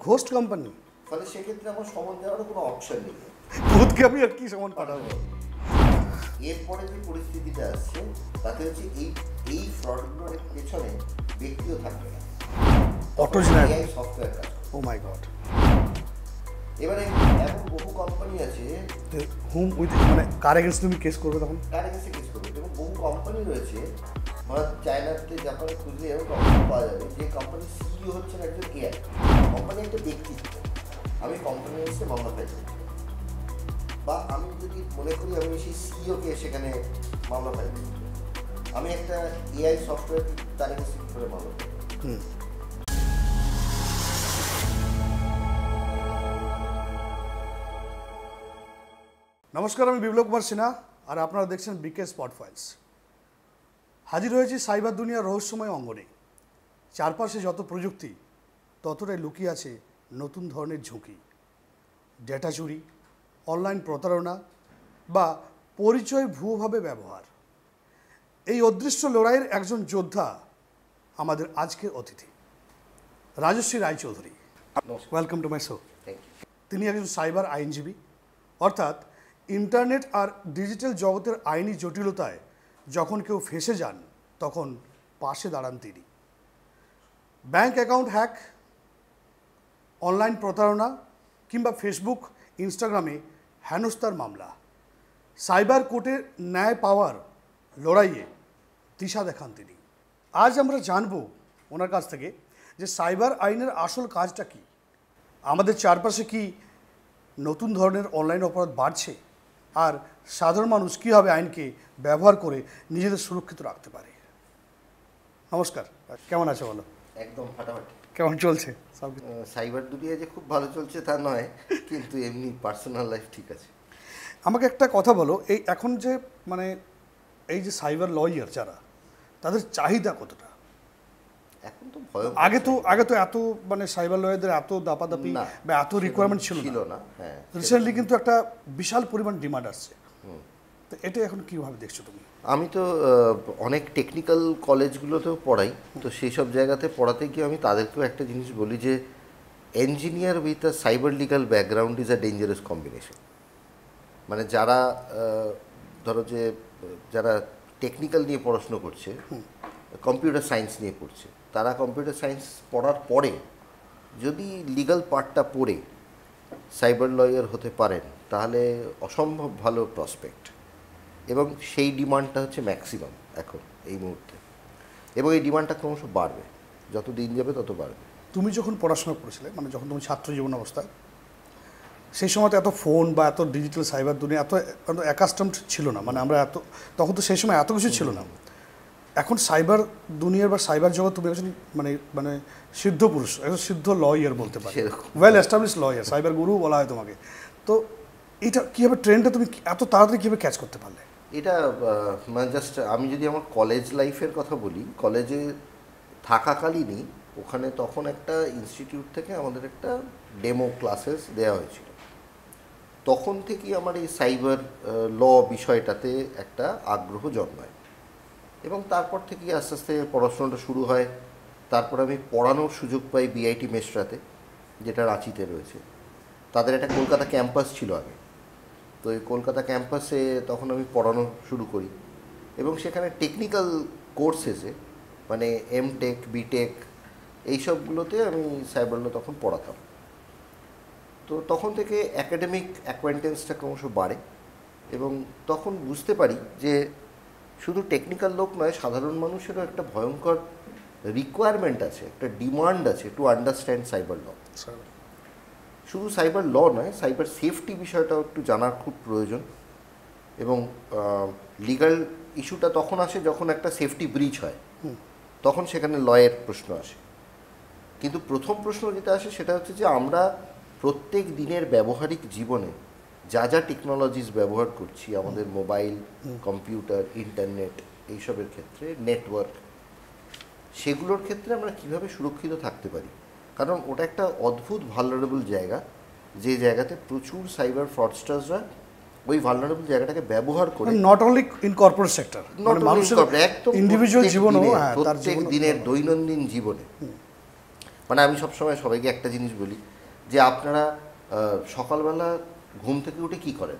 Ghost company. ফলে সেক্ষেত্রে আমার সমন দেওয়ার কোনো অপশন নেই। ভূতকে আমি আর কি সমন পাঠাবো? এরপরে যে পরিস্থিতিটা আসছে তাতে হচ্ছে এই ফ্রডগুলোর পেছনে ব্যক্তিও থাকবে না, অটোজেনারেট সফটওয়্যার কাজ। ও মাই গড। এবারে এমন বহু কোম্পানি আছে হুম উইথ মানে কার এগেন্স্ট তুমি কেস করবে তখন? কার এগেন্সে কেস করবে, এবং বহু কোম্পানি রয়েছে চায়নাতে জাপানে খুঁজলে এরকম কোম্পানি পাওয়া যাবে যে কোম্পানির সিইও হচ্ছেন একজন এআই। কোম্পানি একটা ব্যক্তিত্ব, আমি কোম্পানির এসে মামলা ফাইল করি, বা আমি যদি মনে করি আমি সেই সিইওকে সেখানে মামলা ফাইল করি, আমি একটা এআই সফটওয়্যার তার এগেন্সে কী করে মামলা করি। নমস্কার, আমি বিপ্লব কুমার সিনহা, আর আপনারা দেখছেন বিকে স্পট ফাইলস। হাজির হয়েছি সাইবার দুনিয়ার রহস্যময় অঙ্গনে। চারপাশে যত প্রযুক্তি, ততটাই লুকিয়ে আছে নতুন ধরনের ঝুঁকি। ডেটা চুরি, অনলাইন প্রতারণা বা পরিচয় ভুয়োভাবে ব্যবহার। এই অদৃশ্য লড়াইয়ের একজন যোদ্ধা আমাদের আজকের অতিথি, Rajashree Roychowdhury. Welcome to my show. তিনি একজন সাইবার আইনজীবী, অর্থাৎ ইন্টারনেট আর ডিজিটাল জগতের আইনি জটিলতায় যখন কেউ ফেঁসে যান তখন পাশে দাঁড়ান তিনি। ব্যাংক অ্যাকাউন্ট হ্যাক, অনলাইন প্রতারণা কিংবা ফেসবুক ইনস্টাগ্রামে হেনস্থার মামলা, সাইবার কোর্টের ন্যায় পাওয়ার লড়াইয়ে দিশা দেখান তিনি। আজ আমরা জানব ওনার কাছ থেকে যে সাইবার আইনের আসল কাজটা কী, আমাদের চারপাশে কি নতুন ধরনের অনলাইন অপরাধ বাড়ছে, আর সাধারণ মানুষ কীভাবে আইনকে ব্যবহার করে নিজেদের সুরক্ষিত রাখতে পারে। নমস্কার, কেমন আছো বলো? একদম ফাটাফাটি। কেমন চলছে? সাইবার দুনিয়া যে খুব ভালো চলছে তা নয়, কিন্তু এমনি পার্সোনাল লাইফ ঠিক আছে। আমাকে একটা কথা বলো, এই এখন যে মানে এই যে সাইবার লয়ার যারা, তাদের চাহিদা কতটা? এখন তো ভয়, আগে তো এত মানে সাইবার লয়ারদের এত দাপাদাপি বা এত রিকোয়ারমেন্ট ছিল না। হ্যাঁ, রিসেন্টলি কিন্তু একটা বিশাল পরিমাণ ডিমান্ড আসছে। তো এটা এখন কীভাবে দেখছো তুমি? আমি তো অনেক টেকনিক্যাল কলেজগুলোতেও পড়াই, তো সেই সব জায়গাতে পড়াতে গিয়ে আমি তাদেরকেও একটা জিনিস বলি যে engineer with a cyber legal background is a dangerous combination. মানে যারা ধরো যে যারা টেকনিক্যাল নিয়ে পড়াশুনো করছে, কম্পিউটার সায়েন্স নিয়ে পড়ছে, তারা কম্পিউটার সায়েন্স পড়ার পরে যদি লিগাল পার্টটা পড়ে সাইবার লয়ার হতে পারেন তাহলে অসম্ভব ভালো প্রসপেক্ট, এবং সেই ডিমান্ডটা হচ্ছে ম্যাক্সিমাম এখন এই মুহূর্তে, এবং এই ডিমান্ডটা ক্রমশ বাড়বে, যত দিন যাবে তত বাড়বে। তুমি যখন পড়াশোনা করেছিলে, মানে যখন তুমি ছাত্র জীবন অবস্থায়, সেই সময় তো এত ফোন বা এত ডিজিটাল সাইবার দুনিয়া এত অ্যাকাস্টমড ছিল না, মানে আমরা তখন তো সেই সময় এত কিছু ছিল না। এখন সাইবার দুনিয়ার বা সাইবার জগৎ তুমি একজন মানে সিদ্ধ পুরুষ, একজন সিদ্ধ লয়ার বলতে পারো, ওয়েল এস্টাবলিশ লয়ার, সাইবার গুরু বলা হয় তোমাকে। তো এটা কীভাবে ট্রেন্ডটা তুমি এত তাড়াতাড়ি কীভাবে ক্যাচ করতে পারলে? এটা মানে জাস্ট আমি যদি আমার কলেজ লাইফের কথা বলি, কলেজে থাকাকালীনই ওখানে তখন একটা ইনস্টিটিউট থেকে আমাদের একটা ডেমো ক্লাসেস দেওয়া হয়েছিল। তখন থেকেই আমার এই সাইবার ল বিষয়টাতে একটা আগ্রহ জন্মায়, এবং তারপর থেকেই আস্তে আস্তে পড়াশোনাটা শুরু হয়। তারপর আমি পড়ানোর সুযোগ পাই বিআইটি মেসরাতে, যেটা রাঁচিতে রয়েছে। তাদের একটা কলকাতা ক্যাম্পাস ছিল আগে, তো এই কলকাতা ক্যাম্পাসে তখন আমি পড়ানো শুরু করি, এবং সেখানে টেকনিক্যাল কোর্সেসে মানে এমটেক, বিটেক এইসবগুলোতে আমি সাইবার ল তখন পড়াতাম। তো তখন থেকে অ্যাকাডেমিক অ্যাকোয়াইন্টেন্সটা ক্রমশ বাড়ে, এবং তখন বুঝতে পারি যে শুধু টেকনিক্যাল লোক নয়, সাধারণ মানুষেরও একটা ভয়ঙ্কর রিকোয়ারমেন্ট আছে, একটা ডিমান্ড আছে টু আন্ডারস্ট্যান্ড সাইবার ল। শুধু সাইবার ল নয়, সাইবার সেফটি বিষয়টাও একটু জানার খুব প্রয়োজন, এবং লিগাল ইস্যুটা তখন আসে যখন একটা সেফটি ব্রিচ হয়, তখন সেখানে লয়ের প্রশ্ন আসে। কিন্তু প্রথম প্রশ্ন যেটা আসে সেটা হচ্ছে যে আমরা প্রত্যেক দিনের ব্যবহারিক জীবনে যা যা টেকনোলজিস ব্যবহার করছি, আমাদের মোবাইল, কম্পিউটার, ইন্টারনেট, এইসবের ক্ষেত্রে নেটওয়ার্ক, সেগুলোর ক্ষেত্রে আমরা কিভাবে সুরক্ষিত থাকতে পারি। কারণ ওটা একটা অদ্ভুত ভালনারেবল জায়গা, যে জায়গাতে প্রচুর সাইবার ফ্রডস্টার্সরা ওই ভালনারেবল জায়গাটাকে ব্যবহার করে, not only in corporate sector, মানুষের একদম ইন্ডিভিজুয়াল জীবনেও, প্রত্যেক দিনের দৈনন্দিন জীবনে মানে আমি সবসময় সবাইকে একটা জিনিস বলি যে আপনারা সকালবেলা ঘুম থেকে উঠে কি করেন?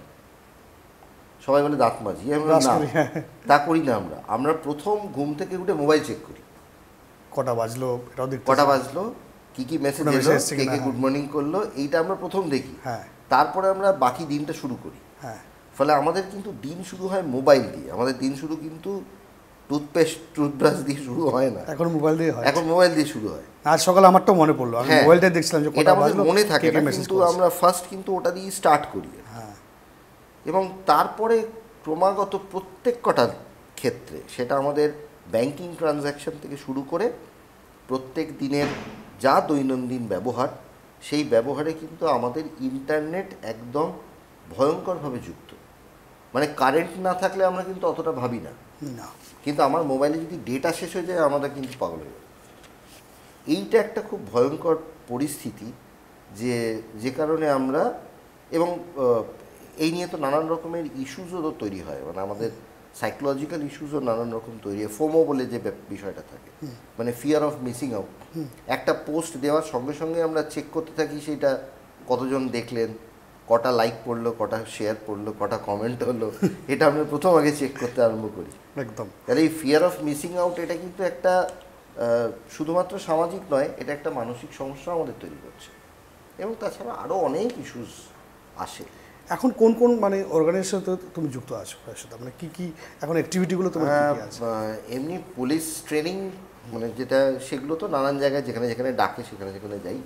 সবাই বলে দাঁত মাজি। আমি বলি, না, তা করি না। আমরা প্রথম ঘুম থেকে উঠে মোবাইল চেক করি, কটা বাজলো এটাও দেখতে, কটা বাজলো, কি কি মেসেজ কোনো এলো, message এসছে কে কিনা, কে গুড মর্নিং করলো, এইটা আমরা প্রথম দেখি। হ্যাঁ তারপরে আমরা বাকি দিনটা শুরু করি। হ্যাঁ ফলে আমাদের কিন্তু দিন শুরু হয় মোবাইল দিয়ে, আমাদের দিন শুরু কিন্তু টুথপেস্ট টুথব্রাশ দিয়ে শুরু হয় না, এখন মোবাইল দিয়ে হয়। এখন মোবাইল দিয়ে শুরু হয়। আজ সকালে আমারটাও মনে পড়লো, আমি হ্যাঁ, মোবাইলটা দেখছিলাম যে এটা কটা আমাদের বাজলো, মনে থাকে কে কে না, মেসেজ কিন্তু করেছে। আমরা ফার্স্ট কিন্তু ওটা দিয়ে স্টার্ট করি। হ্যাঁ এবং তারপরে ক্রমাগত প্রত্যেক কটার ক্ষেত্রে, সেটা আমাদের ব্যাংকিং ট্রানজ্যাকশন থেকে শুরু করে প্রত্যেক দিনের যা দৈনন্দিন ব্যবহার, সেই ব্যবহারে কিন্তু আমাদের ইন্টারনেট একদম ভয়ঙ্করভাবে যুক্ত। মানে কারেন্ট না থাকলে আমরা কিন্তু অতটা ভাবি না, না, কিন্তু আমার মোবাইলে যদি ডেটা শেষ হয়ে যায় আমরা কিন্তু পাগল হয়ে যাই। এইটা একটা খুব ভয়ঙ্কর পরিস্থিতি, যে কারণে আমরা, এবং এই নিয়ে তো নানান রকমের ইস্যুজও তৈরি হয়, মানে আমাদের সাইকোলজিক্যাল ইস্যুজও নানান রকম তৈরি হয়। ফোমো বলে যে বিষয়টা থাকে, মানে ফিয়ার অফ মিসিং আউট। একটা পোস্ট দেওয়ার সঙ্গে সঙ্গে আমরা চেক করতে থাকি সেটা কতজন দেখলেন, কটা লাইক পড়লো, কটা শেয়ার পড়লো, কটা কমেন্ট হলো, এটা আমরা প্রথম আগে চেক করতে আরম্ভ করি। একদম। তাহলে এই ফিয়ার অফ মিসিং আউট, এটা কিন্তু একটা শুধুমাত্র সামাজিক নয়, এটা একটা মানসিক সমস্যা আমাদের তৈরি করছে। এবং তাছাড়া আরও অনেক ইস্যুস আসে। এখন কোন কোন মানে অর্গানাইজেশন তুমি যুক্ত আছো সাথে, মানে কি কি এখন অ্যাক্টিভিটিগুলো তোমার কি কি আছে? এমনি পুলিশ ট্রেনিং, মানে যেটা, সেগুলো তো নানান জায়গায় যেখানে যেখানে ডাকে সেখানে যেখানে যাই।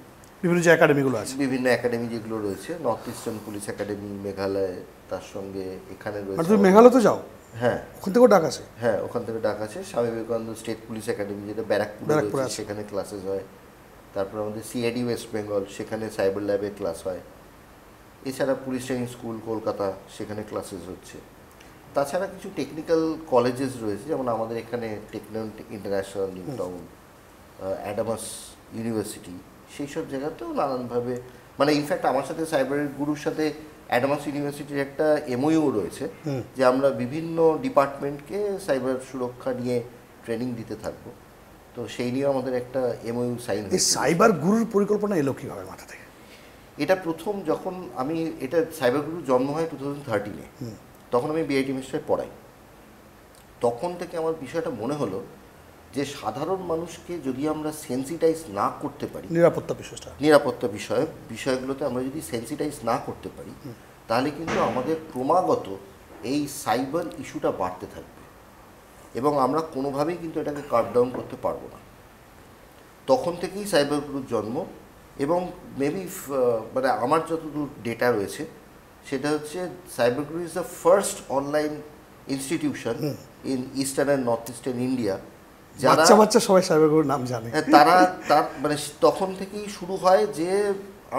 বিভিন্ন যে একাডেমিগুলো আছে, বিভিন্ন একাডেমি যেগুলো রয়েছে, north eastern police academy Meghalaya, তার সঙ্গে এখানে মানে রয়েছে। তুমি মেঘালয় তো যাও? হ্যাঁ, ওখান থেকেও ডাক আছে? হ্যাঁ, ওখান থেকে ডাক আছে। Swami Vivekananda state police academy, যেটা ব্যারাকপুরে রয়েছে, সেখানে ক্লাসেস হয়। তারপর আমাদের সিআইডি ওয়েস্ট বেঙ্গল, সেখানে সাইবার ল্যাবে ক্লাস হয়। এছাড়া পুলিশ ট্রেনিং স্কুল কলকাতা, সেখানে ক্লাসেস হচ্ছে। তাছাড়া কিছু টেকনিক্যাল কলেজেস রয়েছে, যেমন আমাদের এখানে Techno International, New Town, Adamas University, সেই সব জায়গাতেও নানানভাবে, মানে ইনফ্যাক্ট আমার সাথে সাইবারের গুরুর সাথে অ্যাডামাস ইউনিভার্সিটির একটা এমওইউ রয়েছে, যে আমরা বিভিন্ন ডিপার্টমেন্টকে সাইবার সুরক্ষা নিয়ে ট্রেনিং দিতে থাকবো। তো সেই নিয়ে আমাদের একটা এমওইউ সাইন এই সাইবার গুরুর পরিকল্পনা এলো কীভাবে মাথা থেকে? এটা প্রথম যখন এটা সাইবার গুরুর জন্ম হয় 2013-এ, তখন আমি বিআইটি মিস্টারে পড়াই। তখন থেকে আমার বিষয়টা মনে হলো যে সাধারণ মানুষকে যদি আমরা সেন্সিটাইজ না করতে পারি, নিরাপত্তা বিষয়গুলোতে আমরা যদি সেন্সিটাইজ না করতে পারি, তাহলে কিন্তু আমাদের ক্রমাগত এই সাইবার ইস্যুটা বাড়তে থাকবে এবং আমরা কোনোভাবেই কিন্তু এটাকে কাট ডাউন করতে পারবো না। তখন থেকেই সাইবার গুরুর জন্ম। এবং মেবি মানে আমার যতদূর ডেটা রয়েছে, সেটা হচ্ছে cyber Guru is the first online institution in eastern and north eastern India, যারা সবাই সাইবার গুরুর নাম জানে। তার মানে তখন থেকেই শুরু হয় যে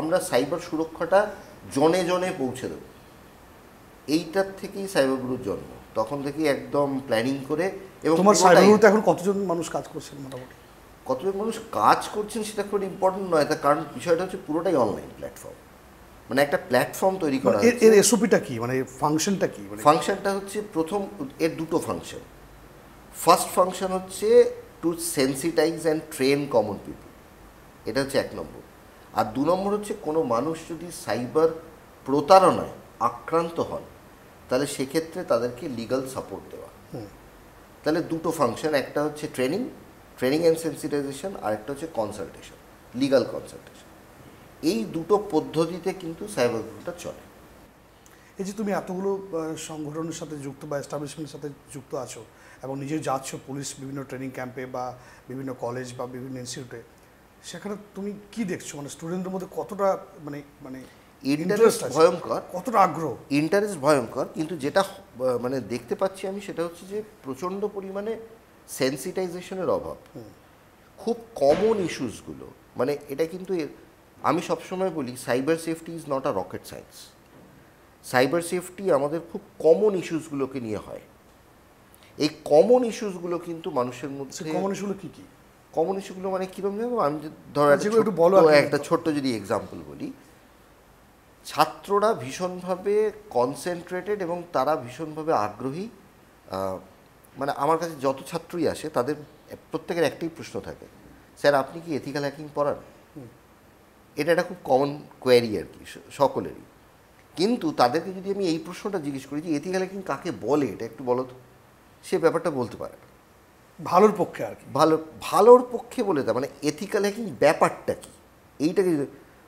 আমরা সাইবার সুরক্ষাটা জনে জনে পৌঁছে দেব। এইটার থেকেই সাইবার গুরুর জন্ম। তখন থেকেই একদম প্ল্যানিং করে। এবং তোমার সাইবার গুরুতে এখন কতজন মানুষ কাজ করছেন মোটামুটি? কতজন মানুষ কাজ করছেন সেটা খুব ইম্পর্টেন্ট নয়, তার কারণ বিষয়টা হচ্ছে পুরোটাই অনলাইন প্ল্যাটফর্ম, মানে একটা প্ল্যাটফর্ম তৈরি করা। এর এসওপিটা কি, মানে ফাংশনটা কি? ফাংশনটা হচ্ছে প্রথম, এর দুটো ফাংশন। ফার্স্ট ফাংশন হচ্ছে to sensitize and train common people, এটা হচ্ছে 1 নম্বর। আর 2 নম্বর হচ্ছে কোনো মানুষ যদি সাইবার প্রতারণায় আক্রান্ত হন, তাহলে সেক্ষেত্রে তাদেরকে লিগাল সাপোর্ট দেওয়া। তাহলে দুটো ফাংশন, একটা হচ্ছে ট্রেনিং অ্যান্ড সেন্সিটাইজেশন, আর একটা হচ্ছে কনসালটেশন, লিগাল কনসালটেশন। এই দুটো পদ্ধতিতে কিন্তু সাইবার গ্রুপটা চলে। এই যে তুমি এতগুলো সংগঠনের সাথে যুক্ত বা এস্টাবলিশমেন্টের সাথে যুক্ত আছো এবং নিজে যাচ্ছ পুলিশ বিভিন্ন ট্রেনিং ক্যাম্পে বা বিভিন্ন কলেজ বা বিভিন্ন ইনস্টিটিউটে, সেখানে তুমি কি দেখছো, মানে স্টুডেন্টদের মধ্যে কতটা মানে ইন্টারেস্ট ভয়ঙ্কর, কতটা আগ্রহ? ইন্টারেস্ট ভয়ঙ্কর, কিন্তু যেটা মানে দেখতে পাচ্ছি আমি, সেটা হচ্ছে যে প্রচণ্ড পরিমাণে সেন্সিটাইজেশনের অভাব। খুব কমন ইস্যুসগুলো, মানে এটা কিন্তু আমি সবসময় বলি cyber safety is not a rocket science. Cyber safety আমাদের খুব কমন ইস্যুসগুলোকে নিয়ে হয়। এই কমন ইস্যুসগুলো কিন্তু মানুষের মধ্যে, কমন ইস্যুগুলো কী কী? কমন ইস্যুগুলো মানে কীরকম জানো, আমি ধরো একটা ছোট্ট যদি এক্সাম্পল বলি, ছাত্ররা ভীষণভাবে কনসেন্ট্রেটেড এবং তারা ভীষণভাবে আগ্রহী। মানে আমার কাছে যত ছাত্রই আসে তাদের প্রত্যেকের একটাই প্রশ্ন থাকে স্যার আপনি কি এথিক্যাল হ্যাকিং পড়ান? এটা একটা খুব কমন কোয়ারি আর কি সকলেরই। কিন্তু তাদেরকে যদি আমি এই প্রশ্নটা জিজ্ঞেস করি যে এথিক্যাল হ্যাকিং কাকে বলে, এটা একটু বলো তো, সে ব্যাপারটা বলতে পারে না। ভালোর পক্ষে আর কি। ভালোর পক্ষে বলে তা মানে এথিক্যাল হ্যাকিং ব্যাপারটা কি, এইটাকে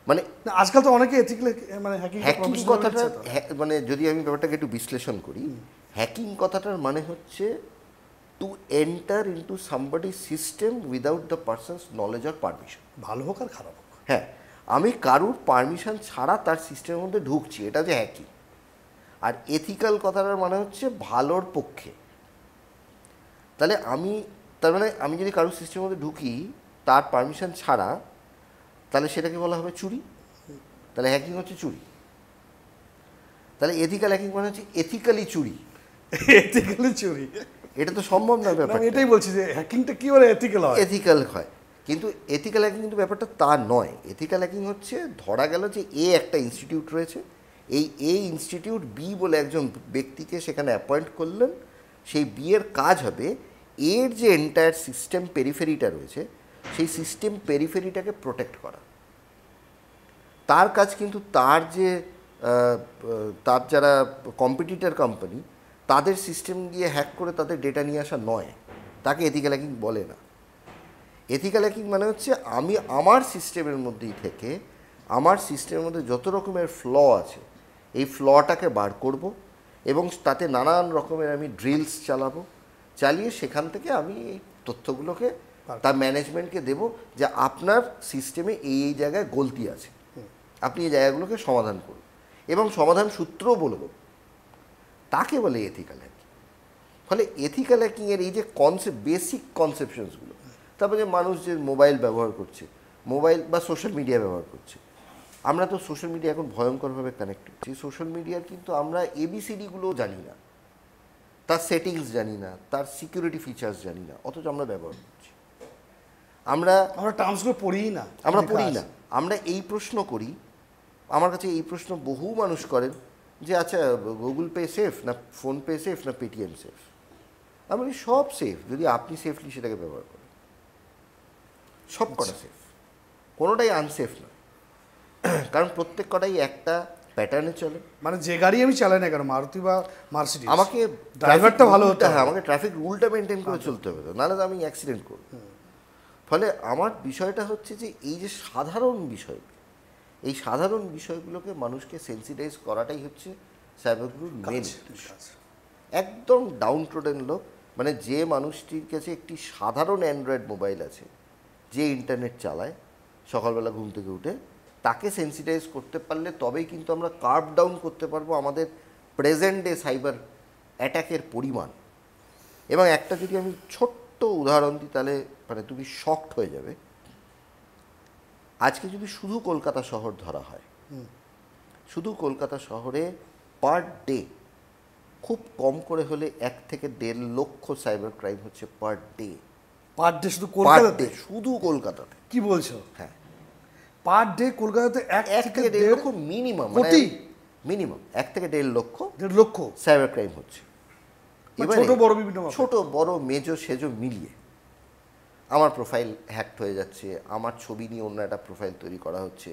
মানে না, আজকাল তো অনেকে এথিক্যাল মানে হ্যাকিং কথাটা মানে যদি আমি ব্যাপারটাকে একটু বিশ্লেষণ করি, হ্যাকিং কথাটার মানে হচ্ছে to enter into somebody system without the persons knowledge or permission. ভালো হোক আর খারাপ হোক, হ্যাঁ, আমি কারুর পারমিশন ছাড়া তার সিস্টেমের মধ্যে ঢুকছি, এটা যে হ্যাকিং। আর এথিক্যাল কথাটার মানে হচ্ছে ভালোর পক্ষে। তাহলে তার মানে আমি যদি কারুর সিস্টেমের মধ্যে ঢুকি তার পারমিশন ছাড়া, তাহলে সেটাকে বলা হবে চুরি। তাহলে হ্যাকিং হচ্ছে চুরি। তাহলে এথিক্যাল হ্যাকিং মানে হচ্ছে এথিক্যালি চুরি। এথিক্যালি চুরি, এটা তো সম্ভব না ব্যাপার। এটাই বলছি যে হ্যাকিংটা কি করে এথিক্যাল হয়। এথিক্যাল হয়, কিন্তু এথিক্যাল হ্যাকিং কিন্তু ব্যাপারটা তা নয়। এথিক্যাল হ্যাকিং হচ্ছে ধরা গেল যে একটা ইনস্টিটিউট রয়েছে, এই ইনস্টিটিউট বি বলে একজন ব্যক্তিকে সেখানে অ্যাপয়েন্ট করলেন। সেই বি এর কাজ হবে এর যে এন্টায়ার সিস্টেম পেরিফেরিটা রয়েছে সেই সিস্টেম পেরিফেরিটাকে প্রোটেক্ট করা। তার কাজ কিন্তু তার যারা কম্পিটিটর কোম্পানি তাদের সিস্টেম দিয়ে হ্যাক করে তাদের ডেটা নিয়ে আসা নয়, তাকে এথিক্যাল হ্যাকিং বলে না। এথিক্যাল হ্যাকিং মানে হচ্ছে আমি আমার সিস্টেমের মধ্যেই থেকে আমার সিস্টেমের মধ্যে যত রকমের ফ্ল আছে এই ফ্লটাকে বার করব এবং তাতে নানান রকমের আমি ড্রিলস চালিয়ে সেখান থেকে আমি এই তথ্যগুলোকে তার ম্যানেজমেন্টকে দেব যে আপনার সিস্টেমে এই জায়গায় গলতি আছে, আপনি এই জায়গাগুলোকে সমাধান করুন এবং সমাধান সূত্রও বলব। তাকে বলে এথিক্যাল হ্যাকিং। ফলে এথিক্যাল হ্যাকিংয়ের এই যে বেসিক কনসেপশনসগুলো, তারপরে যে মানুষ যে মোবাইল ব্যবহার করছে, মোবাইল বা সোশ্যাল মিডিয়া ব্যবহার করছে, আমরা তো সোশ্যাল মিডিয়া এখন ভয়ঙ্করভাবে কানেক্টেড। সেই সোশ্যাল মিডিয়ার কিন্তু আমরা এবিসিডিগুলোও জানি না, তার সেটিংস জানি না, তার সিকিউরিটি ফিচার্স জানি না, অথচ আমরা ব্যবহার করছি। আমরা টার্মসগুলো পড়িই না, আমরা এই প্রশ্ন করি, আমার কাছে এই প্রশ্ন বহু মানুষ করেন যে আচ্ছা গুগল পে সেফ না ফোনপে সেফ না পেটিএম সেফ? আমি বলি সব সেফ যদি আপনি সেফলি সেটাকে ব্যবহার করেন। সব কটা সেফ, কোনোটাই আনসেফ নয়, কারণ প্রত্যেক কটাই একটা প্যাটার্নে চলে। মানে যে গাড়ি আমি চালাই না কেন, মারুতি বা মার্সিডিজ, আমাকে ড্রাইভারটা ভালো হতে হবে, আমাকে ট্রাফিক রুলটা মেনটেন করে চলতে হবে, নাহলে তো আমি অ্যাক্সিডেন্ট করব। ফলে আমার বিষয়টা হচ্ছে যে এই যে সাধারণ বিষয়, এই সাধারণ বিষয়গুলোকে মানুষকে সেন্সিটাইজ করাটাই হচ্ছে সাইবারগুলোর মেন। একদম ডাউন ট্রোডেন লোক, মানে যে মানুষটির কাছে একটি সাধারণ অ্যান্ড্রয়েড মোবাইল আছে, যে ইন্টারনেট চালায় সকালবেলা ঘুম থেকে উঠে, তাকে সেন্সিটাইজ করতে পারলে তবেই কিন্তু আমরা কার্ভ ডাউন করতে পারবো আমাদের প্রেজেন্ট ডে সাইবার অ্যাটাকের পরিমাণ। এবং একটা যদি আমি ছোট্ট উদাহরণ দিই তাহলে মানে তুমি শকড হয়ে যাবে। আজকে যদি শুধু কলকাতা শহর ধরা হয়, শুধু কলকাতা শহরে পার ডে খুব কম করে হলে 1 থেকে 1.5 লক্ষ সাইবার ক্রাইম হচ্ছে পার ডে। শুধু কলকাতাতে? শুধু কলকাতাতে। কি বলছো? হ্যাঁ, পার ডে কলকাতাতে 1 থেকে 1.5 লক্ষ মিনিমাম, মিনিমাম 1 থেকে 1.5 লক্ষ সাইবার ক্রাইম হচ্ছে। ছোট বড় বিভিন্ন, ছোট বড় মেজো সেজো মিলিয়ে আমার প্রোফাইল হ্যাকড হয়ে যাচ্ছে, আমার ছবি নিয়ে অন্য একটা প্রোফাইল তৈরি করা হচ্ছে,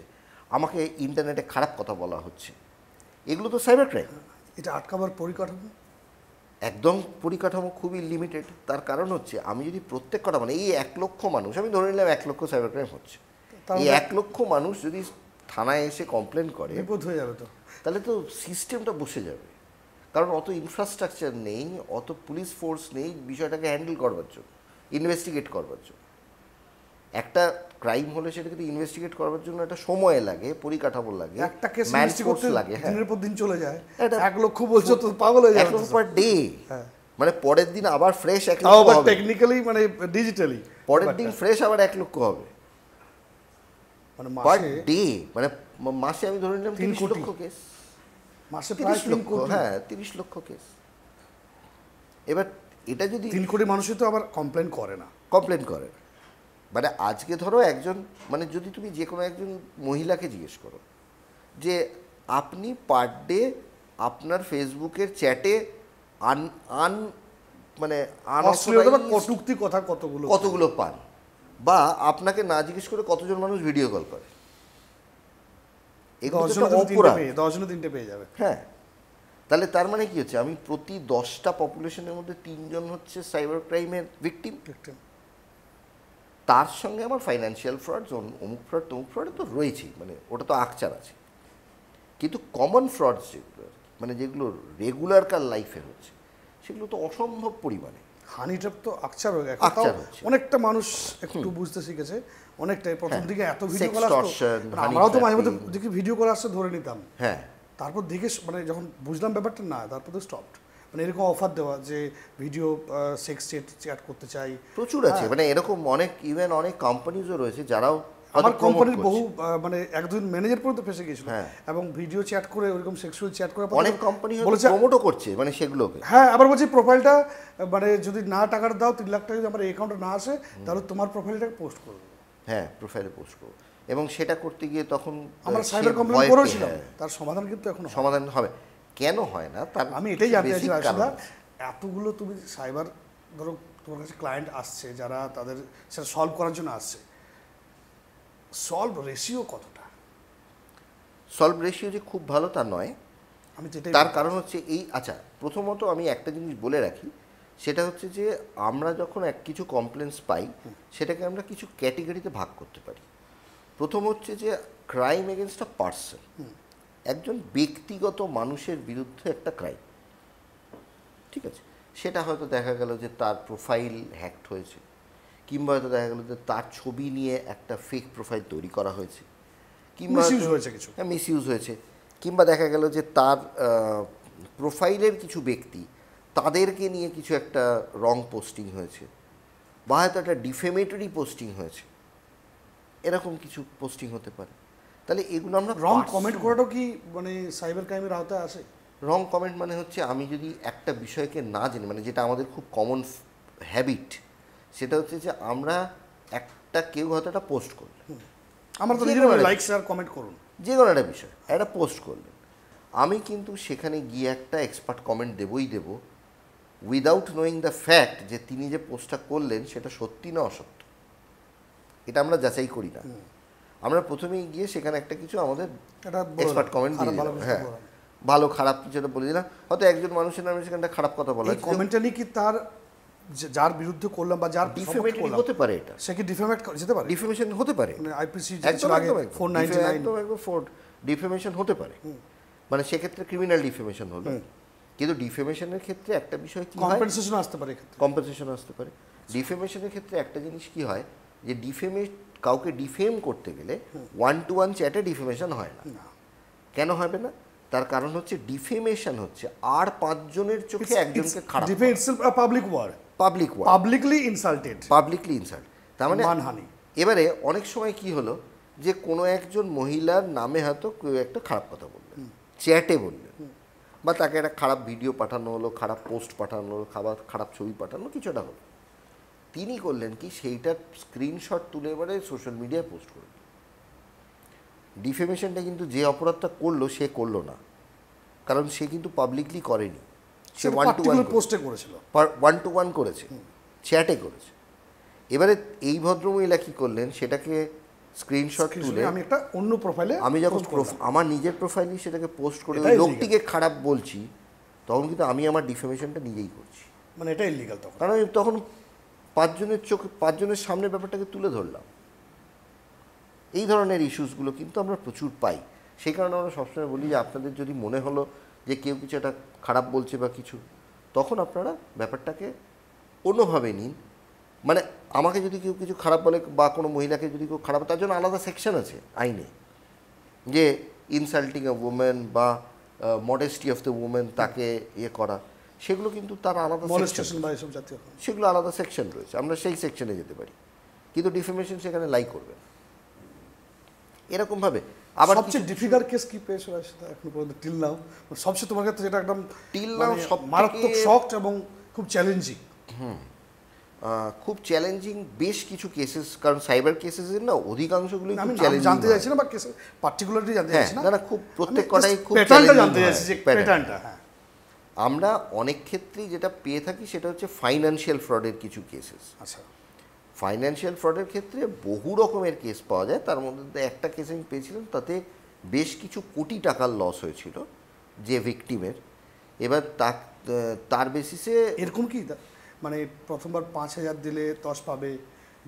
আমাকে ইন্টারনেটে খারাপ কথা বলা হচ্ছে, এগুলো তো সাইবার ক্রাইম। এটা আটকাবার পরিকাঠামো একদম পরিকাঠামো খুবই লিমিটেড। তার কারণ হচ্ছে আমি যদি প্রত্যেক কটা মানে এই 1 লক্ষ মানুষ, আমি ধরে নিলাম 1 লক্ষ সাইবার ক্রাইম হচ্ছে, এই 1 লক্ষ মানুষ যদি থানায় এসে কমপ্লেন করে, বিপদ হয়ে যাবে তো, তাহলে তো সিস্টেমটা বসে যাবে। কারণ অত ইনফ্রাস্ট্রাকচার নেই, অত পুলিশ ফোর্স নেই বিষয়টাকে হ্যান্ডেল করবার জন্য, ইনভেস্টিগেট করবার জন্য। একটা ক্রাইম হলে সেটা কিন্তু ইনভেস্টিগেট করবার জন্য একটা সময় লাগে, পরিকাঠামো লাগে, একটা কেস ম্যানফোর্স লাগে। দিনের পর দিন চলে যায়। 1 লক্ষ বলছো তো পাগল হয়ে যাবে। 1 লক্ষ পার ডে, মানে পরের দিন আবার ফ্রেশ 1 লক্ষ হবে, হবে টেকনিক্যালি মানে ডিজিটালি পরের দিন ফ্রেশ আবার 1 লক্ষ হবে মানে পার ডে। মানে মাসে আমি ধরে নিলাম 30 লক্ষ কেস, মাসে প্রায় 3 কোটি। হ্যাঁ, 30 লক্ষ কেস। এবার এটা যদি 3 কোটি মানুষই তো আবার কমপ্লেন করে না, মানে আজকে ধরো একজন, মানে যদি তুমি যে কোনো একজন মহিলাকে জিজ্ঞেস করো যে আপনি পার ডে আপনার ফেসবুকের চ্যাটে মানে অশ্লীলতা বা কটূক্তি কথা কতগুলো পান, বা আপনাকে না জিজ্ঞেস করে কতজন মানুষ ভিডিও কল করে, এগুলো তো দশজনে একটা তিনটে অপরাধ। পেয়ে 10 জনে 3টে পেয়ে যাবে। হ্যাঁ, তাহলে তার মানে কি হচ্ছে, আমি প্রতি 10টা পপুলেশনের মধ্যে 3জন হচ্ছে সাইবার ক্রাইমের ভিকটিম। Victim। তার সঙ্গে আমার ফাইন্যান্সিয়াল ফ্রড, অমুক ফ্রড তমুক ফ্রড তো রয়েছেই, মানে ওটা তো আকচার আছে। কিন্তু কমন ফ্রডস যেগুলো, মানে যেগুলো রেগুলারকার লাইফে হচ্ছে, সেগুলো তো অসম্ভব পরিমাণে। হানি ট্র্যাপ তো আকচার হয়ে গেছে, আকচার হচ্ছে। অনেকটা মানুষ একটু বুঝতে শিখেছে, অনেকটাই। প্রথম হ্যাঁ। দিকে এত ভিডিও কল আসতো, Sextortion, honey আমরাও তো মাঝে মধ্যে trapping। দেখি ভিডিও কল আসছে ধরে নিতাম, হ্যাঁ, তারপর দেখে মানে যখন বুঝলাম ব্যাপারটা না, তারপর তো স্টপড। মানে এরকম অফার দেওয়া যে ভিডিও সেক্স চ্যাট করতে চাই, প্রচুর আছে। মানে এরকম অনেক, ইভেন অনেক কোম্পানিজও রয়েছে যারাও আমার হয়তো promote কোম্পানির করছে। বহু মানে একজন ম্যানেজার পর্যন্ত ফেসে গেছিল, হ্যাঁ। এবং ভিডিও চ্যাট করে ওইরকম সেক্সুয়াল চ্যাট করে অনেক কোম্পানি বলেছে, প্রমোটও করছে মানে সেগুলোকে। হ্যাঁ, আবার বলছি প্রোফাইলটা মানে যদি না টাকাটা দাও 3 লাখ টাকা যদি আমার অ্যাকাউন্টে না আসে, তাহলে তোমার প্রোফাইলটাকে পোস্ট করবো। হ্যাঁ, প্রোফাইলে পোস্ট করবো, এবং সেটা করতে গিয়ে তখন আমরা সে সাইবার কমপ্লেন ভয় করেছিলাম, পেয়ে, হ্যাঁ, তার সমাধান কিন্তু এখন সমাধান হবে। কেন হয় না তার আমি এটাই জানতে basic চাইছি কারণ রাশিদা, আছে। এতগুলো তুমি সাইবার, ধরো তোমার কাছে ক্লায়েন্ট আসছে যারা তাদের সেটা সলভ করার জন্য আসছে, সলভ রেশিও কতটা? সলভ রেশিও যে খুব ভালো তা নয়। আমি যেটাই তার কারণ হচ্ছে এই, আচ্ছা প্রথমত আমি একটা জিনিস বলে রাখি, সেটা হচ্ছে যে আমরা যখন কিছু কমপ্লেন্টস পাই, সেটাকে আমরা কিছু ক্যাটেগরিতে ভাগ করতে পারি। প্রথম হচ্ছে যে ক্রাইম এগেনস্ট আ পার্সন, একজন ব্যক্তিগত মানুষের বিরুদ্ধে একটা ক্রাইম, ঠিক আছে। সেটা হয়তো দেখা গেল যে তার প্রোফাইল হ্যাকড হয়েছে, কিংবা হয়তো দেখা গেল যে তার ছবি নিয়ে একটা ফেক প্রোফাইল তৈরি করা হয়েছে, কিংবা মিসইউজ হয়েছে কিছু। হ্যাঁ, মিসইউজ হয়েছে, কিংবা দেখা গেল যে তার প্রোফাইলের কিছু ব্যক্তি, তাদেরকে নিয়ে কিছু একটা রং পোস্টিং হয়েছে, বা হয়তো একটা ডিফেমেটরি পোস্টিং হয়েছে, এরকম কিছু পোস্টিং হতে পারে। তাহলে এগুলো আমরা রং কমেন্ট করাটাও কি মানে সাইবার ক্রাইমের আওতায় আসে? রং কমেন্ট মানে হচ্ছে আমি যদি একটা বিষয়কে না জানি, মানে যেটা আমাদের খুব কমন হ্যাবিট, সেটা হচ্ছে যে আমরা একটা, কেউ হয়তো একটা পোস্ট করলেন, আমরা তো যে নিজেরা কোনো লাইক শেয়ার কমেন্ট করুন, যে কোনো একটা বিষয় একটা পোস্ট করলেন, আমি কিন্তু সেখানে গিয়ে একটা এক্সপার্ট কমেন্ট দেবই দেব, উইদাউট নোয়িং দ্য ফ্যাক্ট যে তিনি যে পোস্টটা করলেন সেটা সত্যি না অসত্য। এটা আমরা যাচাই করি না। আমরা প্রথমেই গিয়ে সেখানে একটা কিছু আমাদের এটা এক্সপার্ট কমেন্ট দিয়ে দিলাম, হ্যাঁ, ভালো খারাপ কিছুটা বলে দিলাম, হয়তো একজন মানুষের নামে সেখানটা খারাপ কথা বলা এই কমেন্টটা নিয়ে কি তার যার বিরুদ্ধে করলাম বা যার ডিফেমেটরি হতে পারে, এটা সে কি ডিফেমেট যেতে পারে? ডিফেমেশন হতে পারে, মানে আইপিসি একদম আগে একদম 499 ডিফেমেশন হতে পারে, মানে সেক্ষেত্রে ক্রিমিনাল ডিফেমেশন হলো। কিন্তু ডিফেমেশনের ক্ষেত্রে একটা বিষয় কি হয়, কম্পেনসেশন আসতে পারে এক্ষেত্রে। কম্পেনসেশন আসতে পারে। ডিফেমেশনের ক্ষেত্রে একটা জিনিস কি হয়, যে কাউকে ডিফেম করতে গেলে 1-to-1 চ্যাটে ডিফেমেশন হয় না। কেন হবে না? তার কারণ হচ্ছে ডিফেমেশন হচ্ছে আর 5 জনের চোখে একজনকে খারাপ, defence public word, public word, publicly insulted, publicly insult, তার মানে মানহানি। এবারে অনেক সময় কি হলো, যে কোনো একজন মহিলার নামে হয়তো কেউ একটা খারাপ কথা বললেন, চ্যাটে বললেন, বা তাকে একটা খারাপ ভিডিও পাঠানো হলো, খারাপ পোস্ট পাঠানো হলো, খারাপ ছবি পাঠানো, কিছুটা হলো, তিনি করলেন কি সেইটার স্ক্রিনশট তুলে এবারে সোশ্যাল মিডিয়ায় পোস্ট করলেন। ডিফেমেশনটা কিন্তু যে অপরাধটা করলো সে করলো না, কারণ সে কিন্তু পাবলিকলি করেনি, সে 1-to-1 পোস্টে করেছিল, 1-to-1 করেছে, চ্যাটে করেছে। এবারে এই ভদ্রমহিলা কি করলেন, সেটাকে স্ক্রিনশট তুলে আমি একটা অন্য প্রোফাইলে, আমি যখন আমার নিজের প্রোফাইলে সেটাকে পোস্ট করে এটাই লোকটিকে খারাপ বলছি, তখন কিন্তু আমি আমার ডিফেমেশনটা নিজেই করছি, মানে এটা ইলিগাল তখন। কারণ আমি তখন 5 জনের চোখে, 5 জনের সামনে ব্যাপারটাকে তুলে ধরলাম। এই ধরনের ইস্যুসগুলো কিন্তু আমরা প্রচুর পাই। সেই কারণে আমরা সবসময় বলি যে আপনাদের যদি মনে হলো যে কেউ কিছু একটা খারাপ বলছে বা কিছু, তখন আপনারা ব্যাপারটাকে অন্যভাবে নিন। মানে আমাকে যদি কেউ কিছু খারাপ বলে, বা কোনো মহিলাকে যদি কেউ খারাপ, তার জন্য আলাদা সেকশন আছে আইনে, যে ইনসাল্টিং আ উমেন বা মডেস্টি অফ দ্য উমেন, তাকে ইয়ে করা, সেগুলো কিন্তু তার আলাদা সেকশন, বা এসব জাতীয়, সেগুলো আলাদা সেকশন রয়েছে, আমরা সেই সেকশনে যেতে পারি। কিন্তু ডিফেমেশন সেখানে লাই করবে এরকমভাবে। আবার সবচেয়ে ডিফিকাল্ট কেস কি পেয়েছো সেটা এখন পর্যন্ত টিল নাও, সবচেয়ে তোমার কাছে যেটা একদম টিল নাও সব মারাত্মক শক এবং খুব চ্যালেঞ্জিং? খুব চ্যালেঞ্জিং বেশ কিছু কেসেস, কারণ সাইবার কেসেসের না অধিকাংশগুলো আমি খুব চ্যালেঞ্জিং জানতে চাইছি না, বা কেস পার্টিকুলারলি জানতে চাইছি না, না খুব প্রত্যেক কটাই খুব প্যাটার্নটা জানতে চাইছি, যে প্যাটার্নটা। হ্যাঁ, আমরা অনেক ক্ষেত্রেই যেটা পেয়ে থাকি সেটা হচ্ছে ফাইন্যান্সিয়াল ফ্রডের কিছু কেসেস। আচ্ছা, ফাইন্যান্সিয়াল ফ্রডের ক্ষেত্রে বহু রকমের কেস পাওয়া যায়, তার মধ্যে একটা কেস আমি পেয়েছিলাম, তাতে বেশ কিছু কোটি টাকার লস হয়েছিল যে ভিকটিমের। এবার তার বেসিসে এরকম কি মানে প্রথমবার 5,000 দিলে 10 পাবে,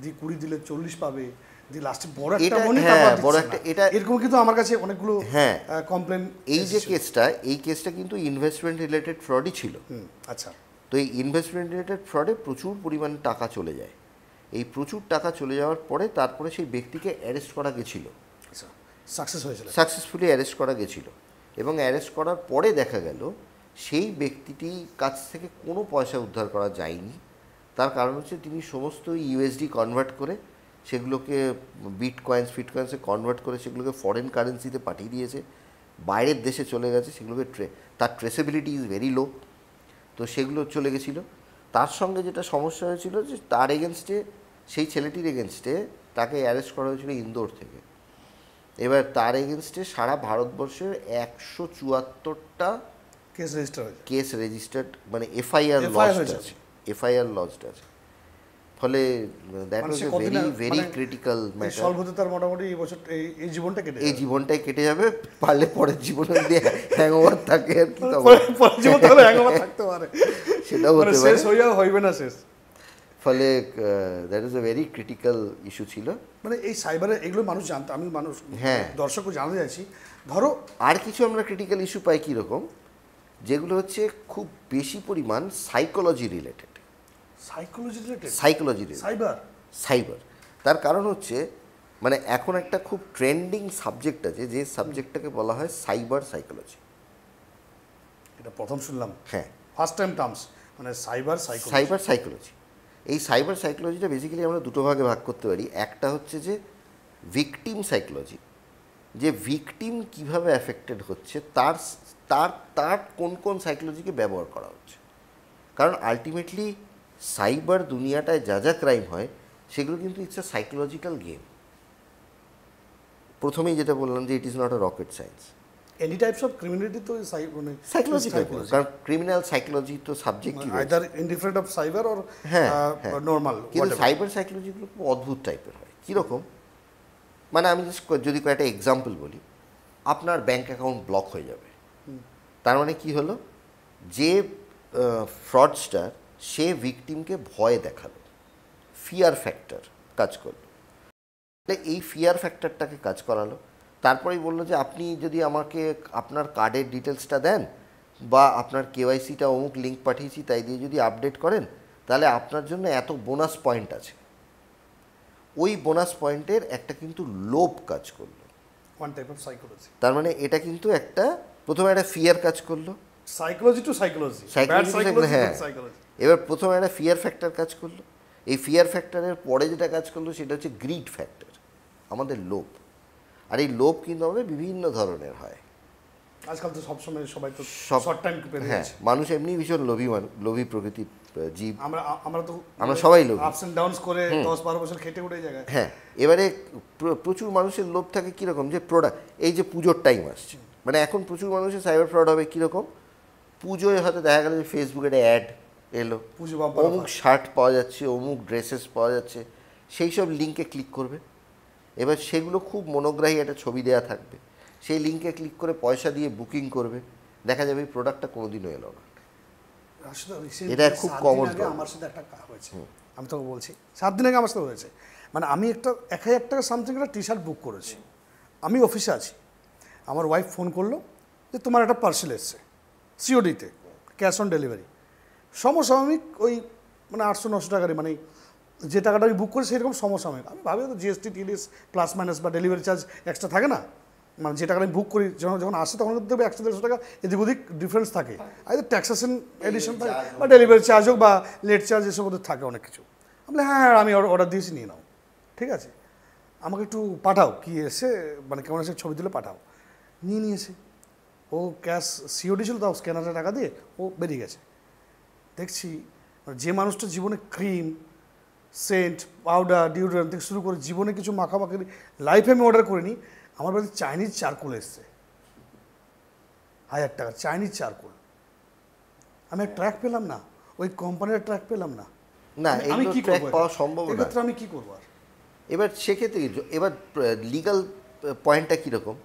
দিয়ে 20 দিলে 40 পাবে, দিয়ে লাস্টে বড় একটা এটা অনেক হ্যাঁ টাকা বড় দিচ্ছে একটা না। এটা এরকম কিন্তু আমার কাছে অনেকগুলো হ্যাঁ কমপ্লেন। এই কেসটা কিন্তু ইনভেস্টমেন্ট রিলেটেড ফ্রডই ছিল। আচ্ছা, তো এই ইনভেস্টমেন্ট রিলেটেড ফ্রডে প্রচুর পরিমাণে টাকা চলে যায়। এই প্রচুর টাকা চলে যাওয়ার পরে তারপরে সেই ব্যক্তিকে অ্যারেস্ট করা গেছিল, আচ্ছা, সাকসেস হয়েছিল। সাকসেসফুলি অ্যারেস্ট করা গেছিল। এবং অ্যারেস্ট করার পরে দেখা গেল সেই ব্যক্তিটির কাছ থেকে কোনো পয়সা উদ্ধার করা যায়নি। তার কারণ হচ্ছে তিনি সমস্ত ইউএসডি কনভার্ট করে সেগুলোকে ফিটকয়েন্সে কনভার্ট করে সেগুলোকে ফরেন কারেন্সিতে পাঠিয়ে দিয়েছে, বাইরের দেশে চলে গেছে। সেগুলোকে তার ট্রেসেবিলিটি ইজ ভেরি লো, তো সেগুলো চলে গেছিলো। তার সঙ্গে যেটা সমস্যা হয়েছিল যে তার এগেনস্টে, সেই ছেলেটির এগেনস্টে তাকে অ্যারেস্ট করা হয়েছিল ইন্দোর থেকে। এবার তার এগেনস্টে সারা ভারতবর্ষের 174টা কেস রেজিস্টার্ড, মানে এফআইআর লজড আছে, ফলে that was a very very critical matter. Solve হতে তার মোটামুটি এই বছর এই জীবনটাই কেটে যাবে, পারলে পরের জীবনে যদি হ্যাংওভার থাকে আর কি, পরের জীবন তাহলে হ্যাংওভার থাকতে পারে, সেটাও হতে পারে, শেষ হইয়া হইবে না শেষ। ফলে that is a very critical issue ছিল। মানে এই সাইবারে এগুলো মানুষ জানতো, আমি দর্শকও জানতে চাইছি। ধরো আর কিছু আমরা ক্রিটিক্যাল ইস্যু পাই কীরকম, যেগুলো হচ্ছে খুব বেশি পরিমাণ সাইকোলজি রিলেটেড। সাইবার তার কারণ হচ্ছে, মানে এখন একটা খুব ট্রেন্ডিং সাবজেক্ট আছে, যে সাবজেক্টটাকে বলা হয় সাইবার সাইকোলজি। এটা প্রথম শুনলাম, হ্যাঁ, ফার্স্ট টাইম টার্মস, মানে সাইবার সাইকোলজি। এই সাইবার সাইকোলজিটা বেসিক্যালি আমরা দুটো ভাগে ভাগ করতে পারি। একটা হচ্ছে যে ভিকটিম সাইকোলজি, যে ভিকটিম কিভাবে অ্যাফেক্টেড হচ্ছে, তার তার তার কোন কোন সাইকোলজিকে ব্যবহার করা হচ্ছে। কারণ আলটিমেটলি সাইবার দুনিয়াটায় যা যা ক্রাইম হয় সেগুলো কিন্তু ইটস আ সাইকোলজিক্যাল গেম। প্রথমেই যেটা বললাম যে it is not a rocket science. Any types of criminality তো সাইকোলজিক্যাল, কারণ ক্রিমিনাল সাইকোলজি তো সাবজেক্টই, either indifferent of cyber or normal. কিন্তু সাইবার সাইকোলজিগুলো খুব অদ্ভুত টাইপের হয়। কীরকম, মানে আমি যদি কয়েকটা এক্সাম্পল বলি, আপনার ব্যাঙ্ক অ্যাকাউন্ট ব্লক হয়ে যাবে, তার মানে কি হলো, যে ফ্রডস্টার সে ভিকটিমকে ভয় দেখালো, ফিয়ার ফ্যাক্টর কাজ করলো। এই ফিয়ার ফ্যাক্টরটাকে কাজ করালো, তারপরেই বললো যে আপনি যদি আমাকে আপনার কার্ডের ডিটেলসটা দেন, বা আপনার কেওয়াইসিটা অমুক লিঙ্ক পাঠিয়েছি তাই দিয়ে যদি আপডেট করেন, তাহলে আপনার জন্য এত বোনাস পয়েন্ট আছে। ওই বোনাস পয়েন্টের একটা কিন্তু লোভ কাজ করলো, ওয়ান টাইপ অফ সাইকোলজি। তার মানে এটা কিন্তু একটা, প্রথমে একটা ফিয়ার কাজ করলো, সাইকোলজি টু সাইকোলজি, হ্যাঁ। এবার প্রথমে একটা ফিয়ার ফ্যাক্টর কাজ করলো, এই ফিয়ার ফ্যাক্টরের পরে যেটা কাজ করলো সেটা হচ্ছে গ্রিড ফ্যাক্টর, আমাদের লোভ। আর এই লোভ কিন্তু আমাদের বিভিন্ন ধরনের হয়। আজকাল তো সবসময় সবাই তো শর্ট টাইম পেয়ে হ্যাঁ, মানুষ এমনি ভীষণ লোভী প্রকৃতির জীব। আমরা সবাই লোভী, আপস এন্ড ডাউনস করে 10-12 বছর খেটে উঠে জায়গায়। হ্যাঁ, এবারে প্রচুর মানুষের লোভ থাকে কীরকম, যে প্রোডাক্ট, এই যে পুজোর টাইম আসছে, মানে এখন প্রচুর মানুষের সাইবার ফ্রড হবে কীরকম, পুজোয় হয়তো দেখা গেল যে ফেসবুকে একটা অ্যাড এলো, অমুক শার্ট পাওয়া যাচ্ছে, অমুক ড্রেসেস পাওয়া যাচ্ছে, সেই সব লিঙ্কে ক্লিক করবে। এবার সেগুলো খুব মনোগ্রাহী একটা ছবি দেওয়া থাকবে, সেই লিঙ্কে ক্লিক করে পয়সা দিয়ে বুকিং করবে, দেখা যাবে এই প্রোডাক্টটা কোনোদিনও এলো না। এটা খুব কমন। আমার সাথে একটা হয়েছে, আমি তোকে বলছি, 7 দিন আগে আমার সাথে হয়েছে। মানে আমি একটা 1000 টাকা সামথিং একটা টি শার্ট বুক করেছি, আমি অফিসে আছি, আমার ওয়াইফ ফোন করলো যে তোমার একটা পার্সেল এসছে সিওডিতে, ক্যাশ অন ডেলিভারি, সমসাময়িক ওই মানে 800-900 টাকারই, মানে যে টাকাটা আমি বুক করি সেরকম সমসাময়িক। আমি ভাবি তো জিএসটি টিডিএস প্লাস মাইনাস বা ডেলিভারি চার্জ এক্সট্রা থাকে না, মানে যে টাকাটা আমি বুক করি যখন আসে তখন কিন্তু 100-150 টাকা এদিক ওদিক ডিফারেন্স থাকে, আইদার ট্যাক্সেশন এডিশন থাকে বা ডেলিভারি চার্জ হোক বা লেট চার্জ, এসব ওদের থাকে অনেক কিছু। আমি হ্যাঁ আমি অর্ডার দিয়েছি, নিয়ে নাও, ঠিক আছে, আমাকে একটু পাঠাও কি এসে, মানে কেমন এসে ছবি তুলে পাঠাও। নিয়েছে, ও ক্যাশ সিওডি ছিল, তাও স্ক্যানারে টাকা দিয়ে ও বেরিয়ে গেছে। দেখছি যে মানুষটা জীবনে ক্রিম, সেন্ট, পাউডার, ডিওড্রেন্ট থেকে শুরু করে জীবনে কিছু মাখামাখি লাইফে আমি অর্ডার করিনি, আমার বাড়িতে চাইনিজ চারকোল এসছে, 1000 টাকা চাইনিজ চারকোল। আমি ট্র্যাক পেলাম না, ওই কোম্পানির ট্র্যাক পেলাম না, না, আমি এগুলো কি ট্র্যাক করবো পাওয়া সম্ভব না। এক্ষেত্রে আমি কি করবো আর? এবার সেক্ষেত্রে এবার লিগাল পয়েন্টটা কীরকম,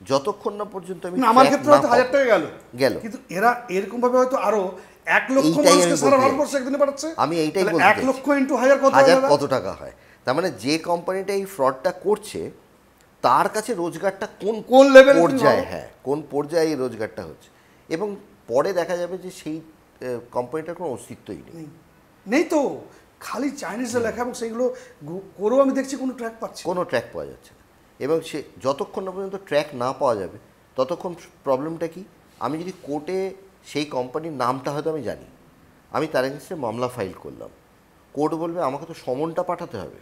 যতক্ষণ না পর্যন্ত আমি না, আমার track ক্ষেত্রে না হয়তো পাবো- 1000 টাকা গেল, গেল। কিন্তু এরা এরকম ভাবে হয়তো আরো 1 লক্ষ এইটাই মানুষকে আমি সারা বলতে ভারতবর্ষে একদিনে পাঠাচ্ছে। আমি এইটাই তাহলে বলতে 1 লক্ষ ইন্টু 1000 কত হয় হাজার দাদা? কত টাকা হয়? তার মানে যে কোম্পানিটা এই ফ্রডটা করছে তার কাছে রোজগারটা কোন level এ তুমি পর্যায়ে, ভাবো? হ্যাঁ কোন পর্যায়ে এই রোজগারটা হচ্ছে, এবং পরে দেখা যাবে যে সেই কোম্পানিটার কোনো অস্তিত্বই নেই। নেই তো, খালি চাইনিজে লেখা, এবং সেইগুলো করেও আমি দেখছি কোনো ট্র্যাক পাচ্ছি না। কোনো ট্র্যাক পাওয়া যাচ্ছে না। এবং সে যতক্ষণ না পর্যন্ত ট্র্যাক না পাওয়া যাবে ততক্ষণ প্রবলেমটা কি, আমি যদি কোর্টে সেই কোম্পানির নামটা হয়তো আমি জানি, আমি তার এগেনস্টে মামলা ফাইল করলাম, কোর্ট বলবে আমাকে তো সমনটা পাঠাতে হবে,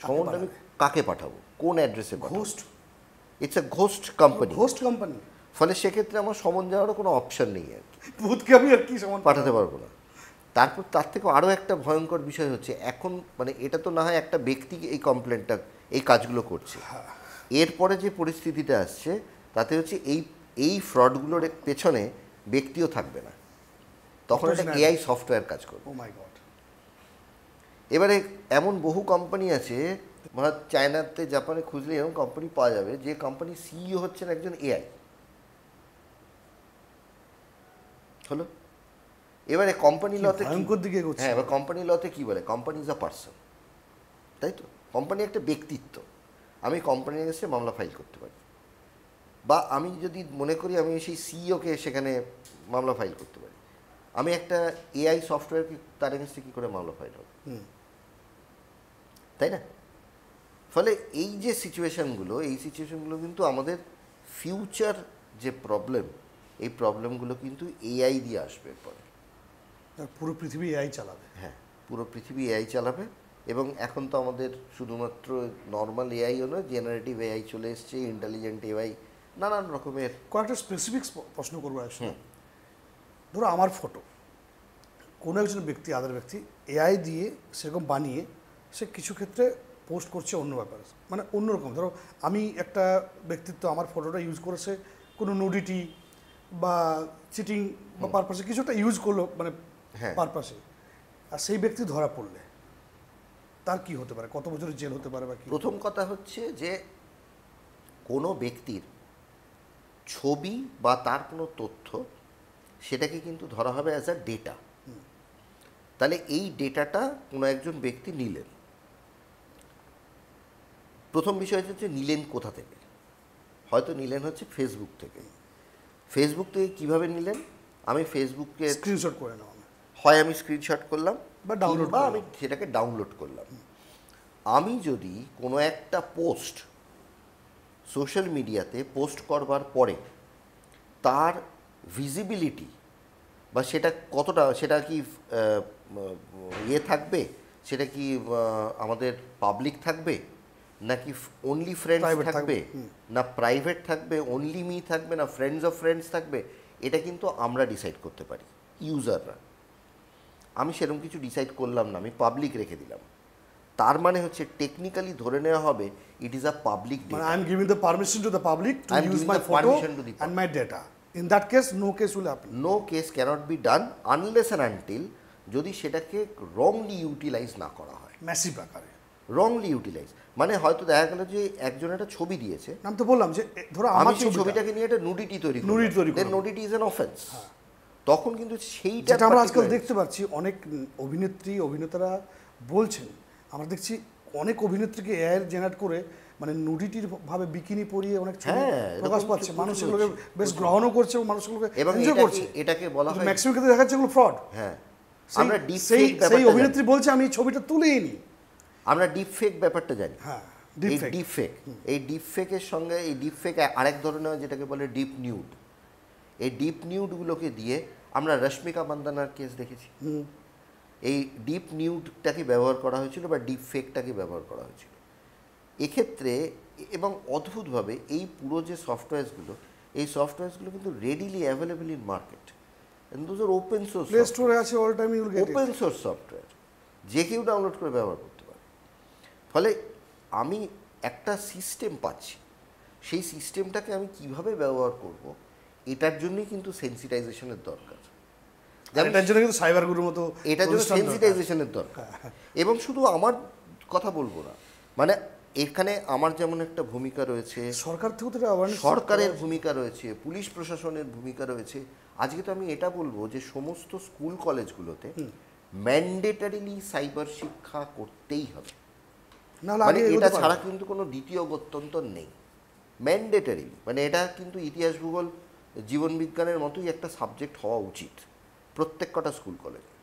সমনটা আমি কাকে পাঠাবো, কোন অ্যাড্রেসে পাঠাবো? Ghost, it's a ghost company. Ghost company. ফলে সেক্ষেত্রে আমার সমন যাওয়ারও কোনো অপশন নেই আর কি, ভূতকে আমি আর কি সমান পাঠাতে পারবো না। তারপর তার থেকে আরও একটা ভয়ঙ্কর বিষয় হচ্ছে, এখন মানে এটা তো না হয় একটা ব্যক্তি এই কমপ্লেনটা এই কাজগুলো করছে, এরপরে যে পরিস্থিতিটা আসছে তাতে হচ্ছে এই ফ্রডগুলোর পেছনে ব্যক্তিও থাকবে না, তখন একটা এআই সফটওয়্যার কাজ করবে। ও মাই গড। এবারে এমন বহু কোম্পানি আছে, চায়নাতে জাপানে খুঁজলে এরকম কোম্পানি পাওয়া যাবে যে কোম্পানি সিইও হচ্ছেন একজন এআই। হলো, এবারে কোম্পানি লতে ভয়ঙ্কর দিকে এগোচ্ছে। হ্যাঁ, এবার কোম্পানি লতে কি বলে, কোম্পানি ইজ আ পার্সন, তাই তো? কোম্পানি একটা ব্যক্তিত্ব, আমি কোম্পানির এসে মামলা ফাইল করতে পারি, বা আমি যদি মনে করি আমি সেই সিইওকে সেখানে মামলা ফাইল করতে পারি। আমি একটা এআই সফটওয়্যারকে তার এগেন্সে কী করে মামলা ফাইল হবে, তাই না? ফলে এই যে সিচুয়েশানগুলো, এই সিচুয়েশানগুলো কিন্তু আমাদের ফিউচার যে প্রবলেম, এই প্রবলেমগুলো কিন্তু এআই দিয়ে আসবে পরে। পুরো পৃথিবী এআই চালাবে। হ্যাঁ, পুরো পৃথিবী এআই চালাবে। এবং এখন তো আমাদের শুধুমাত্র নর্মাল এআইও নয়, জেনারেটিভ এআই চলে এসছে, ইন্টেলিজেন্ট এআই, নানান রকমের। কয়েকটা স্পেসিফিক প্রশ্ন করবো আসলে। ধরো আমার ফটো কোনো একজন ব্যক্তি, আদার ব্যক্তি এআই দিয়ে সেরকম বানিয়ে সে কিছু ক্ষেত্রে পোস্ট করছে অন্য ব্যাপারে, মানে অন্যরকম। ধরো আমি একটা ব্যক্তিত্ব আমার ফটোটা ইউজ করেছে কোনো নুডিটি বা চিটিং বা পারপাসে কিছু একটা ইউজ করলো, মানে হ্যাঁ। পারপাসে, আর সেই ব্যক্তি ধরা পড়লে তার কি হতে পারে, কত বছরের জেল হতে পারে বা কি? প্রথম কথা হচ্ছে যে কোনো ব্যক্তির ছবি বা তার কোনো তথ্য, সেটাকে কিন্তু ধরা হবে অ্যাজ আ ডেটা। তাহলে এই ডেটাটা কোনো একজন ব্যক্তি নিলেন, প্রথম বিষয় হচ্ছে নিলেন কোথা থেকে, হয়তো নিলেন হচ্ছে ফেসবুক থেকে। ফেসবুক থেকে কীভাবে নিলেন, আমি ফেসবুককে স্ক্রিনশট করে নেওয়া, হয় আমি স্ক্রিনশট করলাম বা ডাউনলোড, বা আমি সেটাকে ডাউনলোড করলাম। আমি যদি কোনো একটা পোস্ট সোশ্যাল মিডিয়াতে পোস্ট করবার পরে তার ভিজিবিলিটি বা সেটা কতটা, সেটা কি ইয়ে থাকবে, সেটা কি আমাদের পাবলিক থাকবে, নাকি অনলি ফ্রেন্ডস থাকবে, না প্রাইভেট থাকবে, অনলি মি থাকবে, না ফ্রেন্ডস অফ ফ্রেন্ডস থাকবে, এটা কিন্তু আমরা ডিসাইড করতে পারি ইউজাররা। আমি সেরকম কিছু ডিসাইড করলাম না, আমি পাবলিক রেখে দিলাম, তার মানে হচ্ছে টেকনিক্যালি ধরে নেওয়া হবে ইট ইজ আ পাবলিক মানে data. I am giving the permission to the public to I am use giving my the photo permission to the and my data. In that case, no case will happen. No case cannot be done unless and until যদি সেটাকে wrongly utilise না করা হয়। Massive আকারে wrongly utilise মানে হয়তো দেখা গেল যে একজন একটা ছবি দিয়েছে, আমি তো বললাম যে ধরো আমি আমার সেই ছবিটাকে নিয়ে একটা নুডিটি তৈরি করি, Nudity তৈরি দেন করলাম। Nudity is an offence. তখন কিন্তু সেইটা যেটা আমরা আজকাল particular- দেখতে পাচ্ছি, অনেক অভিনেত্রী অভিনেতারা বলছেন, আমরা দেখছি অনেক অভিনেত্রীকে এআই জেনারেট করে মানে নুডিটির ভাবে বিকিনি পরিয়ে অনেক ছবি হ্যাঁ, প্রকাশ এরকম পাচ্ছে, কিছু মানুষ হচ্ছে, এগুলোকে বেশ গ্রহণও করছে এবং মানুষ এগুলোকে এবং এনজয় করছে। এটাকে বলা হয়, ম্যাক্সিমাম ক্ষেত্রে দেখাচ্ছে এগুলো ফ্রড। হ্যাঁ, সেই আমরা ডিপ সেই ফেক সেই ব্যাপারটা অভিনেত্রী জানি। বলছে আমি এই ছবিটা তুলেই নি। আমরা ডিপ ফেক ব্যাপারটা জানি। হ্যাঁ, এই deepfake। ডিপ ফেক, এই ডিপ ফেকের সঙ্গে এই ডিপ ফেক আরেক ধরনের হয় যেটাকে বলে ডিপ নিউড। এই ডিপ নিউডগুলোকে দিয়ে আমরা রশ্মিকা মান্দানার কেস দেখেছি। এই ডিপ নিউডটাকে ব্যবহার করা হয়েছিল বা ডিপ ফেকটাকে ব্যবহার করা হয়েছিল এক্ষেত্রে। এবং অদ্ভুতভাবে এই পুরো যে সফটওয়্যারসগুলো, এই সফটওয়্যারসগুলো কিন্তু readily available in market, those are open source, play স্টোরে আছে, all time you will get it. Open source software, যে কেউ ডাউনলোড করে ব্যবহার করতে পারে। ফলে আমি একটা সিস্টেম পাচ্ছি, সেই সিস্টেমটাকে আমি কিভাবে ব্যবহার করব, এটার জন্যই কিন্তু সেন্সিটাইজেশনের দরকার। এটার জন্য কিন্তু সাইবার গুরুর মতো এটার জন্য প্রতিষ্ঠান দরকার। সেন্সিটাইজেশনের দরকার। এবং শুধু আমার কথা বলবো না, মানে এখানে আমার যেমন একটা ভূমিকা রয়েছে, সরকার থেকে তো এটা awareness সরকারের ভূমিকা রয়েছে, পুলিশ প্রশাসনের ভূমিকা রয়েছে। আজকে তো আমি এটা বলবো যে সমস্ত স্কুল কলেজগুলোতে ম্যান্ডেটারিলি সাইবার শিক্ষা করতেই হবে। নাহলে মানে আগে এটা এগোতে ছাড়া পারবে। কিন্তু কোনো দ্বিতীয় গত্যন্তর নেই, ম্যান্ডেটারি। মানে এটা কিন্তু ইতিহাস, ভূগোল, জীবন বিজ্ঞানের মতোই একটা সাবজেক্ট হওয়া উচিত প্রত্যেক কটা স্কুল কলেজে,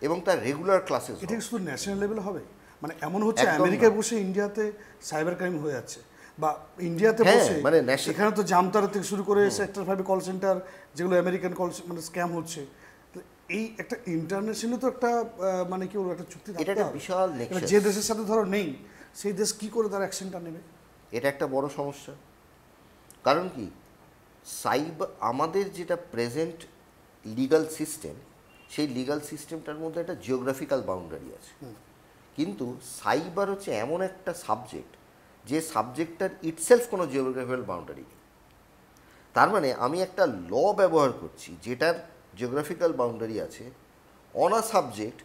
এবং তার রেগুলার ক্লাসেস। এটা কি শুধু ন্যাশনাল লেভেল হবে? মানে এমন হচ্ছে একদম আমেরিকায় না। বসে ইন্ডিয়াতে সাইবার ক্রাইম হয়ে যাচ্ছে, বা ইন্ডিয়াতে হ্যাঁ, বসে মানে national- এখানে তো জামতারা থেকে শুরু করে সেক্টর 5 কল সেন্টার, যেগুলো আমেরিকান কল মানে স্ক্যাম হচ্ছে। তো এই একটা ইন্টারন্যাশনালি তো একটা মানে কি বলবো, একটা চুক্তি এটা থাকতে একটা হবে। বিশাল এবার নেক্সাস। যে দেশের সাথে ধরো নেই, সেই দেশ কি করে তার অ্যাকশনটা নেবে? এটা একটা বড় সমস্যা। কারণ কি, আমাদের যেটা প্রেজেন্ট লিগ্যাল সিস্টেম, সেই লিগ্যাল সিস্টেমটার মধ্যে একটা জিওগ্রাফিক্যাল বাউন্ডারি আছে। কিন্তু সাইবার হচ্ছে এমন একটা সাবজেক্ট, যে সাবজেক্টটার ইটসেলফ কোনো জিওগ্রাফিক্যাল বাউন্ডারি নেই। তার মানে আমি একটা ল ব্যবহার করছি যেটার জিওগ্রাফিক্যাল বাউন্ডারি আছে, অন আ সাবজেক্ট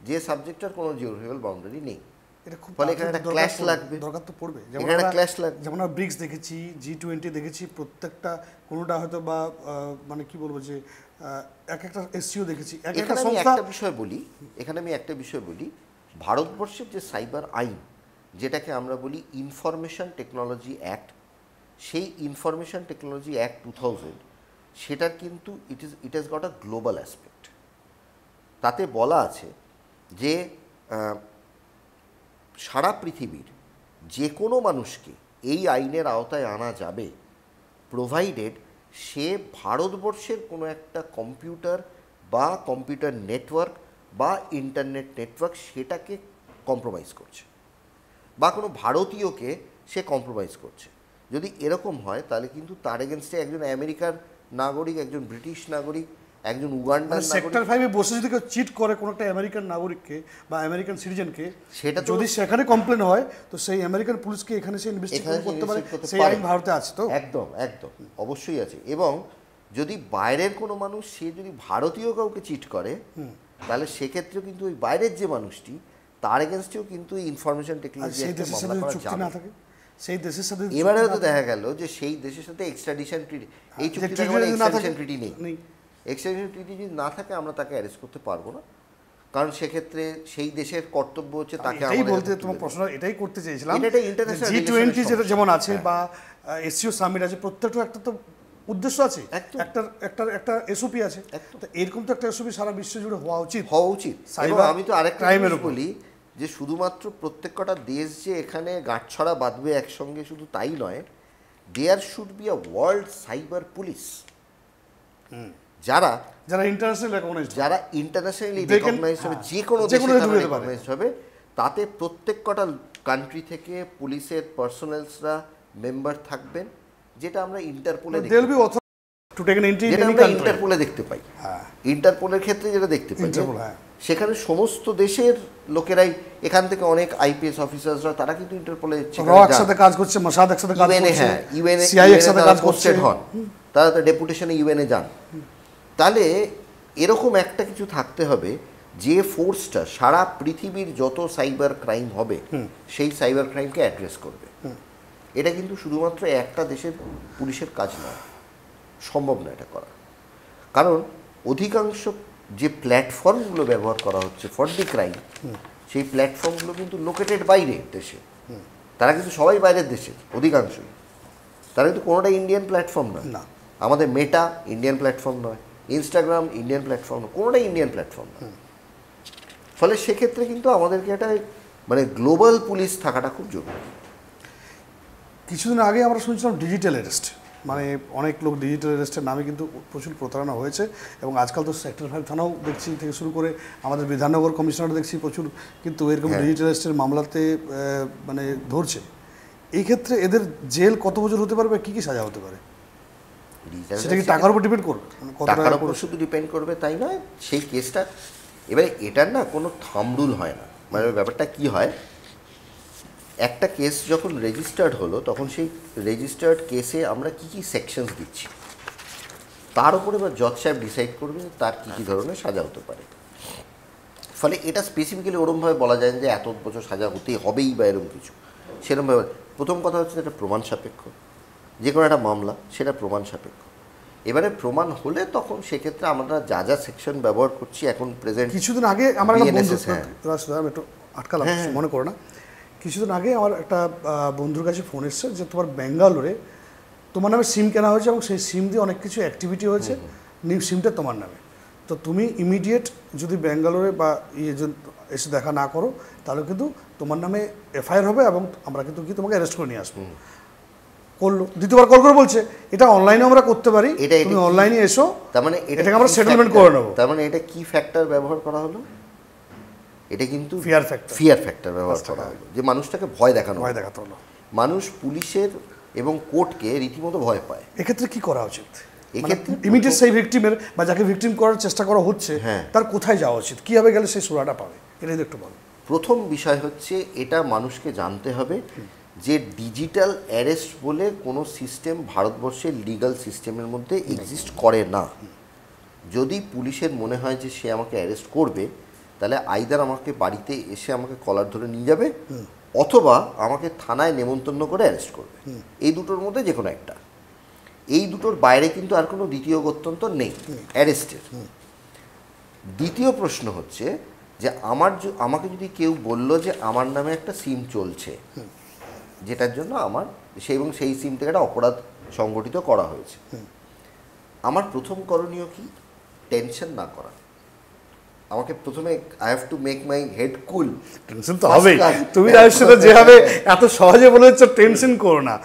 যে সাবজেক্টটার কোনো জিওগ্রাফিক্যাল বাউন্ডারি নেই। এটা খুব ফলে এখানে একটা দরকার ক্ল্যাশ পড়বে, লাগবে। দরকার তো পড়বে। এখানে একটা clash লাগবে। যেমন আমরা ব্রিক্স দেখেছি, G20 দেখেছি, প্রত্যেকটা কোনোটা হয়তো বা মানে কি বলবো যে এক একটা এসসিও দেখেছি, এক একটা এখানে আমি সংস্থা। একটা বিষয় বলি, ভারতবর্ষের যে সাইবার আইন, যেটাকে আমরা বলি ইনফরমেশন টেকনোলজি অ্যাক্ট, সেই ইনফরমেশন টেকনোলজি অ্যাক্ট 2000, সেটার কিন্তু it has got a global aspect. তাতে বলা আছে যে সারা পৃথিবীর যে কোনো মানুষকে এই আইনের আওতায় আনা যাবে, প্রোভাইডেড সে ভারতবর্ষের কোনো একটা কম্পিউটার বা কম্পিউটার নেটওয়ার্ক বা ইন্টারনেট নেটওয়ার্ক সেটাকে কম্প্রোমাইজ করছে, বা কোনো ভারতীয়কে সে কম্প্রোমাইজ করছে। যদি এরকম হয় তাহলে কিন্তু তার এগেনস্টে একজন আমেরিকার নাগরিক, একজন ব্রিটিশ নাগরিক, একজন উগান্ডার মানে সেক্টর নাগরিক, 5 বসে যদি কেউ চিট করে কোনো একটা আমেরিকান নাগরিককে বা আমেরিকান সিটিজেনকে, সেটা তো- যদি সেখানে কমপ্লেন হয়, তো সেই আমেরিকান পুলিশকে এখানে সে এখানে ইনভেস্টিগেশন সে করতে পারে। investigate করতে সেই পারে। আইন ভারতে আছে তো। একদম একদম অবশ্যই আছে। এবং যদি বাইরের কোনো মানুষ সে যদি ভারতীয় কাউকে চিট করে, তাহলে সেক্ষেত্রেও কিন্তু ওই বাইরের যে মানুষটি, তার এগেনস্টেও কিন্তু ইনফরমেশন আর টেকনোলজি সেই দেশের সাথে যদি চুক্তি না থাকে, সেই দেশের সাথে যদি এবারে চুক্তি হয়তো না থাকে, দেখা গেল যে সেই দেশের সাথে এক্সট্রাডিশন ট্রিটি, এই যে চুক্তিটা treaty মানে যদি না থাকে, এক্সট্রাডিশন ট্রিটি নেই। এক্সট্রাডিশন ট্রিটি যদি না থাকে, আমরা তাকে অ্যারেস্ট করতে পারবো না, কারণ সেক্ষেত্রে সেই দেশের কর্তব্য হচ্ছে তাকে এটাই আমাদের বলতে, কাছে তোমার তুলে প্রশ্ন এটাই করতে চেয়েছিলাম। এটা একটা international G20 relations যেটা যেমন সমস্যা। আছে, বা এসসিও সামিট আছে, প্রত্যেকটা একটা তো উদ্দেশ্য আছে, একদম। একটা এসওপি আছে। একদম। তো এরকম তো একটা এসওপি সারা বিশ্ব জুড়ে হওয়া উচিত। হওয়া উচিত। এবং Cyber আমি তো আরেকটা crime এর জিনিস উপর। বলি, যে শুধুমাত্র প্রত্যেক কটা দেশ যে এখানে গাঁটছড়া বাঁধবে একসঙ্গে, শুধু তাই নয়, there should be a world cyber police, যারা যারা ইন্টারন্যাশনাল রেকগনাইজড, যারা ইন্টারন্যাশনালি They can- রেকগনাইজ হবে, হ্যাঁ, যে কোনো যে দেশে কোনো তারা ঢুকে যেতে পারে। রেকগনাইজ হবে, তাতে প্রত্যেক কটা কান্ট্রি থেকে পুলিশের পার্সোনালসরা মেম্বার থাকবেন, যেটা আমরা ইন্টারপোলে they will be authorised to take an entry in যেটা এনি আমরা কান্ট্রি। ইন্টারপোলে দেখতে পাই। হ্যাঁ, ইন্টারপোলের ক্ষেত্রে যেটা দেখতে পাই, ইন্টারপোল, হ্যাঁ। সেখানে সমস্ত দেশের লোকেরাই, এখান থেকে অনেক আইপিএস অফিসাররা, তারা কিন্তু ইন্টারপোলে র একসাথে কাজ করছে, মোসাদ একসাথে কাজ ইউএনএ, করছে, হ্যাঁ ইউএনএ, সিআই একসাথে কাজ করছে। পোস্টেড হন, তারা তো ডেপুটেশনে ইউএনএ যান। তাহলে এরকম একটা কিছু থাকতে হবে, যে ফোর্সটা সারা পৃথিবীর যত সাইবার ক্রাইম হবে, সেই সাইবার ক্রাইমকে অ্যাড্রেস করবে। এটা কিন্তু শুধুমাত্র একটা দেশের পুলিশের কাজ নয়, সম্ভব না এটা করা। কারণ অধিকাংশ যে প্ল্যাটফর্মগুলো ব্যবহার করা হচ্ছে ফর দি ক্রাইম, সেই প্ল্যাটফর্মগুলো কিন্তু লোকেটেড বাইরে দেশে। তারা কিন্তু সবাই বাইরের দেশে, অধিকাংশই। তারা কিন্তু কোনোটা ইন্ডিয়ান প্ল্যাটফর্ম নয়। না। আমাদের মেটা ইন্ডিয়ান প্ল্যাটফর্ম নয়, ইনস্টাগ্রাম ইন্ডিয়ান প্ল্যাটফর্ম নয়, কোনোটাই ইন্ডিয়ান প্ল্যাটফর্ম নয়। ফলে সেক্ষেত্রে কিন্তু আমাদেরকে একটা মানে গ্লোবাল পুলিশ থাকাটা খুব জরুরি। কিছুদিন আগে আমরা শুনছিলাম ডিজিটাল অ্যারেস্ট, মানে অনেক লোক ডিজিটাল অ্যারেস্টের নামে কিন্তু প্রচুর প্রতারণা হয়েছে, এবং আজকাল তো সেক্টর 5 থানাও দেখছি থেকে শুরু করে আমাদের বিধাননগর কমিশনার দেখছি প্রচুর কিন্তু এরকম ডিজিটাল অ্যারেস্টের মামলাতে মানে ধরছে। এই ক্ষেত্রে এদের জেল কত বছর হতে পারবে, কি কি সাজা হতে পারে? সেটা কি টাকার উপর ডিপেন্ড করবে? মানে কত টাকার টাকা উপর শুধু ডিপেন্ড করবে তাই নয়, সেই কেসটা এবারে এটার না কোনো থামরুল হয় না। মানে ব্যাপারটা কি হয়, একটা কেস যখন রেজিস্টার্ড হলো, তখন সেই রেজিস্টার্ড কেসে আমরা কি কি সেকশনস দিচ্ছি, তার উপরে এবার জজ সাহেব ডিসাইড করবে তার কী কী ধরনের সাজা হতে পারে। ফলে এটা স্পেসিফিক্যালি ওরমভাবে বলা যায় না যে এত বছর সাজা হতেই হবেই বা এরকম কিছু, সেরকমভাবে। প্রথম কথা হচ্ছে এটা প্রমাণ সাপেক্ষ, যে কোনো একটা মামলা সেটা প্রমাণ সাপেক্ষ। এবারে প্রমাণ হলে তখন সেক্ষেত্রে আমরা যা যা সেকশন ব্যবহার করছি এখন প্রেজেন্ট। কিছুদিন আগে আমার একটা বন্ধু, হ্যাঁ আমি একটু আটকালাম, মনে করো না, কিছুদিন আগে আমার একটা বন্ধুর কাছে ফোন এসছে যে তোমার ব্যাঙ্গালোরে তোমার নামে সিম কেনা হয়েছে এবং সেই সিম দিয়ে অনেক কিছু অ্যাক্টিভিটি হয়েছে, নিউ সিমটা তোমার নামে। তো তুমি ইমিডিয়েট যদি ব্যাঙ্গালোরে বা এসে দেখা না করো তাহলে কিন্তু তোমার নামে এফআইআর হবে এবং আমরা কিন্তু কি তোমাকে অ্যারেস্ট করে নিয়ে আসবো। করলো, দ্বিতীয়বার কল করে বলছে এটা অনলাইনে আমরা করতে পারি, তুমি অনলাইনে এসো, তার মানে এটাকে আমরা সেটেলমেন্ট করে নেবো। তার মানে এটা কি ফ্যাক্টর ব্যবহার করা হলো? এটা কিন্তু ফিয়ার ফ্যাক্টর ব্যবহার করা হলো, যে মানুষটাকে ভয় দেখানো, ভয় দেখাতে হলো। মানুষ পুলিশের এবং কোর্টকে রীতিমতো ভয় পায়। এক্ষেত্রে কি করা উচিত? এক্ষেত্রে ইমিডিয়েট সেই ভিকটিমের বা যাকে ভিকটিম করার চেষ্টা করা হচ্ছে তার কোথায় যাওয়া উচিত, কীভাবে গেলে সেই সুরাটা পাবে, এটা একটু বলো। প্রথম বিষয় হচ্ছে এটা মানুষকে জানতে হবে যে ডিজিটাল অ্যারেস্ট বলে কোনো সিস্টেম ভারতবর্ষের লিগ্যাল সিস্টেমের মধ্যে এক্সিস্ট করে না। যদি পুলিশের মনে হয় যে সে আমাকে অ্যারেস্ট করবে, তাহলে আইদার আমাকে বাড়িতে এসে আমাকে কলার ধরে নিয়ে যাবে, অথবা আমাকে থানায় নেমন্তন্ন করে অ্যারেস্ট করবে। এই দুটোর মধ্যে যে কোনো একটা, এই দুটোর বাইরে কিন্তু আর কোনো দ্বিতীয় গত্যন্তর নেই অ্যারেস্টের। দ্বিতীয় প্রশ্ন হচ্ছে যে আমাকে যদি কেউ বলল যে আমার নামে একটা সিম চলছে, যেটার জন্য আমার এবং সেই সিম থেকে একটা অপরাধ সংগঠিত করা হয়েছে, আমার প্রথম করণীয় কি? টেনশন না করা। আমাকে প্রথমে I have to make my head cool. Tension তো হবেই, তুমি রাজেশ যেভাবে এত সহজে বলে দিচ্ছ টেনশন করো না।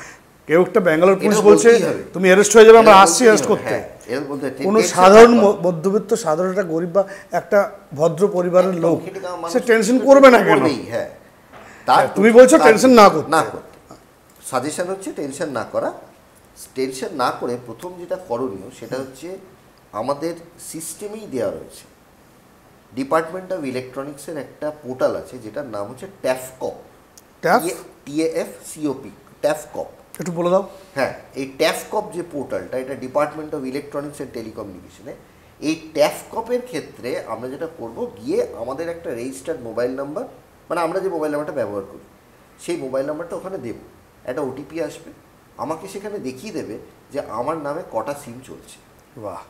কেউ একটা ব্যাঙ্গালোর পুলিশ বলছে তুমি অ্যারেস্ট হয়ে যাবে, আমরা আসছি অ্যারেস্ট করতে। কোনো সাধারণ মধ্যবিত্ত সাধারণ একটা গরিব বা একটা ভদ্র পরিবারের লোক সে টেনশন করবে না কেন? হ্যাঁ, তুমি বলছো টেনশন না করতে। সাজেশন হচ্ছে টেনশন না করা। টেনশন না করে প্রথম যেটা করণীয় সেটা হচ্ছে আমাদের সিস্টেমেই দেওয়া রয়েছে, ডিপার্টমেন্ট অফ ইলেকট্রনিক্সের একটা পোর্টাল আছে যেটার নাম হচ্ছে ট্যাফকপ, TAFCOP, ট্যাফকপ। একটু বলে দাও। হ্যাঁ, এই ট্যাফকপ যে পোর্টালটা, এটা ডিপার্টমেন্ট অফ ইলেকট্রনিক্স অ্যান্ড টেলিকমিউনিকেশনে। এই ট্যাফকপের ক্ষেত্রে আমরা যেটা করব, গিয়ে আমাদের একটা রেজিস্টার্ড মোবাইল নাম্বার, মানে আমরা যে মোবাইল নাম্বারটা ব্যবহার করি সেই মোবাইল নাম্বারটা ওখানে দেব, একটা ওটিপি আসবে, আমাকে সেখানে দেখিয়ে দেবে যে আমার নামে কটা সিম চলছে। বাহ,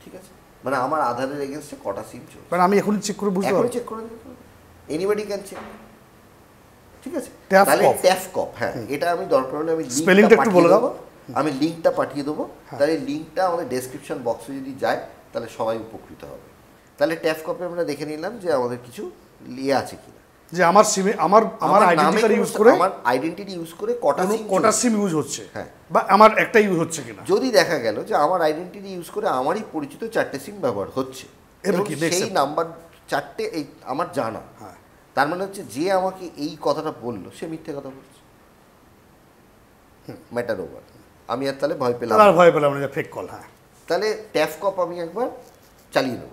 ঠিক আছে, মানে আমার আধারের এগেনস্টে কটা সিম চলছে, মানে আমি এখনই চেক করে বুঝতে পারবো, চেক করে দিতে পারবো, এনিবডি ক্যান চেক। ঠিক আছে, তাহলে ট্যাফকপ, হ্যাঁ, এটা আমি দরকার হলে আমি স্পেলিংটা একটু বলে দাও, আমি লিঙ্কটা পাঠিয়ে দেবো। তাহলে লিঙ্কটা আমাদের ডেসক্রিপশন বক্সে যদি যায় তাহলে সবাই উপকৃত হবে। তাহলে ট্যাফকপে আমরা দেখে নিলাম যে আমাদের কিছু ইয়ে আছে কিনা, যে আমার সিমে আমার আইডেন্টিটি ইউজ করে কটা সিম ইউজ হচ্ছে, হ্যাঁ, বা আমার একটা ইউজ হচ্ছে কিনা। যদি দেখা গেল যে আমার আইডেন্টিটি ইউজ করে আমারই পরিচিত 4টে সিম ব্যবহার হচ্ছে, সেই নাম্বার 4টে এই আমার জানা, হ্যাঁ, তার মানে হচ্ছে যে আমাকে এই কথাটা বললো সে মিথ্যে কথা বলছে, ম্যাটার ওভার। আমি আর তাহলে ভয় পেলাম না, ফেক কল। হ্যাঁ, তাহলে ট্যাফকপ আমি একবার চালিয়ে নেব।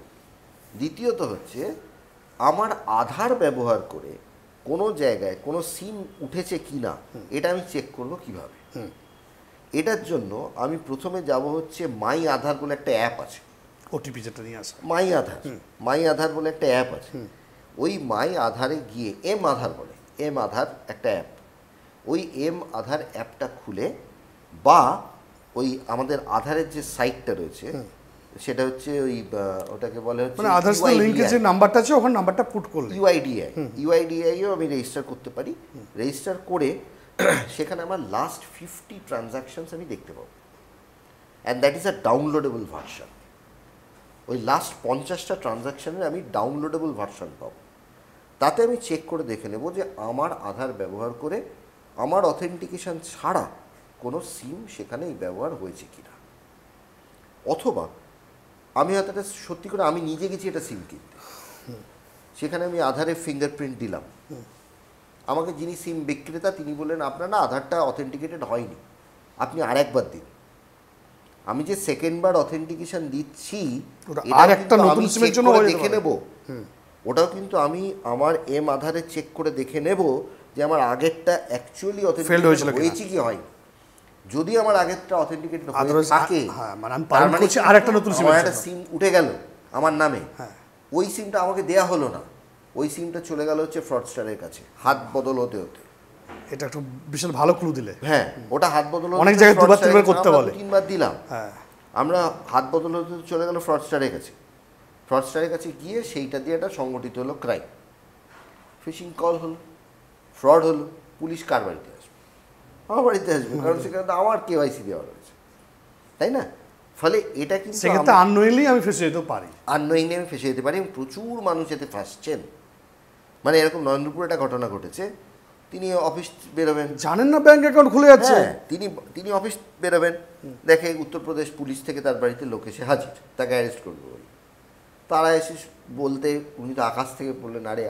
দ্বিতীয়ত হচ্ছে আমার আধার ব্যবহার করে কোনো জায়গায় কোনো সিম উঠেছে কি না এটা আমি চেক করবো কিভাবে। এটার জন্য আমি প্রথমে যাব হচ্ছে মাই আধার বলে একটা অ্যাপ আছে, ওটিপি যেটা নিয়ে আসে, মাই আধার বলে একটা অ্যাপ আছে। ওই মাই আধারে গিয়ে এম আধার একটা অ্যাপ, ওই এম আধার অ্যাপটা খুলে, বা ওই আমাদের আধারের যে সাইটটা রয়েছে সেটা হচ্ছে ওই ওটাকে বলে হচ্ছে মানে আধার লিংকের যে নাম্বারটা আছে ওখানে নাম্বারটা পুট করলে ইউআইডিআইও আমি রেজিস্টার করতে পারি। রেজিস্টার করে সেখানে আমার লাস্ট 50 ট্রানজ্যাকশনস আমি দেখতে পাবো, and that is a downloadable version. ওই লাস্ট 50টা ট্রানজ্যাকশনের আমি ডাউনলোডেবল ভার্সন পাবো। তাতে আমি চেক করে দেখে নেব যে আমার আধার ব্যবহার করে আমার অথেন্টিকেশন ছাড়া কোনো সিম সেখানে ব্যবহার হয়েছে কিনা। অথবা আমি হয়তো এটা সত্যি করে আমি নিজে গেছি এটা সিম কিনতে, সেখানে আমি আধারে ফিঙ্গারপ্রিন্ট দিলাম, আমাকে যিনি সিম বিক্রেতা তিনি বললেন আপনার না আধারটা অথেন্টিকেটেড হয়নি, আপনি আরেকবার দিন। আমি যে সেকেন্ডবার অথেন্টিকেশন দিচ্ছি দেখে নেব, ওটাও কিন্তু আমি আমার এম আধারে চেক করে দেখে নেব যে আমার আগেরটা অ্যাকচুয়ালি অথেন্টিকেটেড হয়েছে কি হয়নি। যদি আমার আগেরটা অথেন্টিকেটেড হয়ে Otherwise, থাকে, হ্যাঁ, মানে আমি পালন করছি আরেকটা নতুন সিম। আমার একটা সিম উঠে গেল আমার নামে, হ্যাঁ, ওই সিমটা আমাকে দেয়া হলো না, ওই সিমটা চলে গেল হচ্ছে ফ্রডস্টারের কাছে, হাত বদল হতে হতে। এটা একটা বিশাল ভালো ক্লু দিলে। হ্যাঁ, ওটা হাত বদল হতে অনেক জায়গায় দুবার fraudster-এর তিনবার কাছে, করতে আমরা বলে। 2-3 বার দিলাম, হ্যাঁ, আমরা হাত বদল হতে হতে চলে গেল ফ্রডস্টারের কাছে। ফ্রডস্টারের কাছে গিয়ে সেইটা দিয়ে একটা সংগঠিত হলো ক্রাইম, ফিশিং কল হলো, ফ্রড হলো। পুলিশ কার বাড়িতে আসবে? আমার বাড়িতে আসবে, কারণ সেখানে তো আমার কেওয়াইসি দেওয়া রয়েছে, তাই না? ফলে এটা কিন্তু সেক্ষেত্রে আননোয়িংলি আমি ফেসে যেতে পারি, আননোয়িংলি আমি ফেসে যেতে পারি, এবং প্রচুর মানুষ এতে ফাঁসছেন। মানে এরকম নরেন্দ্রপুরে একটা ঘটনা ঘটেছে, তিনি অফিস বেরোবেন, জানেন না ব্যাংক অ্যাকাউন্ট খুলে যাচ্ছে। হ্যাঁ, তিনি অফিস বেরোবেন, দেখে উত্তরপ্রদেশ পুলিশ থেকে তার বাড়িতে লোক এসে হাজির, তাকে অ্যারেস্ট করবে বলে। তারা এসে বলতে উনি তো আকাশ থেকে বললেন, আরে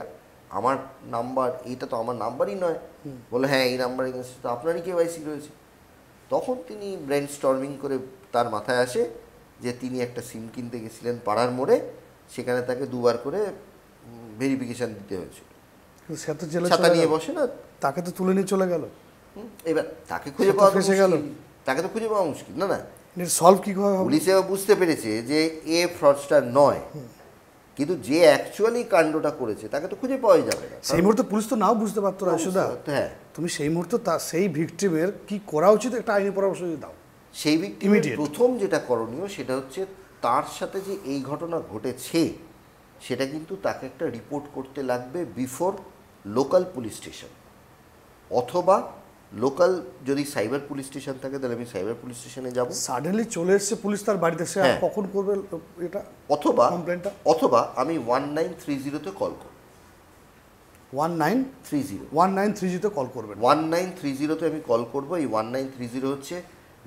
আমার নাম্বার, এইটা তো আমার নাম্বারই নয়। বলে হ্যাঁ, এই নাম্বার এগেন্সে তো আপনারই কেওয়াইসি রয়েছে। তখন তিনি ব্রেন স্টর্মিং করে তার মাথায় আসে যে তিনি একটা সিম কিনতে গেছিলেন পাড়ার মোড়ে, সেখানে তাকে দুবার করে ভেরিফিকেশান দিতে হয়েছিল। সে তো জেলে ছাতা চলে নিয়ে গেল, বসে না, তাকে তো তুলে নিয়ে চলে গেল। এবার তাকে খুঁজে সে তো পাওয়া তো ফেঁসে গেল। মুশকিল। তাকে তো খুঁজে পাওয়া মুশকিল, না না। সলভ কি করে হবে? পুলিশে বুঝতে পেরেছে যে এ ফ্রডস্টার নয়, কিন্তু যে অ্যাকচুয়ালি কাণ্ডটা করেছে তাকে তো খুঁজে পাওয়াই যাবে না। সেই মুহূর্তে পুলিশ তো নাও বুঝতে পারতো রায়সুদা। হ্যাঁ, তুমি সেই মুহূর্তে সেই ভিকটিমের কি করা উচিত একটা আইনি পরামর্শ যদি দাও। সেই ভিকটিমের প্রথম যেটা করণীয় সেটা হচ্ছে তার সাথে যে এই ঘটনা ঘটেছে সেটা কিন্তু তাকে একটা রিপোর্ট করতে লাগবে বিফোর লোকাল পুলিশ স্টেশন, অথবা লোকাল যদি সাইবার পুলিশ স্টেশন থাকে তাহলে আমি সাইবার পুলিশ স্টেশনে যাব। সাডেনলি চলে এসেছে পুলিশ তার বাড়িতে, সে হ্যাঁ। কখন করবে এটা অথবা কমপ্লেনটা? অথবা আমি 1930-তে কল করব। 1930 কল করবেন। 1930-তে আমি কল করব। এই 1930 হচ্ছে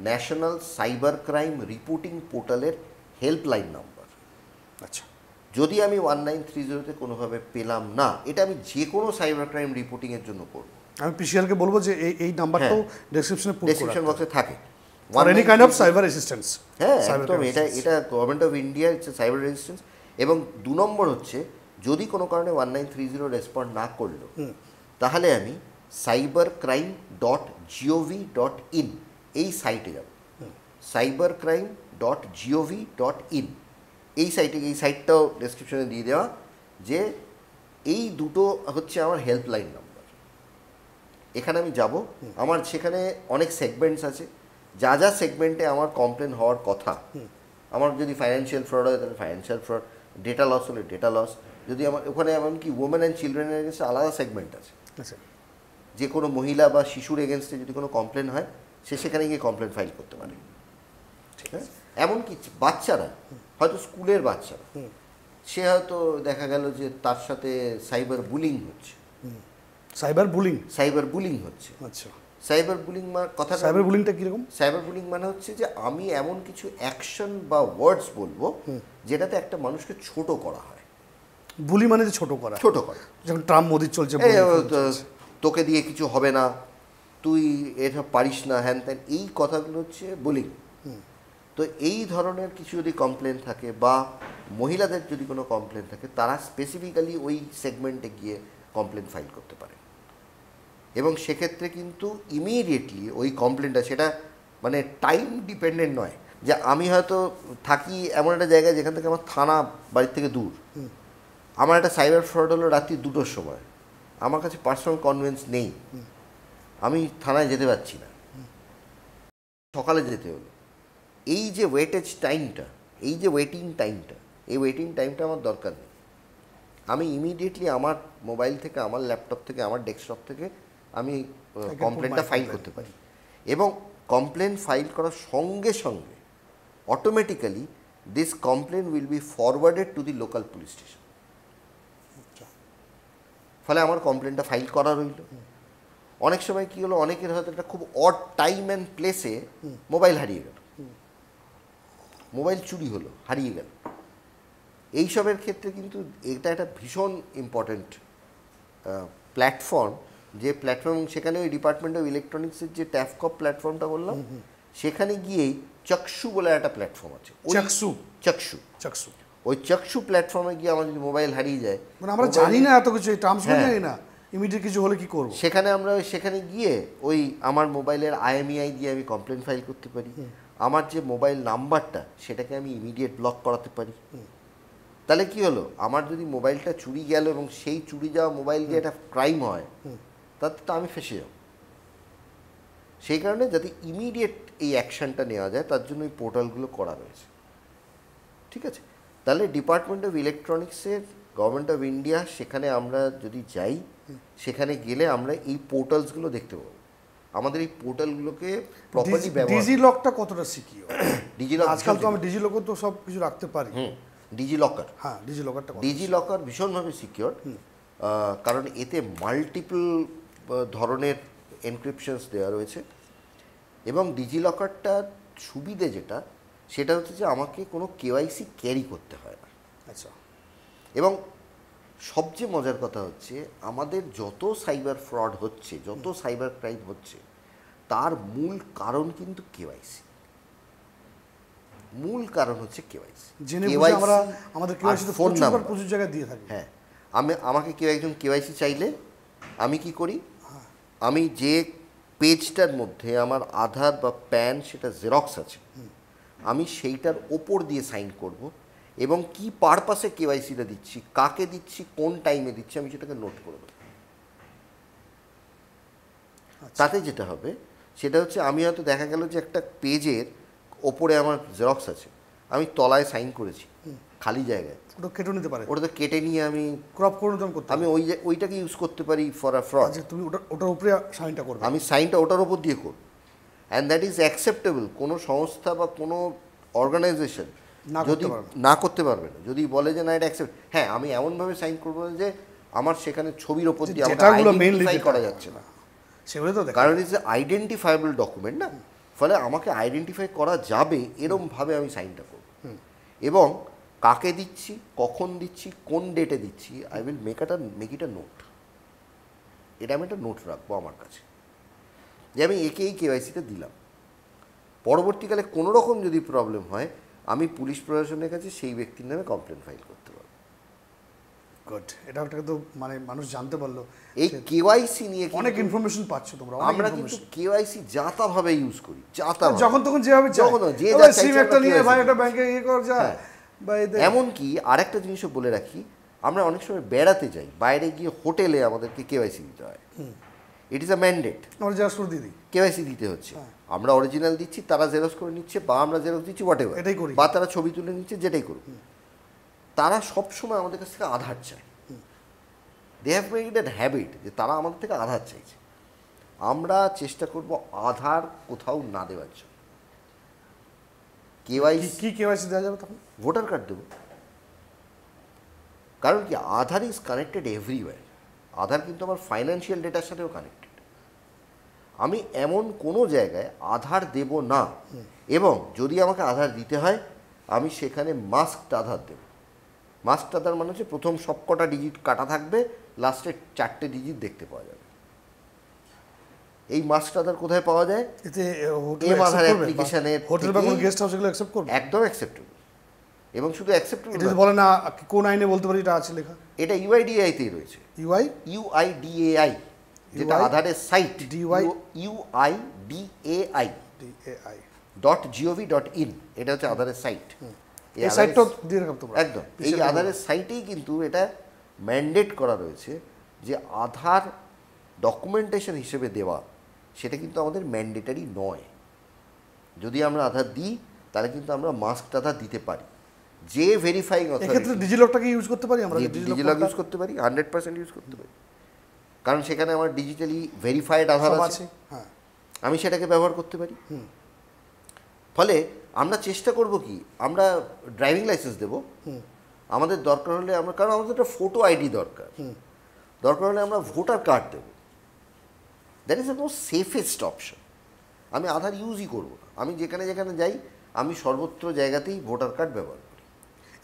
ন্যাশনাল সাইবার ক্রাইম রিপোর্টিং পোর্টালের হেল্পলাইন নাম্বার। আচ্ছা, যদি আমি 1930-তে কোনোভাবে পেলাম না, এটা আমি যে কোনো সাইবার ক্রাইম রিপোর্টিংয়ের জন্য করব। আমি পিসিআরকে বলবো যে এই নাম্বারটাও ডেসক্রিপশনে পুট করে ডেসক্রিপশন বক্সে থাকে। For any kind of cyber assistance. হ্যাঁ, একদম। এটা গভর্নমেন্ট অফ ইন্ডিয়া হচ্ছে সাইবার রেজিস্ট্যান্স। এবং 2 নম্বর হচ্ছে, যদি কোনো কারণে 1930 রেসপন্ড না করলো, তাহলে আমি cybercrime.gov.in এই সাইটে যাব। cybercrime.gov.in এই সাইটটাও ডেসক্রিপশনে দিয়ে দেওয়া, যে এই দুটো হচ্ছে আমার হেল্পলাইন নাম্বার। এখানে আমি যাব, আমার সেখানে অনেক সেগমেন্টস আছে, যা যা সেগমেন্টে আমার কমপ্লেন হওয়ার কথা। আমার যদি ফাইন্যান্সিয়াল ফ্রড হয় তাহলে ফাইন্যান্সিয়াল ফ্রড, ডেটা লস হলে ডেটা লস। যদি আমার ওখানে এমনকি ওমেন অ্যান্ড চিলড্রেনের এগেনস্টে আলাদা সেগমেন্ট আছে। আচ্ছা, যে কোনো মহিলা বা শিশুর এগেনস্টে যদি কোনো কমপ্লেন হয়, সে সেখানে গিয়ে কমপ্লেন ফাইল করতে পারে। ঠিক আছে, এমনকি বাচ্চারা, হয়তো স্কুলের বাচ্চারা, সে হয়তো দেখা গেল যে তার সাথে সাইবার বুলিং হচ্ছে। সাইবার বুলিং হচ্ছে। আচ্ছা, সাইবার বুলিং কথা, সাইবার বুলিংটা কিরকম? সাইবার বুলিং মানে হচ্ছে যে আমি এমন কিছু অ্যাকশন বা ওয়ার্ডস বলবো যেটাতে একটা মানুষকে ছোট করা হয়। বুলি মানে যে ছোট করা, যেমন ট্রাম্প মোদির চলছে, তোকে দিয়ে কিছু হবে না, তুই এটা পারিস না, হ্যান ত্যান, এই কথাগুলো হচ্ছে বুলিং। তো এই ধরনের কিছু যদি কমপ্লেন থাকে, বা মহিলাদের যদি কোনো কমপ্লেন থাকে, তারা স্পেসিফিক্যালি ওই সেগমেন্টে গিয়ে কমপ্লেন ফাইল করতে পারে। এবং সেক্ষেত্রে কিন্তু ইমিডিয়েটলি ওই কমপ্লেনটা, সেটা মানে টাইম ডিপেন্ডেন্ট নয়, যে আমি হয়তো থাকি এমন একটা জায়গায় যেখান থেকে আমার থানা বাড়ির থেকে দূর, আমার একটা সাইবার ফ্রড হলো রাত্রি 2টোর সময়, আমার কাছে পার্সোনাল কনভিন্স নেই, আমি থানায় যেতে পারছি না, সকালে যেতে হলো। এই যে ওয়েটেজ টাইমটা, এই যে ওয়েটিং টাইমটা আমার দরকার নেই। আমি ইমিডিয়েটলি আমার মোবাইল থেকে, আমার ল্যাপটপ থেকে, আমার ডেস্কটপ থেকে আমি কমপ্লেনটা ফাইল করতে পারি। এবং কমপ্লেন ফাইল করার সঙ্গে সঙ্গে automatically this complain will be forwarded to the local police station. ফলে আমার কমপ্লেনটা ফাইল করা রইল। অনেক সময় কী হলো, অনেকের হয়তো একটা খুব অড টাইম অ্যান্ড প্লেসে মোবাইল হারিয়ে গেল, মোবাইল চুরি হলো, হারিয়ে গেল। এইসবের ক্ষেত্রে কিন্তু এটা একটা ভীষণ ইম্পর্ট্যান্ট প্ল্যাটফর্ম, যে প্ল্যাটফর্ম, সেখানে ওই ডিপার্টমেন্ট অফ ইলেকট্রনিক্সের যে ট্যাফকপ প্ল্যাটফর্মটা বললাম, সেখানে গিয়েই চক্ষু বলে একটা প্ল্যাটফর্ম আছে। ওই চক্ষু প্ল্যাটফর্মে গিয়ে আমার যদি মোবাইল হারিয়ে যায়, মানে আমরা জানি না এত কিছু, এই টার্মস জানি না, ইমিডিয়েট কিছু হলে কি করব? সেখানে গিয়ে ওই আমার মোবাইলের IMEI দিয়ে আমি কমপ্লেন ফাইল করতে পারি। আমার যে মোবাইল নাম্বারটা সেটাকে আমি ইমিডিয়েট ব্লক করাতে পারি। তাহলে কি হলো, আমার যদি মোবাইলটা চুরি গেল এবং সেই চুরি যাওয়া মোবাইল দিয়ে একটা ক্রাইম হয়, তাতে তো আমি ফেসে যাব। সেই কারণে যাতে ইমিডিয়েট এই অ্যাকশনটা নেওয়া যায় তার জন্য এই পোর্টালগুলো করা রয়েছে। ঠিক আছে, তাহলে ডিপার্টমেন্ট অফ ইলেকট্রনিক্সের গভর্নমেন্ট অফ ইন্ডিয়া, সেখানে আমরা যদি যাই, সেখানে গেলে আমরা এই পোর্টালসগুলো দেখতে পাবো। আমাদের এই পোর্টালগুলোকে প্রপারলি ব্যবহার। ডিজি লকটা কতটা সিকিউর? ডিজি লক আজকাল তো আমি ডিজি লকও তো সব কিছু রাখতে পারি। ডিজি লকার, হ্যাঁ, ডিজি লকারটা ডিজি লকার ভীষণভাবে সিকিউর, কারণ এতে মাল্টিপল ধরনের এনক্রিপশনস দেওয়া রয়েছে। এবং ডিজি লকারটার সুবিধে যেটা, সেটা হচ্ছে যে আমাকে কোনো KYC ক্যারি করতে হয় না। আচ্ছা। এবং সবচেয়ে মজার কথা হচ্ছে, আমাদের যত সাইবার ফ্রড হচ্ছে, যত সাইবার ক্রাইম হচ্ছে, তার মূল কারণ কিন্তু KYC। মূল কারণ হচ্ছে KYC। জেনে বুঝে আমরা আমাদের KYC তো ফোন নাম্বার প্রচুর জায়গায় দিয়ে থাকি। হ্যাঁ, আমাকে কেউ একজন KYC চাইলে আমি কি করি, আমি যে পেজটার মধ্যে আমার আধার বা প্যান সেটা জেরক্স আছে, আমি সেইটার ওপর দিয়ে সাইন করব এবং কি পারপাসে KYCটা দিচ্ছি, কাকে দিচ্ছি, কোন টাইমে দিচ্ছি, আমি সেটাকে নোট করব। তাতে যেটা হবে সেটা হচ্ছে, আমি হয়তো দেখা গেল যে একটা পেজের ওপরে আমার জেরক্স আছে, আমি তলায় সাইন করেছি খালি জায়গায়, ওটা কেটে নিতে পারে, ওটা তো কেটে নিয়ে আমি ক্রপ করে নিতে করতে আমি ওইটাকে ইউজ করতে পারি ফর আ ফ্রড। আচ্ছা, তুমি ওটার উপরে সাইনটা করবে? আমি সাইনটা ওটার উপর দিয়ে করব, অ্যান্ড দ্যাট ইজ অ্যাকসেপ্টেবল। কোনো সংস্থা বা কোনো অর্গানাইজেশন যদি না করতে পারবে না, যদি বলে যে না এটা অ্যাকসেপ্ট, হ্যাঁ, আমি এমনভাবে সাইন করবো যে আমার সেখানে ছবির ওপর দিয়ে আমাকে আইডেন্টিফাই করা যাচ্ছে না, সেগুলো তো কারণ ইজ এ আইডেন্টিফাইবল ডকুমেন্ট না, ফলে আমাকে আইডেন্টিফাই করা যাবে এরমভাবে আমি সাইনটা করব। এবং কাকে দিচ্ছি, কখন দিচ্ছি, কোন ডেটে দিচ্ছি, I will make it a note. এটা আমি একটা নোট রাখবো আমার কাছে, যে আমি একে এই KYCটা দিলাম। পরবর্তীকালে কোনো রকম যদি প্রবলেম হয়, আমি পুলিশ প্রশাসনের কাছে সেই ব্যক্তির নামে কমপ্লেন ফাইল করতে পারবো। গুড, এটা একটা তো মানে মানুষ জানতে পারলো। এই KYC নিয়ে অনেক ইনফরমেশন পাচ্ছ তোমরা। আমরা কিন্তু KYC যাতাভাবে ইউজ করি, যাতাভাবে, যখন তখন যেভাবে যে যা সিম চাইছে একটা নিয়ে KYC ভাই একটা ব্যাংকে কর যায়। এমনকি আরেকটা জিনিসও বলে রাখি, আমরা অনেক সময় বেড়াতে যাই, বাইরে গিয়ে হোটেলে আমাদেরকে KYC দিতে হয়। ইট ইজ আ ম্যান্ডেট, আমরা জেরক্স করে দিই, KYC দিতে হচ্ছে। আমরা অরিজিনাল দিচ্ছি, তারা জেরক্স করে নিচ্ছে, বা আমরা জেরক্স দিচ্ছি, হোয়াট এভার, এটাই করি, বা তারা ছবি তুলে নিচ্ছে, যেটাই করুক। তারা সবসময় আমাদের কাছ থেকে আধার চায়। They have made it an habit যে তারা আমাদের থেকে আধার চাইছে। আমরা চেষ্টা করব আধার কোথাও না দেওয়ার জন্য। KYC দেওয়া যাবে তখন? ভোটার কার্ড দেবো, কারণ কি আধার ইজ কানেক্টেড এভরিওয়্যার। আধার কিন্তু আমার ফাইন্যান্সিয়াল ডেটার সাথেও কানেক্টেড। আমি এমন কোনো জায়গায় আধার দেব না, এবং যদি আমাকে আধার দিতে হয় আমি সেখানে মাস্কড আধার দেব। মাস্কড আধার মানে হচ্ছে প্রথম সবকটা ডিজিট কাটা থাকবে, লাস্টে 4টে ডিজিট দেখতে পাওয়া যাবে। এই মাস্কড আধার কোথায় পাওয়া যায়? এতে এম আধার অ্যাপ্লিকেশনের হোটেল বা কোনো গেস্ট হাউস এগুলো অ্যাকসেপ্ট করবে? একদম অ্যাকসেপ্টেবল। এবং শুধু অ্যাকসেপ্টেবল এটা বলে না কোন আইনে বলতে পারি এটা আছে লেখা? এটা UIDAI তেই রয়েছে। UIDAI, যেটা আধারের সাইট, UIDAI.gov.in, এটা হচ্ছে আধারের সাইট। এই সাইটটা দিয়ে রাখো তোমরা। একদম, এই আধারের সাইটেই কিন্তু এটা ম্যান্ডেট করা রয়েছে যে আধার ডকুমেন্টেশন হিসেবে দেওয়া, সেটা কিন্তু আমাদের ম্যান্ডেটারি নয়। যদি আমরা আধার দিই তাহলে কিন্তু আমরা মাস্কড আধার দিতে পারি। যে ভেরিফাইং অথরিটি, এক্ষেত্রে ডিজিলকটাকে ইউজ করতে পারি আমরা? ডিজিলক ইউজ করতে পারি, 100% ইউজ করতে পারি, কারণ সেখানে আমার ডিজিটালি ভেরিফাইড আধার আছে। হ্যাঁ, আমি সেটাকে ব্যবহার করতে পারি। ফলে আমরা চেষ্টা করব কি, আমরা ড্রাইভিং লাইসেন্স দেব, আমাদের দরকার হলে আমরা, কারণ আমাদের একটা ফটো আইডি দরকার হলে আমরা ভোটার কার্ড দেব। That is the most safest option. আমি আধার ইউজই করব না। আমি যেখানে যেখানে যাই আমি সর্বত্র জায়গাতেই ভোটার কার্ড ব্যবহার করি।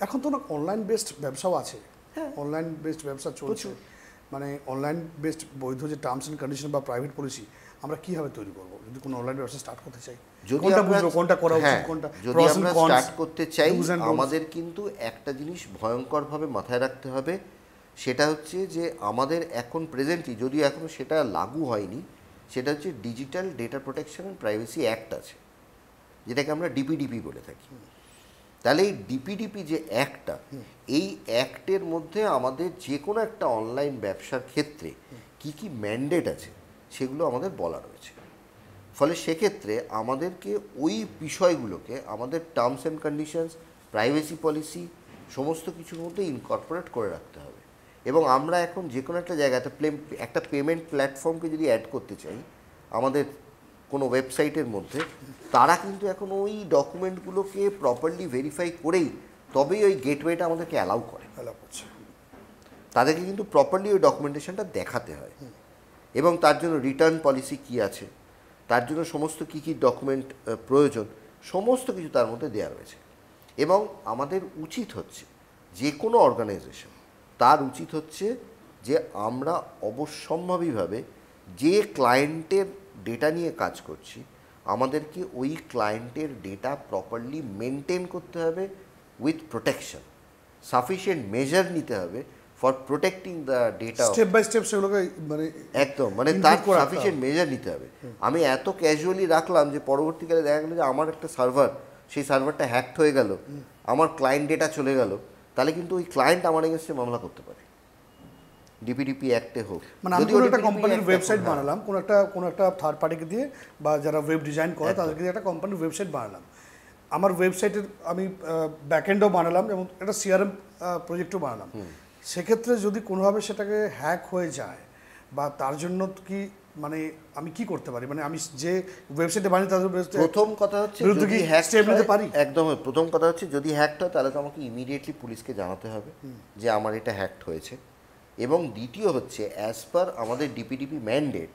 এখন তো না অনলাইন বেসড ব্যবসাও আছে। হ্যাঁ, অনলাইন বেসড ব্যবসা চলছে। মানে অনলাইন বেসড বৈধ যে টার্মস অ্যান্ড কন্ডিশন বা প্রাইভেট পলিসি আমরা কীভাবে তৈরি করবো যদি কোনো অনলাইন ব্যবসা স্টার্ট করতে চাই? কোনটা বুঝবো, কোনটা করা উচিত, কোনটা? যদি আমরা স্টার্ট করতে চাই, আমাদের কিন্তু একটা জিনিস ভয়ঙ্করভাবে মাথায় রাখতে হবে, সেটা হচ্ছে যে আমাদের এখন প্রেজেন্টলি, যদিও এখনও সেটা লাগু হয়নি, সেটা হচ্ছে digital data protection and privacy act আছে, যেটাকে আমরা ডিপিডিপি বলে থাকি। তাহলে এই ডিপিডিপি যে অ্যাক্টটা, এই অ্যাক্টের মধ্যে আমাদের যে কোনো একটা অনলাইন ব্যবসার ক্ষেত্রে কি কি ম্যান্ডেট আছে সেগুলো আমাদের বলা রয়েছে। ফলে সেক্ষেত্রে আমাদেরকে ওই বিষয়গুলোকে আমাদের terms and conditions, privacy policy সমস্ত কিছুর মধ্যে ইনকর্পোরেট করে রাখতে হবে। এবং আমরা এখন যে কোনো একটা জায়গাতে একটা পেমেন্ট প্ল্যাটফর্মকে যদি অ্যাড করতে চাই আমাদের কোনো ওয়েবসাইটের মধ্যে, তারা কিন্তু এখন ওই ডকুমেন্টগুলোকে প্রপারলি ভেরিফাই করেই তবেই ওই গেটওয়েটা আমাদেরকে অ্যালাউ করে। তাদেরকে কিন্তু প্রপারলি ওই ডকুমেন্টেশনটা দেখাতে হয়, এবং তার জন্য রিটার্ন পলিসি কী আছে, তার জন্য সমস্ত কী কী ডকুমেন্ট প্রয়োজন, সমস্ত কিছু তার মধ্যে দেওয়া রয়েছে। এবং আমাদের উচিত হচ্ছে, যে কোনো অর্গানাইজেশন তার উচিত হচ্ছে যে আমরা অবশ্যম্ভাবীভাবে যে ক্লায়েন্টের ডেটা নিয়ে কাজ করছি, আমাদেরকে ওই ক্লায়েন্টের ডেটা প্রপারলি মেনটেন করতে হবে উইথ প্রোটেকশন। সাফিসিয়েন্ট মেজার নিতে হবে for protecting the data, step by step সেগুলোকে মানে একদম মানে তার সাফিসিয়েন্ট মেজার নিতে হবে। আমি এত ক্যাজুয়ালি রাখলাম যে পরবর্তীকালে দেখা গেলো যে আমার একটা সার্ভার, সেই সার্ভারটা হ্যাকড হয়ে গেল, আমার ক্লায়েন্ট ডেটা চলে গেল, তাহলে কিন্তু ওই ক্লায়েন্ট আমার এগেন্সটে মামলা করতে পারে, ডিপিডিপি অ্যাক্টে হোক। মানে আমি কোনো একটা কোম্পানির ওয়েবসাইট বানালাম, কোনো একটা থার্ড পার্টিকে দিয়ে বা যারা ওয়েব ডিজাইন করে তাদেরকে দিয়ে একটা কোম্পানির ওয়েবসাইট বানালাম। আমার ওয়েবসাইটের আমি ব্যাকএন্ডও বানালাম এবং একটা সিআরএম প্রজেক্টও বানালাম। সেক্ষেত্রে যদি কোনোভাবে সেটাকে হ্যাক হয়ে যায় বা তার জন্য কি মানে আমি কি করতে পারি, মানে আমি যে ওয়েবসাইটে বানিয়ে তাদের প্রথম কথা হচ্ছে যদি হ্যাক নিতে পারি, একদম প্রথম কথা হচ্ছে যদি হ্যাকড হয় তাহলে তো আমাকে ইমিডিয়েটলি পুলিশকে জানাতে হবে যে আমার এটা হ্যাকড হয়েছে। এবং দ্বিতীয় হচ্ছে অ্যাজ পার আমাদের ডিপিডিপি ম্যান্ডেট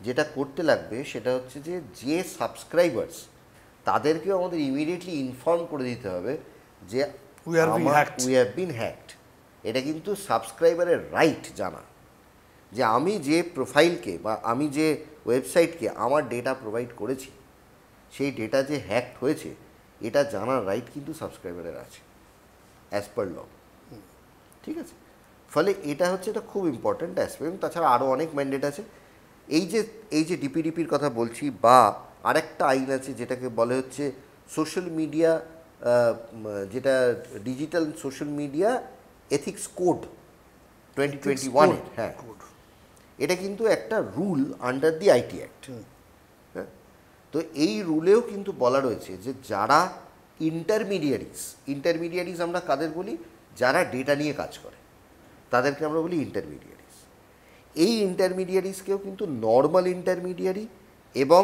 যেটা করতে লাগবে সেটা হচ্ছে যে সাবস্ক্রাইবার্স তাদেরকেও আমাদের ইমিডিয়েটলি ইনফর্ম করে দিতে হবে যে উই হ্যাভ বিন হ্যাকড। এটা কিন্তু সাবস্ক্রাইবারের রাইট জানা, যে আমি যে প্রোফাইলকে বা আমি যে ওয়েবসাইটকে আমার ডেটা প্রোভাইড করেছি সেই ডেটা যে হ্যাকড হয়েছে এটা জানার রাইট কিন্তু সাবস্ক্রাইবারের আছে অ্যাজ পার ল। ঠিক আছে, ফলে এটা হচ্ছে এটা খুব ইম্পর্ট্যান্ট অ্যাসপেক্ট। তাছাড়া আরও অনেক ম্যান্ডেট আছে। এই যে ডিপিডিপির কথা বলছি, বা আরেকটা আইন আছে যেটাকে বলে হচ্ছে সোশ্যাল মিডিয়া, যেটা digital social media ethics code 2021, হ্যাঁ, এটা কিন্তু একটা rule under the IT act. হ্যাঁ, তো এই রুলেও কিন্তু বলা রয়েছে যে যারা ইন্টারমিডিয়ারিজ আমরা কাদের বলি, যারা ডেটা নিয়ে কাজ করে তাদেরকে আমরা বলি ইন্টারমিডিয়ারিজ। এই ইন্টারমিডিয়ারিজকেও কিন্তু নর্মাল ইন্টারমিডিয়ারি এবং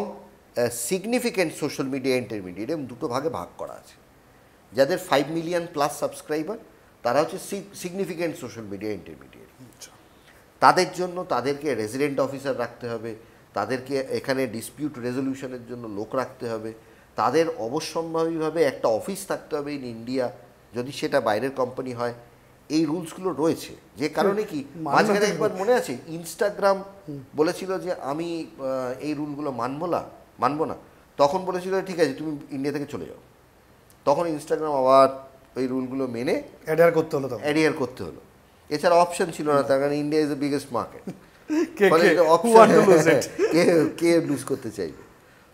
সিগনিফিক্যান্ট সোশ্যাল মিডিয়া ইন্টারমিডিয়ারি দুটো ভাগে ভাগ করা আছে। যাদের 5 মিলিয়ন প্লাস সাবস্ক্রাইবার তারা হচ্ছে সিগনিফিক্যান্ট সোশ্যাল মিডিয়া ইন্টারমিডিয়ারি। তাদের জন্য তাদেরকে রেজিডেন্ট অফিসার রাখতে হবে, তাদেরকে এখানে ডিসপিউট রেজলিউশনের জন্য লোক রাখতে হবে, তাদের অবশ্যম্ভাবীভাবে একটা অফিস থাকতে হবে ইন ইন্ডিয়া, যদি সেটা বাইরের কোম্পানি হয়। এই রুলসগুলো রয়েছে, যে কারণে কি মাঝখানে একবার মনে আছে ইনস্টাগ্রাম বলেছিল যে আমি এই রুলগুলো মানবো না, তখন বলেছিল ঠিক আছে তুমি ইন্ডিয়া থেকে চলে যাও। তখন ইনস্টাগ্রাম আবার ওই রুলগুলো মেনে অ্যাডিয়ার করতে হলো। এছাড়া অপশন ছিল না, তার কারণ India is the biggest market. কে লুজ করতে চাইবে,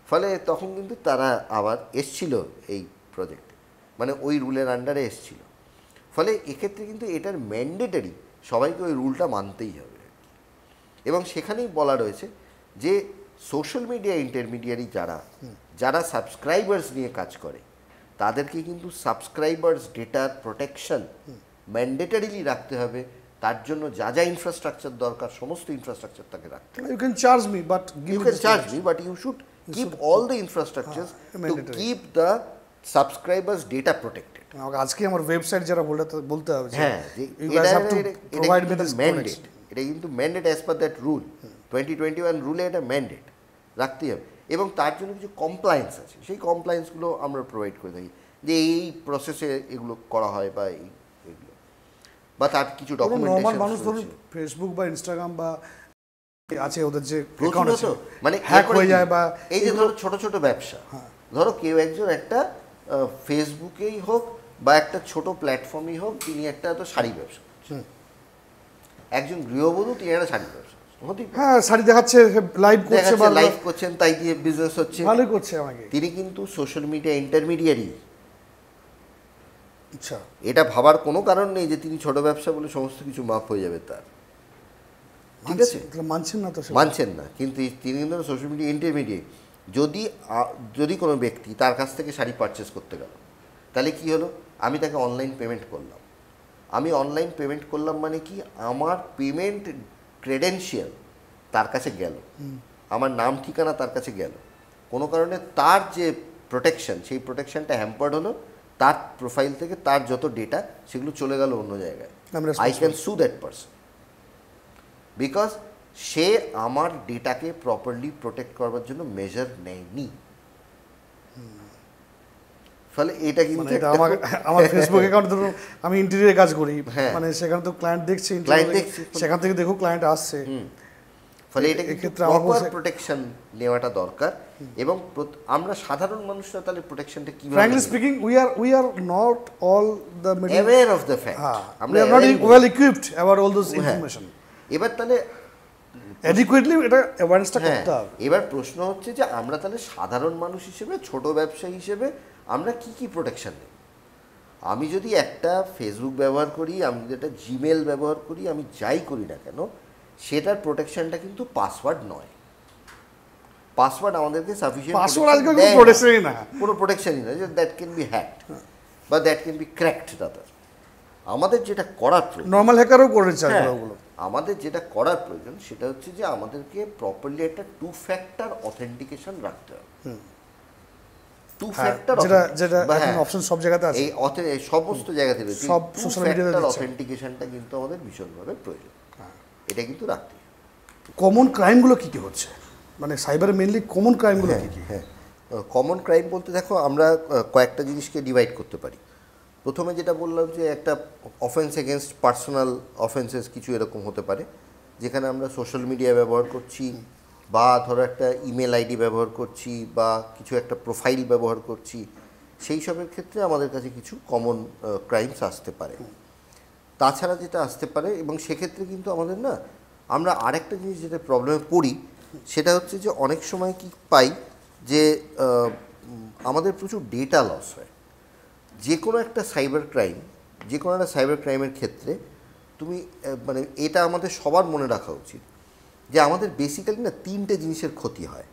ফলে তখন কিন্তু তারা আবার এসছিল এই প্রজেক্টে, মানে ওই রুলের আন্ডারে এসছিল। ফলে এক্ষেত্রে কিন্তু এটার ম্যান্ডেটারি সবাইকে ওই রুলটা মানতেই হবে। এবং সেখানেই বলা রয়েছে যে সোশ্যাল মিডিয়া ইন্টারমিডিয়ারি যারা সাবস্ক্রাইবার্স নিয়ে কাজ করে তাদেরকে কিন্তু সাবস্ক্রাইবার্স ডেটার প্রোটেকশন ম্যান্ডেটারিলি রাখতে হবে। তার জন্য যা যা ইনফ্রাস্ট্রাকচার দরকার সমস্ত ইনফ্রাস্ট্রাকচার তাকে রাখতে হবে। You can charge me but you should keep all the infrastructures to keep the subscribers data protected. আজকে আমার ওয়েবসাইট যারা বলতে হবে, হ্যাঁ, এটা কিন্তু mandate as per that rule 2021 রুলে এটা ম্যান্ডেট রাখতেই হবে। এবং তার জন্য কিছু কমপ্লায়েন্স আছে, সেই কমপ্লায়েন্সগুলো আমরা প্রোভাইড করে থাকি, যে এই প্রসেসে এগুলো করা হয় বা এগুলো, বা তার কিছু ডকুমেন্টেশন। মানুষ ধরুন ফেসবুক বা ইনস্টাগ্রাম বা আছে ওদের যে মানে হ্যাক হয়ে যায়, বা এই যে ধরো ছোট ছোট ব্যবসা, ধরো কেউ একজন একটা ফেসবুকেই হোক বা একটা ছোট প্ল্যাটফর্মই হোক, তিনি একটা তো শাড়ি ব্যবসা করছেন, একজন গৃহবধূ তিনি একটা শাড়ি ব্যবসা হতেই পারে। হ্যাঁ, শাড়ি দেখাচ্ছে, লাইভ করছে, লাইভ করছেন, তাই দিয়ে বিজনেস হচ্ছে, ভালোই করছে আমাকে। তিনি কিন্তু সোশ্যাল মিডিয়া ইন্টারমিডিয়ারি। আচ্ছা, এটা ভাবার কোনো কারণ নেই যে তিনি ছোট ব্যবসা বলে সমস্ত কিছু মাফ হয়ে যাবে তার, ঠিক আছে? মানছেন না তো, মানছেন না, কিন্তু তিনি কিন্তু সোশ্যাল মিডিয়া ইন্টারমিডিয়েট। যদি কোনো ব্যক্তি তার কাছ থেকে শাড়ি পারচেস করতে গেল, তাহলে কি হলো, আমি তাকে অনলাইন পেমেন্ট করলাম। আমি অনলাইন পেমেন্ট করলাম মানে কি, আমার পেমেন্ট ক্রেডেনশিয়াল তার কাছে গেল, আমার নাম ঠিকানা তার কাছে গেল, কোনো কারণে তার যে প্রোটেকশন, সেই প্রোটেকশনটা হ্যাম্পার্ড হলো, তার প্রোফাইল থেকে তার যত ডেটা সেগুলো চলে গেল অন্য জায়গায়। আই ক্যান সু দ্যাট পারসন, বিকজ সে আমার ডেটাকে প্রপারলি প্রোটেক্ট করবার জন্য মেজার নেয়নি। ফলে এটা কিন্তু আমার ফেসবুক অ্যাকাউন্ট ধরুন, আমি ইন্টেরিয়র কাজ করি, মানে সেখানে তো ক্লায়েন্ট দেখছে, সেখান থেকে দেখো ক্লায়েন্ট আসছে, ফলে এটা কিন্তু প্রপার প্রোটেকশন নেওয়াটা দরকার। এবং আমরা সাধারণ মানুষরা তাহলে প্রোটেকশনটা কিভাবে, frankly speaking, we are not all the aware of the fact, we are not well equipped about all those information. এবার তাহলে adequately এটা অ্যাওয়ারনেসটা করতে হবে। এবার প্রশ্ন হচ্ছে যে আমরা তাহলে সাধারণ মানুষ হিসেবে, ছোট ব্যবসায়ী হিসেবে আমরা কি কি প্রোটেকশন নেব? আমি যদি একটা ফেসবুক ব্যবহার করি, আমি যদি একটা জিমেল ব্যবহার করি, আমি যাই করি না কেন, সেটার প্রোটেকশনটা কিন্তু পাসওয়ার্ড নয়। পাসওয়ার্ড আমাদেরকে সাফিসিয়েন্ট, পাসওয়ার্ড আজকাল কোনো প্রোটেকশনই না, কোনো প্রোটেকশনই না, যে দ্যাট ক্যান বি হ্যাকড বা দ্যাট ক্যান বি ক্র্যাকড। দাদা, আমাদের যেটা করার প্রয়োজন, নর্মাল হ্যাকারও করেছে ওগুলো, আমাদের যেটা করার প্রয়োজন সেটা হচ্ছে যে আমাদেরকে প্রপারলি একটা 2 ফ্যাক্টর অথেন্টিকেশন রাখতে হবে। 2 ফ্যাক্টর, যেটা এখন অপশন সব জায়গাতে আছে, এই সমস্ত জায়গাতে রয়েছে, সব সোশ্যাল মিডিয়াতে অথেন্টিকেশনটা কিন্তু আমাদের ভীষণভাবে প্রয়োজন, এটা কিন্তু রাখতে। কমন ক্রাইমগুলো কি কি হচ্ছে, মানে সাইবারে মেইনলি কমন ক্রাইমগুলো কি কি? হ্যাঁ, কমন ক্রাইম বলতে দেখো আমরা কয়েকটা জিনিসকে ডিভাইড করতে পারি। প্রথমে যেটা বললাম যে একটা অফেন্স এগেনস্ট পার্সোনাল অফেন্সেস কিছু এরকম হতে পারে, যেখানে আমরা সোশ্যাল মিডিয়া ব্যবহার করছি, বা ধরো একটা ইমেল আইডি ব্যবহার করছি, বা কিছু একটা প্রোফাইল ব্যবহার করছি, সেই সবের ক্ষেত্রে আমাদের কাছে কিছু কমন ক্রাইমস আসতে পারে। তাছাড়া যেটা আসতে পারে, এবং সেক্ষেত্রে কিন্তু আমাদের না, আমরা আরেকটা জিনিস যেটা প্রবলেমে পড়ি, সেটা হচ্ছে যে অনেক সময় কি পাই যে আমাদের প্রচুর ডেটা লস হয়। যে কোনো একটা সাইবার ক্রাইমের ক্ষেত্রে তুমি মানে এটা আমাদের সবার মনে রাখা উচিত যে আমাদের বেসিক্যালি না 3টে জিনিসের ক্ষতি হয়।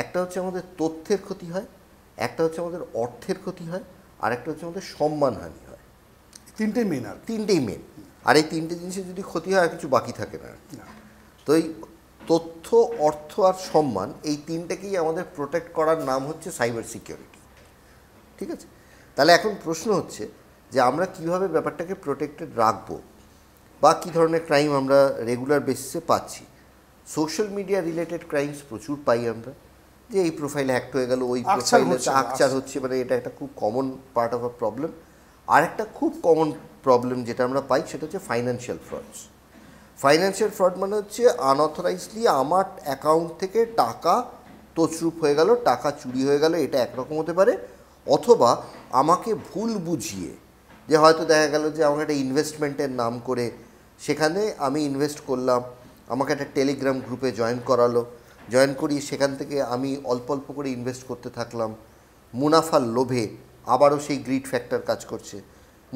একটা হচ্ছে আমাদের তথ্যের ক্ষতি হয়, একটা হচ্ছে আমাদের অর্থের ক্ষতি হয়, আর একটা হচ্ছে আমাদের সম্মানহানি হয়। তিনটেই মেন। আর এই 3টে জিনিসের যদি ক্ষতি হয় আর কিছু বাকি থাকে না। তো এই তথ্য, অর্থ আর সম্মান, এই 3টেকেই আমাদের প্রোটেক্ট করার নাম হচ্ছে সাইবার সিকিউরিটি, ঠিক আছে? তাহলে এখন প্রশ্ন হচ্ছে যে আমরা কিভাবে ব্যাপারটাকে প্রোটেক্টেড রাখবো, বা কী ধরনের ক্রাইম আমরা রেগুলার বেসিসে পাচ্ছি। সোশ্যাল মিডিয়া রিলেটেড ক্রাইমস প্রচুর পাই আমরা, যে এই প্রোফাইল হ্যাক হয়ে গেল, ওই প্রোফাইলে আকচার হচ্ছে, মানে এটা একটা খুব common part of a problem. আর একটা খুব কমন প্রবলেম যেটা আমরা পাই সেটা হচ্ছে ফাইন্যান্সিয়াল ফ্রডস। ফাইন্যান্সিয়াল ফ্রড মানে হচ্ছে আনঅথরাইজলি আমার অ্যাকাউন্ট থেকে টাকা তছরূপ হয়ে গেল, টাকা চুরি হয়ে গেল, এটা একরকম হতে পারে। অথবা আমাকে ভুল বুঝিয়ে, যে হয়তো দেখা গেল যে আমাকে একটা ইনভেস্টমেন্টের নাম করে সেখানে আমি ইনভেস্ট করলাম, আমাকে একটা টেলিগ্রাম গ্রুপে জয়েন করি, সেখান থেকে আমি অল্প অল্প করে ইনভেস্ট করতে থাকলাম। মুনাফার লোভে, আবারও সেই গ্রিড ফ্যাক্টর কাজ করছে,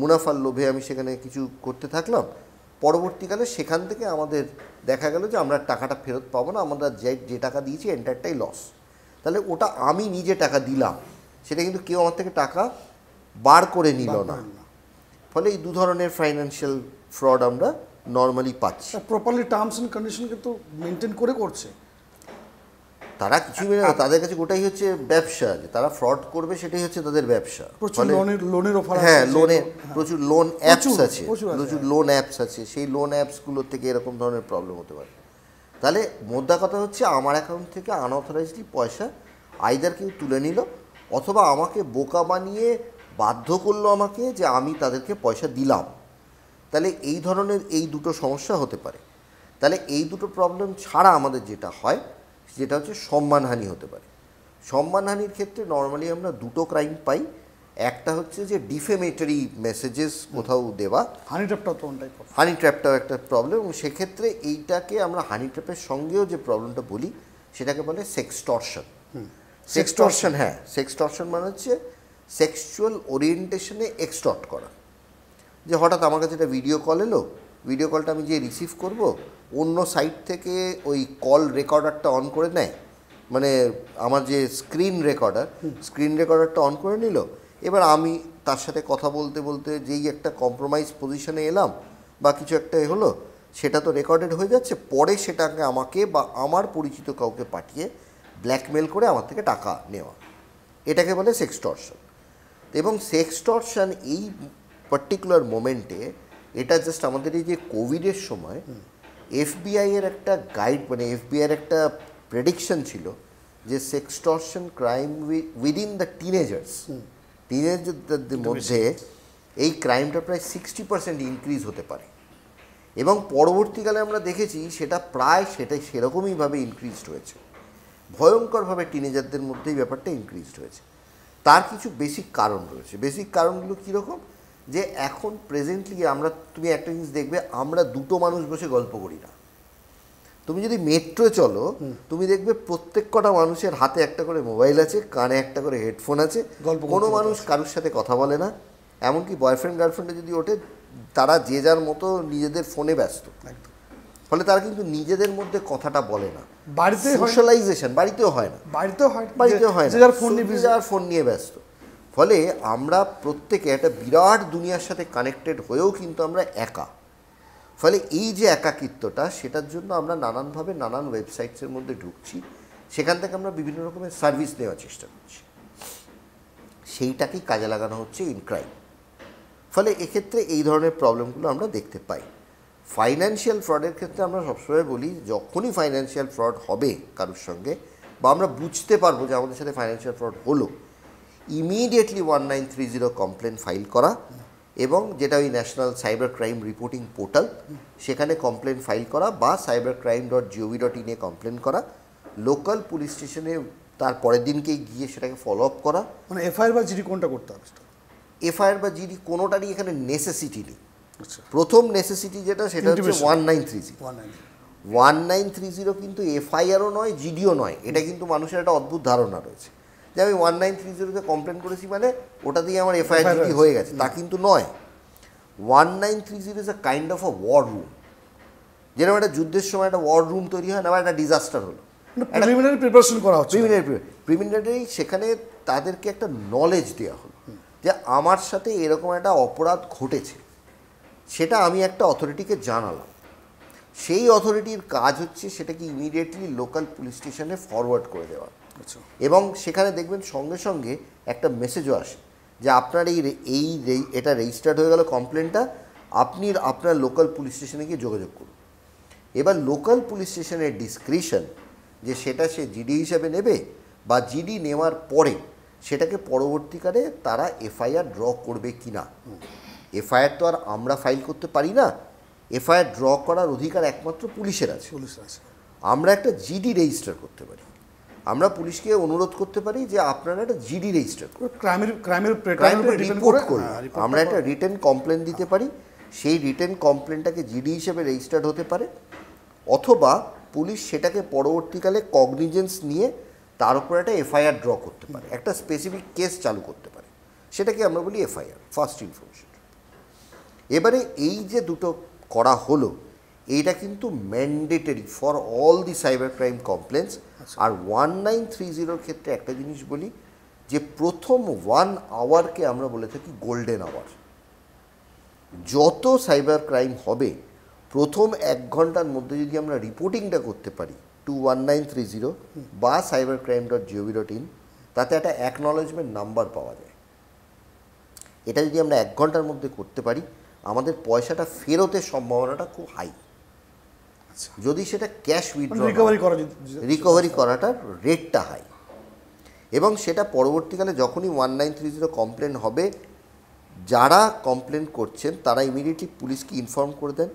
মুনাফার লোভে আমি সেখানে কিছু করতে থাকলাম, পরবর্তীকালে সেখান থেকে আমাদের দেখা গেল যে আমরা টাকাটা ফেরত পাবো না, আমরা যে টাকা দিয়েছি এন্টারটাই লস। তাহলে ওটা আমি নিজে টাকা দিলাম, সেটা কিন্তু কেউ আমার থেকে টাকা বার করে নিল না। ফলে এই 2 ধরনের ফাইন্যান্সিয়াল ফ্রড আমরা নর্মালি পাচ্ছি। প্রপারলি টার্মস অ্যান্ড কন্ডিশন কিন্তু মেনটেন করে করছে তারা, কিছুই মেনে না, তাদের কাছে ওটাই হচ্ছে ব্যবসা, যে তারা ফ্রড করবে সেটাই হচ্ছে তাদের ব্যবসা। লোনের অফার, হ্যাঁ, প্রচুর লোন অ্যাপস আছে, সেই লোন অ্যাপসগুলোর থেকে এরকম ধরনের প্রবলেম হতে পারে। তাহলে মোদ্দা কথা হচ্ছে আমার অ্যাকাউন্ট থেকে আনঅথরাইজলি পয়সা আইদার কেউ তুলে নিল, অথবা আমাকে বোকা বানিয়ে বাধ্য করলো আমাকে যে আমি তাদেরকে পয়সা দিলাম। তাহলে এই ধরনের এই দুটো সমস্যা হতে পারে। তাহলে এই দুটো প্রবলেম ছাড়া আমাদের যেটা হয় সেটা হচ্ছে সম্মানহানি হতে পারে। সম্মানহানির ক্ষেত্রে নর্মালি আমরা 2টো ক্রাইম পাই। একটা হচ্ছে যে ডিফেমেটরি মেসেজেস কোথাও দেওয়া, হানি ট্র্যাপটা তো টাইপ অফ। হানি ট্র্যাপটাও একটা প্রবলেম, এবং সেক্ষেত্রে এইটাকে আমরা হানি ট্র্যাপের সঙ্গেও যে প্রবলেমটা বলি সেটাকে বলে সেক্সটর্শন। সেক্সটর্শন, হ্যাঁ, সেক্সটর্শন মানে হচ্ছে সেক্সুয়াল ওরিয়েন্টেশনে এক্সটর্ট করা। যে হঠাৎ আমার কাছে একটা ভিডিও কল এলো, ভিডিও কলটা আমি যে রিসিভ করব, অন্য সাইট থেকে ওই কল রেকর্ডারটা অন করে নেয়, মানে আমার যে স্ক্রিন রেকর্ডারটা অন করে নিল। এবার আমি তার সাথে কথা বলতে বলতে যেই একটা কম্প্রোমাইজ পজিশনে এলাম বা কিছু একটা হলো, সেটা তো রেকর্ডেড হয়ে যাচ্ছে, পরে সেটাকে আমাকে বা আমার পরিচিত কাউকে পাঠিয়ে ব্ল্যাকমেল করে আমার থেকে টাকা নেওয়া, এটাকে বলে সেক্সটর্শন। এবং সেক্সটর্শন এই পার্টিকুলার মোমেন্টে, এটা জাস্ট আমাদের এই যে কোভিডের সময় এফবিআই এর একটা গাইড, মানে এফবিআই এর একটা প্রেডিকশন ছিল যে সেক্সটর্শন ক্রাইম উইদিন দ্য টিনেজারদের মধ্যে এই ক্রাইমটা প্রায় 60% ইনক্রিজ হতে পারে। এবং পরবর্তীকালে আমরা দেখেছি সেটা প্রায় সেরকমইভাবে ইনক্রিজড হয়েছে, ভয়ঙ্করভাবে টিনেজারদের মধ্যেই ব্যাপারটা ইনক্রিজড হয়েছে। তার কিছু বেসিক কারণ রয়েছে। বেসিক কারণগুলো কীরকম, যে এখন প্রেজেন্টলি তুমি একটা জিনিস দেখবে, আমরা দুটো মানুষ বসে গল্প করি না। তুমি যদি মেট্রো চলো, তুমি দেখবে প্রত্যেক কটা মানুষের হাতে একটা করে মোবাইল আছে, কানে একটা করে হেডফোন আছে, কোনো মানুষ কারোর সাথে কথা বলে না। এমনকি বয়ফ্রেন্ড গার্লফ্রেন্ডে যদি ওঠে, তারা যে যার মতো নিজেদের ফোনে ব্যস্ত, ফলে তারা কিন্তু নিজেদের মধ্যে কথাটা বলে না। বাড়িতে সোশ্যালাইজেশন বাড়িতেও হয় না, যার ফোন নিয়ে ব্যস্ত। ফলে আমরা প্রত্যেকে একটা বিরাট দুনিয়ার সাথে কানেক্টেড হয়েও কিন্তু আমরা একা। ফলে এই যে একাকিত্বটা, সেটার জন্য আমরা নানানভাবে নানান ওয়েবসাইটসের মধ্যে ঢুকছি, সেখান থেকে আমরা বিভিন্ন রকমের সার্ভিস নেওয়ার চেষ্টা করছি, সেইটাকেই কাজে লাগানো হচ্ছে ইন ক্রাইম। ফলে এক্ষেত্রে এই ধরনের প্রবলেমগুলো আমরা দেখতে পাই। ফাইন্যান্সিয়াল ফ্রডের ক্ষেত্রে আমরা সবসময় বলি, যখনই ফাইন্যান্সিয়াল ফ্রড হবে কারোর সঙ্গে, বা আমরা বুঝতে পারবো যে আমাদের সাথে ফাইন্যান্সিয়াল ফ্রড হলো, ইমিডিয়েটলি 1930 কমপ্লেন ফাইল করা, এবং যেটা ওই national cyber crime reporting portal, সেখানে কমপ্লেন ফাইল করা, বা cybercrime.gov.in এ কমপ্লেন করা, লোকাল পুলিশ স্টেশনে তার পরের দিনকেই গিয়ে সেটাকে ফলো আপ করা। মানে এফআইআর বা জিডি কোনটা করতে হবে? এফআইআর বা জিডি কোনোটারই এখানে নেসেসিটি নেই। প্রথম নেসেসিটি যেটা, সেটা হচ্ছে 1930। 1930 কিন্তু এফআইআরও নয়, জিডিও নয়। এটা কিন্তু মানুষের একটা অদ্ভুত ধারণা রয়েছে যে আমি 1930-তে কমপ্লেন করেছি মানে ওটা দিয়ে আমার এফআইআর জিডি হয়ে গেছে, তা কিন্তু নয়। 1930 is a kind of a war room. যেরকম একটা যুদ্ধের সময় একটা ওয়ার রুম তৈরি হয় না, বা একটা ডিজাস্টার হলো, প্রিলিমিনারি প্রিপারেশন করা হচ্ছে, প্রিলিমিনারি সেখানে তাদেরকে একটা নলেজ দেওয়া হলো যে আমার সাথে এরকম একটা অপরাধ ঘটেছে, সেটা আমি একটা অথরিটিকে জানালাম। সেই অথরিটির কাজ হচ্ছে সেটাকে ইমিডিয়েটলি লোকাল পুলিশ স্টেশনে ফরওয়ার্ড করে দেওয়া। এবং সেখানে দেখবেন সঙ্গে সঙ্গে একটা মেসেজও আসে যে আপনার এটা রেজিস্টার্ড হয়ে গেল কমপ্লেনটা, আপনি আপনার লোকাল পুলিশ স্টেশনে গিয়ে যোগাযোগ করুন। এবার লোকাল পুলিশ স্টেশনের ডিসক্রিশন যে সেটা সে জিডি হিসাবে নেবে, বা জিডি নেওয়ার পরে সেটাকে পরবর্তীকালে তারা এফআইআর ড্র করবে কি না। এফআইআর তো আর আমরা ফাইল করতে পারি না, এফআইআর ড্র করার অধিকার একমাত্র পুলিশের আছে। আমরা একটা জিডি রেজিস্টার করতে পারি, আমরা পুলিশকে অনুরোধ করতে পারি যে আপনারা একটা জিডি রেজিস্টার করুন, রিপোর্ট করুন। আমরা একটা রিটেন কমপ্লেন দিতে পারি, সেই রিটেন কমপ্লেনটাকে জিডি হিসেবে রেজিস্টার্ড হতে পারে, অথবা পুলিশ সেটাকে পরবর্তীকালে কগনিজেন্স নিয়ে তার উপর একটা এফআইআর ড্র করতে পারে, একটা স্পেসিফিক কেস চালু করতে পারে, সেটাকে আমরা বলি এফআইআর, ফার্স্ট ইনফরমেশন। এবারে এই যে দুটো করা হলো, এইটা কিন্তু mandatory for all the cyber crime complaints. আর 1930 ক্ষেত্রে একটা জিনিস বলি, যে প্রথম 1 আওয়ারকে আমরা বলে থাকি গোল্ডেন আওয়ার। যত সাইবার ক্রাইম হবে, প্রথম 1 ঘন্টার মধ্যে যদি আমরা রিপোর্টিংটা করতে পারি টু 1930 বা cybercrime.gov.in, তাতে একটা অ্যাকনলেজমেন্ট নাম্বার পাওয়া যায়। এটা যদি আমরা 1 ঘন্টার মধ্যে করতে পারি, আমাদের পয়সাটা ফেরতের সম্ভাবনাটা খুব হাই। যদি সেটা ক্যাশ উইথড্র রিকভারি করাটার রেটটা হাই, এবং সেটা পরবর্তীকালে যখনই 1930 কমপ্লেন হবে, যারা কমপ্লেন করছেন তারা ইমিডিয়েটলি পুলিশকে ইনফর্ম করে দেন।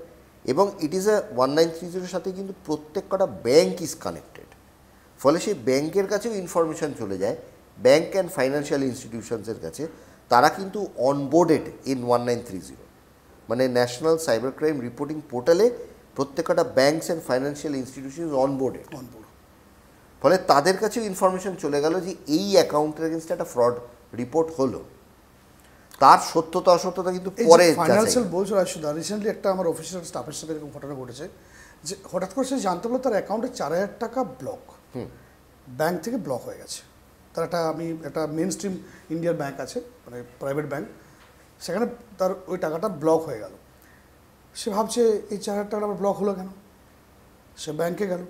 এবং ইট ইজ এ 1930 সাথে কিন্তু প্রত্যেক কটা ব্যাঙ্ক ইজ কানেক্টেড, ফলে সেই ব্যাংকের কাছেও ইনফরমেশান চলে যায়, ব্যাঙ্ক অ্যান্ড ফাইন্যান্সিয়াল ইনস্টিটিউশনসের কাছে, তারা কিন্তু অনবোর্ডেড ইন 1930, মানে ন্যাশনাল সাইবার ক্রাইম রিপোর্টিং পোর্টালে প্রত্যেকটা ব্যাঙ্কস অ্যান্ড ফাইন্যান্সিয়াল ইনস্টিটিউশন অনবোর্ডেড। ফলে তাদের কাছেও ইনফরমেশন চলে গেল যে এই অ্যাকাউন্টের এগেনস্টে একটা ফ্রড রিপোর্ট হলো, তার সত্যতা অসত্যতা কিন্তু পরে ফাইন্যান্সিয়াল বলছো রাশিদা, রিসেন্টলি একটা আমার অফিসিয়াল স্টাফের সাথে এরকম ঘটনা ঘটেছে যে হঠাৎ করে সে জানতে পারলো তার অ্যাকাউন্টে 4,000 টাকা ব্লক, ব্যাংক থেকে ব্লক হয়ে গেছে। তার একটা মেন স্ট্রিম ইন্ডিয়ার ব্যাংক আছে, মানে প্রাইভেট ব্যাংক, সেখানে তার ওই টাকাটা ব্লক হয়ে গেল। সে ভাবছে এই 4,000 টাকাটা আবার ব্লক হলো কেন। সে ব্যাংকে গেল,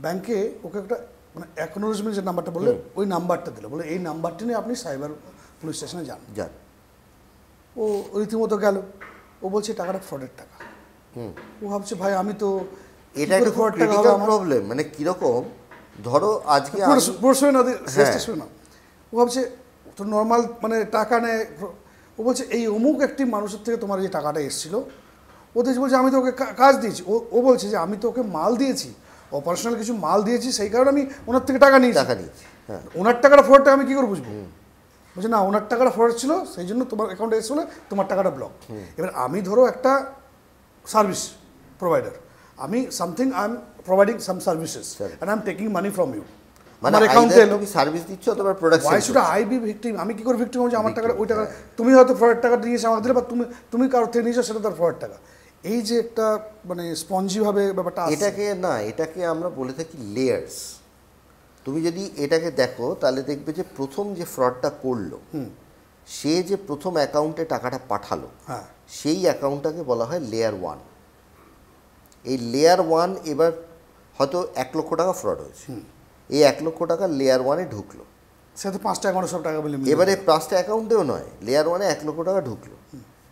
ব্যাংকে ওকে একটা মানে অ্যাকনোলেজমেন্ট যে নাম্বারটা বললে ওই নাম্বারটা দিল, বলে এই নাম্বারটি নিয়ে আপনি সাইবার পুলিশ স্টেশনে যান। ও রীতিমতো গেল, ও বলছে টাকাটা ফ্রডের টাকা। ও ভাবছে ভাই আমি তো এটা একটা ফ্রড টাকা হবে আমার প্রবলেম, মানে কিরকম ধরো আজকে না, ও ভাবছে তো নর্মাল মানে টাকা নেয়। ও বলছে এই অমুক একটি মানুষের থেকে তোমার যে টাকাটা এসেছিল, ও দেখছি বলছে আমি তো ওকে কাজ দিয়েছি। ও বলছে যে আমি তো ওকে মাল দিয়েছি, অপারেশনাল কিছু মাল দিয়েছি, সেই কারণে আমি ওনার থেকে টাকা নিয়েছি। ওনার টাকাটা ফ্রড টাকা আমি কী করে বুঝবো? বলছে না, ওনার টাকাটা ফ্রড ছিল, সেই জন্য তোমার অ্যাকাউন্টে এসে তোমার টাকাটা ব্লক। এবার আমি ধরো একটা সার্ভিস প্রোভাইডার, আমি something I am providing some services and I am taking money from you. আমার অ্যাকাউন্টে তুমি সার্ভিস দিচ্ছ অথবা প্রোডাক্ট সেল করছো। Why should I be victim? আমি কি করে ভিকটিম হচ্ছি? আমার টাকাটা ওই টাকা তুমি হয়তো ফ্রডের টাকা দিয়েছো আমাকে দিলে, বা তুমি কারোর থেকে নিয়েছো, সেটা তার ফ্রডের টাকা। এই যে একটা মানে স্পঞ্জিভাবে ব্যাপারটা, এটাকে আমরা বলে থাকি লেয়ার্স। তুমি যদি এটাকে দেখো তাহলে দেখবে যে প্রথম যে ফ্রডটা করলো, সে যে প্রথম অ্যাকাউন্টে টাকাটা পাঠালো, সেই অ্যাকাউন্টটাকে বলা হয় লেয়ার 1। এই লেয়ার 1 এবার হয়তো 1 লক্ষ টাকা ফ্রড হয়েছে, এই 1 লক্ষ টাকা লেয়ার 1-এ ঢুকলো, সে তো 5টা অ্যাকাউন্টে সব টাকা বলে। এবারে 5টা অ্যাকাউন্টেও নয়, লেয়ার 1-এ 1 লক্ষ টাকা ঢুকলো।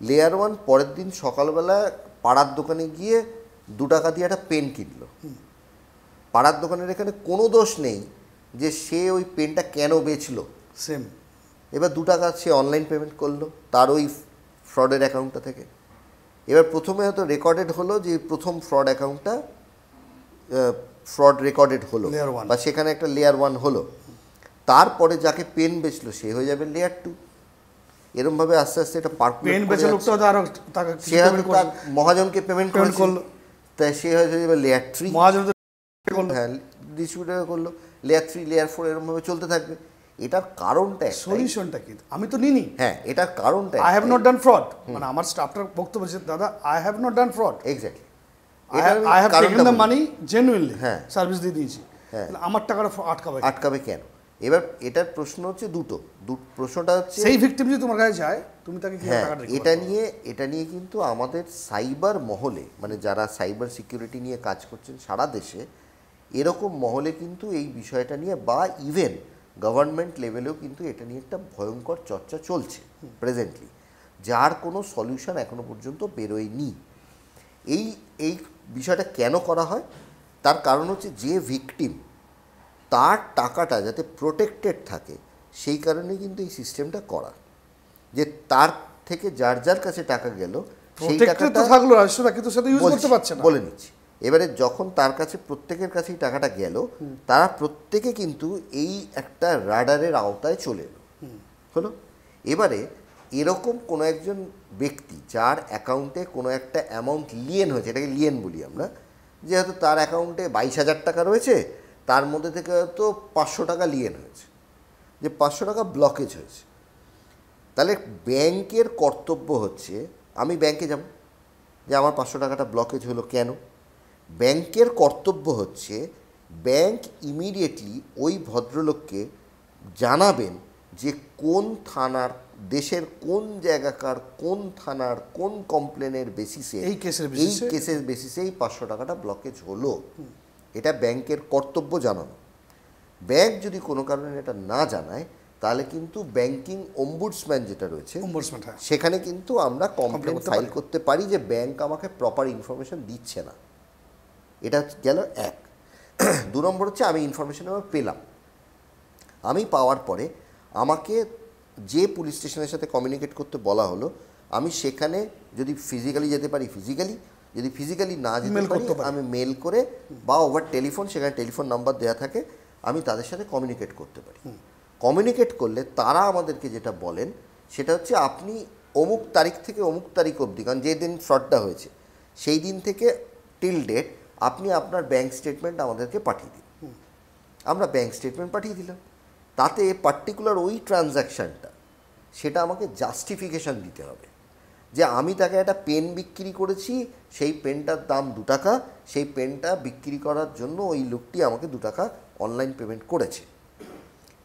লেয়ার 1 পরের দিন সকালবেলা পাড়ার দোকানে গিয়ে 2 টাকা দিয়ে একটা পেন কিনলো। পাড়ার দোকানের এখানে কোনো দোষ নেই যে সে ওই পেনটা কেন বেচলো, সেম। এবার 2 টাকা সে অনলাইন পেমেন্ট করলো তার ওই ফ্রডের অ্যাকাউন্টটা থেকে। এবার প্রথমে হয়তো রেকর্ডেড হলো যে প্রথম ফ্রড অ্যাকাউন্টটা ফ্রড রেকর্ডেড হলো, বা সেখানে একটা লেয়ার 1 হলো। তারপরে যাকে পেন বেচলো সে হয়ে যাবে লেয়ার 2। এরকমভাবে আস্তে আস্তে এটা পেন বেচে লোকটা আরো টাকা, সে হয়তো তার মহাজনকে পেমেন্ট করলো, তাই সে হয়ে যাবে লেয়ার 3। মহাজন হ্যাঁ, ডিস্ট্রিবিউটর করলো লেয়ার 3, লেয়ার 4, এরকমভাবে চলতে থাকবে। এটার কারণটা সলিউশনটা কি? আমি তো নিনি। হ্যাঁ, এটার কারণটা I have not done fraud, মানে আমার স্টাফটার বক্তব্য বলছে দাদা I have not done fraud, exactly I have taken the money genuinely, হ্যাঁ সার্ভিস দিয়ে দিয়েছি, আমার টাকাটা আটকাবে কেন? এবার এটার প্রশ্ন হচ্ছে দুটো। প্রশ্নটা হচ্ছে সেই ভিকটিম যদি তোমার কাছে যায় তুমি তাকে কি টাকা দিবে? এটা নিয়ে কিন্তু আমাদের সাইবার মহলে, মানে যারা সাইবার সিকিউরিটি নিয়ে কাজ করছেন সারা দেশে, এরকম মহলে কিন্তু এই বিষয়টা নিয়ে, বা ইভেন গভর্নমেন্ট লেভেলেও কিন্তু এটা নিয়ে একটা ভয়ঙ্কর চর্চা চলছে প্রেজেন্টলি, যার কোনো সলিউশন এখনো পর্যন্ত বেরোয়নি। এই বিষয়টা কেন করা হয়? তার কারণ হচ্ছে যে ভিকটিম, তার টাকাটা যাতে প্রোটেক্টেড থাকে, সেই কারণেই কিন্তু এই সিস্টেমটা করা, যে তার থেকে যার কাছে টাকা গেল সেই টাকাটা থাকলো রাষ্ট্রটা কিন্তু সেটা ইউজ করতে পারছে না। বলে নিচ্ছি, এবারে যখন তার কাছে প্রত্যেকের কাছেই টাকাটা গেল, তারা প্রত্যেকে কিন্তু এই একটা রাডারের আওতায় চলে হলো। এবারে এরকম কোনো একজন ব্যক্তি যার অ্যাকাউন্টে কোনো একটা অ্যামাউন্ট লিয়েন হয়েছে, এটাকে লিয়েন বলি আমরা, যেহেতু তার অ্যাকাউন্টে 22,000 টাকা রয়েছে, তার মধ্যে থেকে হয়তো 500 টাকা লিয়েন হয়েছে, যে 500 টাকা ব্লকেজ হয়েছে। তাহলে ব্যাংকের কর্তব্য হচ্ছে, আমি ব্যাংকে যাব, যে আমার 500 টাকাটা ব্লকেজ হলো কেন? ব্যাংকের কর্তব্য হচ্ছে ব্যাংক ইমিডিয়েটলি ওই ভদ্রলোককে জানাবেন যে কোন থানার, দেশের কোন জায়গাকার কোন থানার কোন কমপ্লেনের বেসিসে, এই কেসের বেসিসে এই 500 টাকাটা ব্লকেজ হলো। এটা ব্যাংকের কর্তব্য জানানো। ব্যাংক যদি কোনো কারণে এটা না জানায়, তাহলে কিন্তু ব্যাংকিং অম্বুডসম্যান যেটা রয়েছে, সেখানে কিন্তু আমরা কমপ্লেন ফাইল করতে পারি যে ব্যাংক আমাকে প্রপার ইনফরমেশন দিচ্ছে না। এটা গেল এক। 2 নম্বর হচ্ছে আমি ইনফরমেশন আমার পেলাম, আমি পাওয়ার পরে আমাকে যে পুলিশ স্টেশনের সাথে কমিউনিকেট করতে বলা হলো, আমি সেখানে যদি ফিজিক্যালি যেতে পারি ফিজিক্যালি, যদি ফিজিক্যালি না যেতে পারি আমি মেল করে বা ওভার টেলিফোন, সেখানে টেলিফোন নাম্বার দেওয়া থাকে, আমি তাদের সাথে কমিউনিকেট করতে পারি। কমিউনিকেট করলে তারা আমাদেরকে যেটা বলেন সেটা হচ্ছে আপনি অমুক তারিখ থেকে অমুক তারিখ অবধি, কারণ যে দিন ফ্রডটা হয়েছে সেই দিন থেকে টিল ডেট আপনি আপনার ব্যাংক স্টেটমেন্ট আমাদেরকে পাঠিয়ে দিন। আমরা ব্যাংক স্টেটমেন্ট পাঠিয়ে দিলাম, তাতে পার্টিকুলার ওই ট্রানজ্যাকশানটা সেটা আমাকে জাস্টিফিকেশান দিতে হবে যে আমি তাকে একটা পেন বিক্রি করেছি, সেই পেনটার দাম 2 টাকা, সেই পেনটা বিক্রি করার জন্য ওই লোকটি আমাকে 2 টাকা অনলাইন পেমেন্ট করেছে।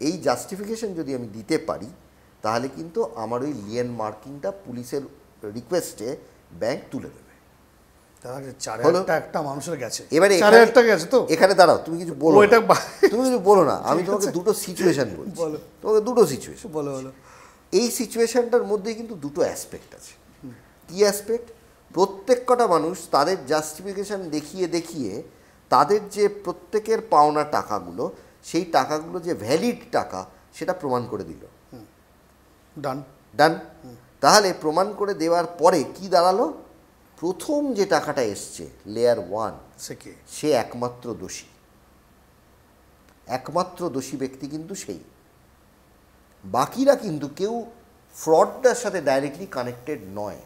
এই জাস্টিফিকেশান যদি আমি দিতে পারি তাহলে কিন্তু আমার ওই লিয়েন মার্কিংটা পুলিশের রিকোয়েস্টে ব্যাংক তুলে দেবে। একটা মানুষের গেছে, এবারে 4,000 টাকা গেছে তো এখানে দাঁড়াও, তুমি কিছু বলো তুমি কিছু বলো না, আমি তোমাকে দুটো সিচুয়েশন বলছি, তোমাকে দুটো সিচুয়েশন বলো বলো। এই সিচুয়েশনটার মধ্যে কিন্তু দুটো অ্যাসপেক্ট আছে। কি অ্যাসপেক্ট? প্রত্যেক কটা মানুষ তাদের জাস্টিফিকেশান দেখিয়ে দেখিয়ে তাদের যে প্রত্যেকের পাওনা টাকাগুলো, সেই টাকাগুলো যে ভ্যালিড টাকা সেটা প্রমাণ করে দিল। ডান ডান। তাহলে প্রমাণ করে দেওয়ার পরে কি দাঁড়ালো? প্রথম যে টাকাটা এসছে লেয়ার 1, সে একমাত্র দোষী। একমাত্র দোষী ব্যক্তি কিন্তু সেই। বাকিরা কিন্তু কেউ ফ্রডটার সাথে ডাইরেক্টলি কানেক্টেড নয়,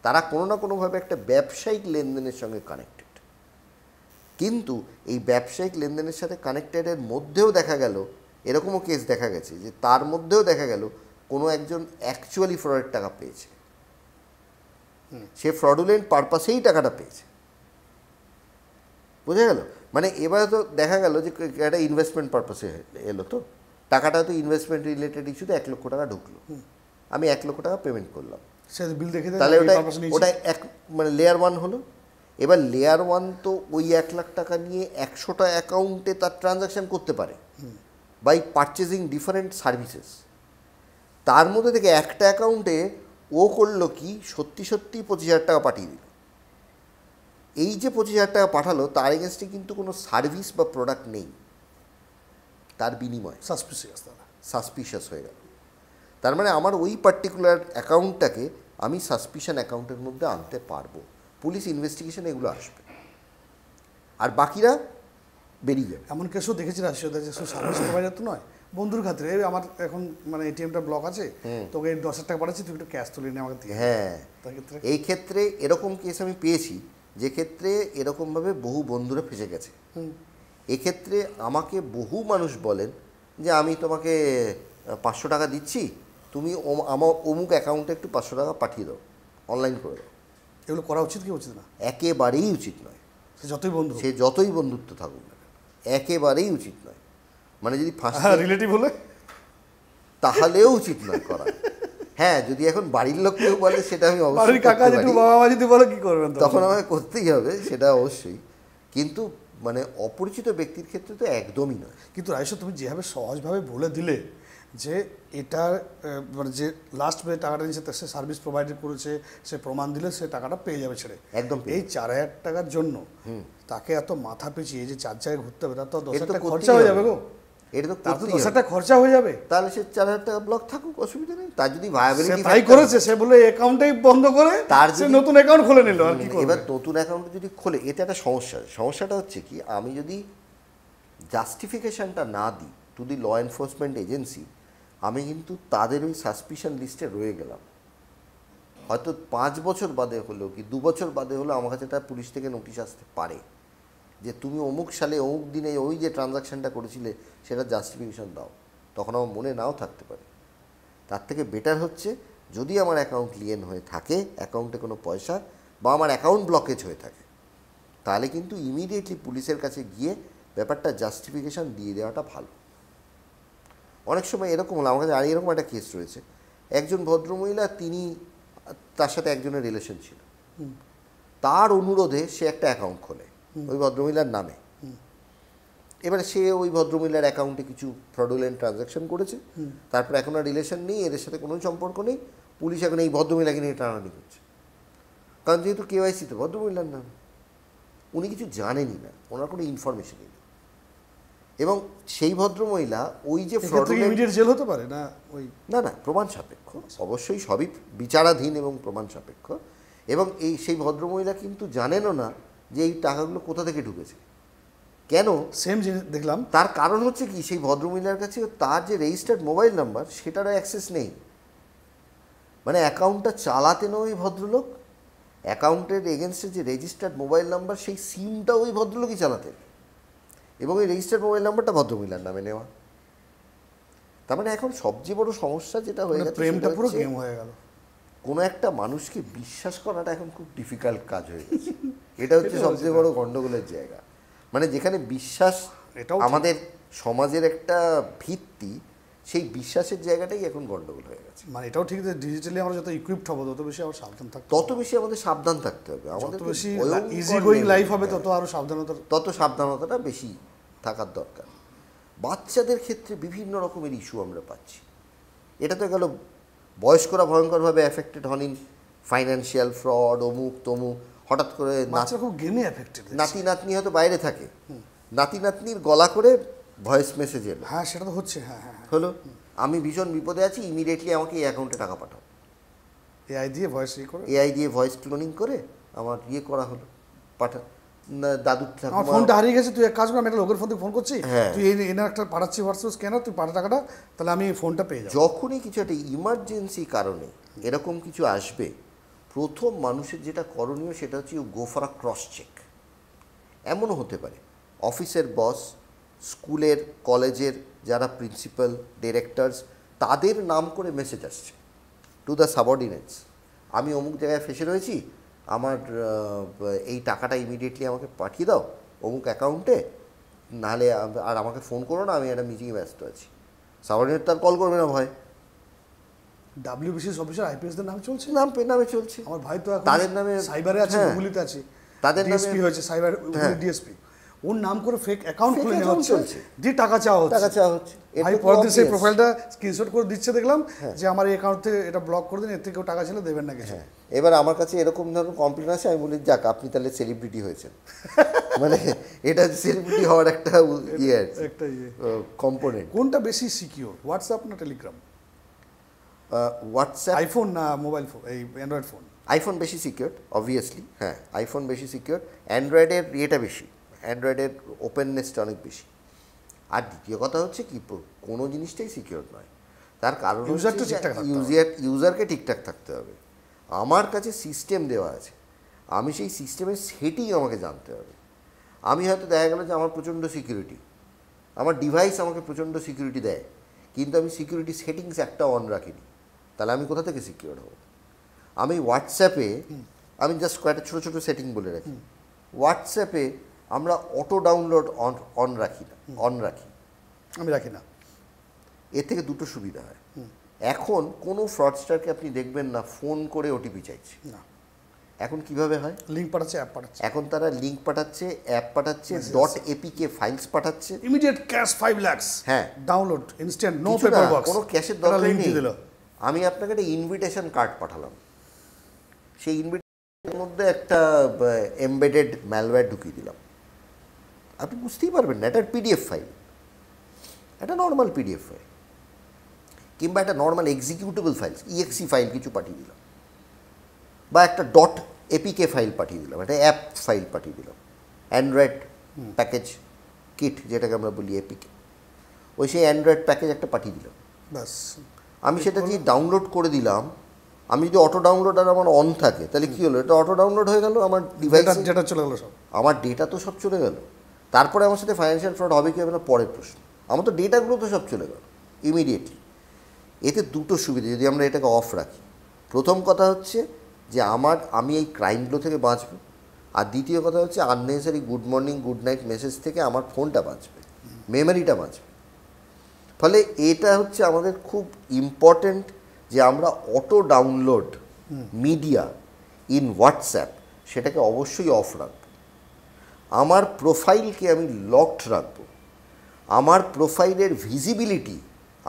তারা কোনো না কোনোভাবে একটা ব্যবসায়িক লেনদেনের সঙ্গে কানেক্টেড। কিন্তু এই ব্যবসায়িক লেনদেনের সাথে কানেক্টেডের মধ্যেও দেখা গেল, এরকমও কেস দেখা গেছে যে তার মধ্যেও দেখা গেল কোনো একজন অ্যাকচুয়ালি ফ্রডের টাকা পেয়েছে, সে ফ্রডুলেন্ট পারপাসেই টাকাটা পেয়েছে। বোঝা গেল? মানে এবারে তো দেখা গেল যে একটা ইনভেস্টমেন্ট পারপাসে এলো, তো টাকাটা তো ইনভেস্টমেন্ট রিলেটেড ইস্যুতে 1 লক্ষ টাকা ঢুকলো, আমি 1 লক্ষ টাকা পেমেন্ট করলাম, তাহলে ওটা মানে লেয়ার 1 হলো। এবার লেয়ার 1 তো ওই 1 লাখ টাকা নিয়ে 100টা অ্যাকাউন্টে তার ট্রানজ্যাকশান করতে পারে বাই পারচেজিং ডিফারেন্ট সার্ভিসেস। তার মধ্যে থেকে একটা অ্যাকাউন্টে ও করলো কি, সত্যি সত্যি 25,000 টাকা পাঠিয়ে দিল। এই যে 25,000 টাকা পাঠালো তার এগেনস্টে কিন্তু কোনো সার্ভিস বা প্রোডাক্ট নেই, তার বিনিময়ে সাসপিশিয়াস হয়ে গেল। তার মানে আমার ওই পার্টিকুলার অ্যাকাউন্টটাকে আমি সাসপিশন অ্যাকাউন্টের মধ্যে আনতে পারবো, পুলিশ ইনভেস্টিগেশন এগুলো আসবে, আর বাকিরা বেরিয়ে যাবে। এমন কেসও দেখেছি রাশিয়াতে, যে সার্ভিস প্রোভাইডার তো নয়, বন্ধুর খাতিরে আমার এখন মানে এটিএমটা ব্লক আছে, তোকে 10,000 টাকা পাঠাচ্ছি, তুই একটু ক্যাশ তুলে নিয়ে আমাকে দিয়ে। হ্যাঁ, এই ক্ষেত্রে এরকম কেস আমি পেয়েছি, যে ক্ষেত্রে এরকমভাবে বহু বন্ধুরা ফেসে গেছে। এক্ষেত্রে আমাকে বহু মানুষ বলেন যে আমি তোমাকে 500 টাকা দিচ্ছি, তুমি আমার অমুক অ্যাকাউন্টে একটু 500 টাকা পাঠিয়ে দাও, অনলাইন করে দাও। এগুলো করা উচিত কি উচিত না? একেবারেই উচিত নয়। সে যতই বন্ধুত্ব থাকুক না, একেবারেই উচিত নয়। মানে যদি রিলেটিভ হলে তাহলেও উচিত নয় করা। হ্যাঁ, যদি এখন বাড়ির লোক কেউ বলে সেটা আমি অবশ্যই, তখন আমাকে করতেই হবে, সেটা অবশ্যই। কিন্তু মানে অপরিচিত ব্যক্তির ক্ষেত্রে তো একদমই নয়। কিন্তু রাইস, তুমি যেভাবে সহজভাবে বলে দিলে যে এটার মানে যে লাস্ট পে টাকাটা নিয়েছে সে সার্ভিস প্রোভাইড করেছে, সে প্রমাণ দিলে সে টাকাটা পেয়ে যাবে ছেড়ে, একদম। এই 4,000 টাকার জন্য তাকে এত মাথা পিছিয়ে যে 4 জায়গায় ঘুরতে হবে, তার তো 10,000 টাকা খরচা হয়ে যাবে গো। এটা তো 10,000 টাকা খরচা হয়ে যাবে, তাহলে সে 4,000 টাকা ব্লক থাকুক, অসুবিধা নেই। তার যদি ভায়াবিলিটি তাই করেছে, সে বলে অ্যাকাউন্টটাই বন্ধ করে তার যে নতুন অ্যাকাউন্ট খুলে নিল, আর কি করবে? এবার নতুন অ্যাকাউন্ট যদি খোলে, এটা একটা সমস্যা। সমস্যাটা হচ্ছে কি, আমি যদি জাস্টিফিকেশনটা না দিই to the law enforcement agency, আমি কিন্তু তাদের ওই সাসপিশন লিস্টে রয়ে গেলাম। হয়তো 5 বছর বাদে হলেও কি 2 বছর বাদে হলেও আমার কাছে একটা পুলিশ থেকে নোটিশ আসতে পারে যে তুমি অমুক সালে অমুক দিনে ওই যে ট্রানজাকশানটা করেছিলে সেটা জাস্টিফিকেশন দাও। তখন আমার মনে নাও থাকতে পারে। তার থেকে বেটার হচ্ছে, যদি আমার অ্যাকাউন্ট লিয়েন হয়ে থাকে, অ্যাকাউন্টে কোনো পয়সা বা আমার অ্যাকাউন্ট ব্লকেজ হয়ে থাকে, তাহলে কিন্তু ইমিডিয়েটলি পুলিশের কাছে গিয়ে ব্যাপারটা জাস্টিফিকেশান দিয়ে দেওয়াটা ভালো। অনেক সময় এরকম হলো, আমার কাছে আর এরকম একটা কেস রয়েছে, একজন ভদ্রমহিলা, তিনি তার সাথে একজনের রিলেশন ছিল, তার অনুরোধে সে একটা অ্যাকাউন্ট খোলে ওই ভদ্রমহিলার নামে। এবারে সে ওই ভদ্রমহিলার অ্যাকাউন্টে কিছু ফ্রডুলেন্ট ট্রানজ্যাকশন করেছে, তারপর এখন আর রিলেশন নেই, এদের সাথে কোনো সম্পর্ক নেই, পুলিশ এখন এই ভদ্রমহিলাকে নিয়ে টানাটানি করছে, কারণ যেহেতু KYC তো ভদ্রমহিলার নামে, উনি কিছু জানেনই না, ওনার কোনো ইনফরমেশনই নেই। এবং সেই ভদ্রমহিলা ওই যে ইমিডিয়েট জেল হতে পারে না, ওই না প্রমাণ সাপেক্ষ, অবশ্যই সবই বিচারাধীন এবং প্রমাণ সাপেক্ষ। এবং সেই ভদ্রমহিলা কিন্তু জানেনও না যে এই টাকাগুলো কোথা থেকে ঢুকেছে, কেন। সেম জিনিস দেখলাম। তার কারণ হচ্ছে কি, সেই ভদ্রমহিলার কাছে তার যে রেজিস্টার্ড মোবাইল নাম্বার সেটারও অ্যাক্সেস নেই। মানে অ্যাকাউন্টটা চালাতেন ওই ভদ্রলোক, অ্যাকাউন্টের এগেনস্টে যে রেজিস্টার্ড মোবাইল নাম্বার সেই সিমটা ওই ভদ্রলোকই চালাতেন, এবং এই রেজিস্টার্ড মোবাইল নাম্বারটা ভদ্রমহিলার নামে নেওয়া। তার মানে এখন সবচেয়ে বড় সমস্যা যেটা হয়ে গেছে, প্রেমটা পুরো গেম হয়ে গেল। কোনো একটা মানুষকে বিশ্বাস করাটা এখন খুব ডিফিকাল্ট কাজ হয়ে গেছে। এটা হচ্ছে সবচেয়ে বড় গন্ডগোলের জায়গা। মানে যেখানে বিশ্বাস আমাদের সমাজের একটা ভিত্তি, সেই বিশ্বাসের জায়গাটাই এখন গন্ডগোল হয়ে গেছে। মানে এটাও ঠিক যে ডিজিটালি আমরা যত ইকুইপড হবো তত বেশি আমরা সাবধান থাকতে, তত বেশি আমাদের সাবধান থাকতে হবে। আমাদের বেশি ইজি গোয়িং লাইফ হবে তত সাবধানতাটা বেশি থাকার দরকার। বাচ্চাদের ক্ষেত্রে বিভিন্ন রকমের ইস্যু আমরা পাচ্ছি। এটা তো গেল বয়স্করা ভয়ঙ্করভাবে এফেক্টেড হন ইন ফাইন্যান্সিয়াল ফ্রড, অমুক তমুক। হঠাৎ করে খুব গেমে এফেক্টেড, নাতি নাতনি হয়তো বাইরে থাকে, নাতি নাতনির গলা করে ভয়েস মেসেজ এলো, হ্যাঁ সেটা তো হচ্ছে, হ্যাঁ হলো আমি ভীষণ বিপদে আছি, ইমিডিয়েটলি আমাকে এই অ্যাকাউন্টে টাকা পাঠাও। এআই দিয়ে ভয়েস করে, এআই দিয়ে ভয়েস ক্লোনিং করে আমার করা হলো, পাঠা দাদুর আমার ফোনটা হারিয়ে গেছে, তুই এক কাজ কর, আমি একটা লোকের ফোন থেকে ফোন করছি, তুই এনে একটা পাঠাচ্ছি হোয়াটসঅ্যাপ স্ক্যানার, তুই পাঠা টাকাটা, তাহলে আমি ফোনটা পেয়ে যাবো। যখনই কিছু একটা ইমার্জেন্সি কারণে এরকম কিছু আসবে, প্রথম মানুষের যেটা করণীয় সেটা হচ্ছে go for a cross check. এমনও হতে পারে অফিসের বস, স্কুলের কলেজের যারা প্রিন্সিপাল ডিরেক্টরস, তাদের নাম করে মেসেজ আসছে টু দ্য সাবঅর্ডিনেটস, আমি অমুক জায়গায় ফেসে রয়েছি, আমার এই টাকাটা ইমিডিয়েটলি আমাকে পাঠিয়ে দাও অমুক অ্যাকাউন্টে, নাহলে আর আমাকে ফোন করো না, আমি একটা মিটিংয়ে ব্যস্ত আছি। সাবঅর্ডিনেট তার কল করবে না ভয়। ডাব্লিউবিসিএস অফিসার আইপিএসদের নামে চলছে, নামে চলছে, আমার ভাই তো তাদের নামে সাইবারে আছে, হুগলিতে আছে, তাদের ডিএসপি হয়েছে, সাইবার ডিএসপি, ওর নাম করে ফেক অ্যাকাউন্ট খুলে নেওয়া হচ্ছে, দিয়ে টাকা চাওয়া হচ্ছে। ভাই পরের দিন সেই প্রোফাইলটা স্ক্রিনশট করে দিচ্ছে, দেখলাম যে আমার এই অ্যাকাউন্ট থেকে এটা ব্লক করে দিন, এর থেকেও টাকা ছিল দেবেন না কিছু। এবার আমার কাছে এরকম ধরনের কমপ্লেন আসে, আমি বলি যাক আপনি তাহলে সেলিব্রিটি হয়েছেন। মানে এটা সেলিব্রিটি হওয়ার একটা কম্পোনেন্ট। কোনটা বেশি সিকিউর, হোয়াটসঅ্যাপ না টেলিগ্রাম? হোয়াটসঅ্যাপ, আইফোন না মোবাইল ফোন, এই অ্যান্ড্রয়েড ফোন? আইফোন বেশি সিকিউর অবভিয়াসলি, হ্যাঁ আইফোন বেশি সিকিউর। অ্যান্ড্রয়েডের ইয়েটা বেশি, অ্যান্ড্রয়েডের ওপেননেসটা অনেক বেশি। আর দ্বিতীয় কথা হচ্ছে কি, কোনো জিনিসটাই সিকিউর নয়, তার কারণ ইউজারকে ঠিকঠাক থাকতে হবে। আমার কাছে সিস্টেম দেওয়া আছে, আমি সেই সিস্টেমের সেটিং আমাকে জানতে হবে। আমি হয়তো দেখা গেল যে আমার প্রচণ্ড সিকিউরিটি, আমার ডিভাইস আমাকে প্রচণ্ড সিকিউরিটি দেয়, কিন্তু আমি সিকিউরিটি সেটিংস একটা অন রাখিনি, তাহলে আমি কোথা থেকে সিকিউর হব? আমি হোয়াটসঅ্যাপে, আমি জাস্ট কয়েকটা ছোটো ছোটো সেটিং বলে রাখি। হোয়াটসঅ্যাপে আমরা অটো ডাউনলোড অন রাখি না, আমি রাখি না। এর থেকে দুটো সুবিধা হয়। এখন কোনো ফ্রডস্টারকে আপনি দেখবেন না ফোন করে ওটিপি চাইছে না। এখন কিভাবে হয়? লিঙ্ক পাঠাচ্ছে, অ্যাপ পাঠাচ্ছে। এখন তারা লিঙ্ক পাঠাচ্ছে, অ্যাপ পাঠাচ্ছে, .apk ফাইলস পাঠাচ্ছে, ইমিডিয়েট ক্যাশ 5 লাখ, হ্যাঁ download instant, no paper box, কোনো ক্যাশের দরকার নেই। আমি আপনাকে একটা ইনভিটেশন কার্ড পাঠালাম, সেই ইনভিটেশনের মধ্যে একটা এমবেডেড ম্যালওয়্যার ঢুকিয়ে দিলাম, আপনি বুঝতেই পারবেন না। এটা পিডিএফ ফাইল, একটা নর্মাল পিডিএফ ফাইল, কিংবা একটা normal executable file, exe file কিছু পাঠিয়ে দিলাম, বা একটা .apk ফাইল পাঠিয়ে দিলাম, একটা অ্যাপ ফাইল পাঠিয়ে দিলাম, অ্যান্ড্রয়েড প্যাকেজ কিট যেটাকে আমরা বলি এপিকে, ওই সেই অ্যান্ড্রয়েড প্যাকেজ একটা পাঠিয়ে দিলাম, ব্যাস আমি সেটা দিয়ে ডাউনলোড করে দিলাম। আমি যদি অটো ডাউনলোড আর আমার অন থাকে, তাহলে কী হলো, এটা অটো ডাউনলোড হয়ে গেল, আমার ডিভাইসে ডেটা চলে গেল, সব আমার ডেটা তো সব চলে গেল। তারপরে আমার সাথে ফাইন্যান্সিয়াল ফ্রড হবে কি হবে না পরের প্রশ্ন, আমার তো ডেটাগুলো তো সব চলে গেল ইমিডিয়েটলি। এতে দুটো সুবিধা যদি আমরা এটাকে অফ রাখি, প্রথম কথা হচ্ছে যে আমি এই ক্রাইমগুলো থেকে বাঁচব, আর দ্বিতীয় কথা হচ্ছে unnecessary good morning good night message থেকে আমার ফোনটা বাঁচবে, মেমোরিটা বাঁচবে। ফলে এটা হচ্ছে আমাদের খুব ইম্পর্ট্যান্ট যে আমরা auto download media in WhatsApp সেটাকে অবশ্যই অফ রাখব। আমার প্রোফাইলকে আমি লকড রাখবো, আমার প্রোফাইলের ভিজিবিলিটি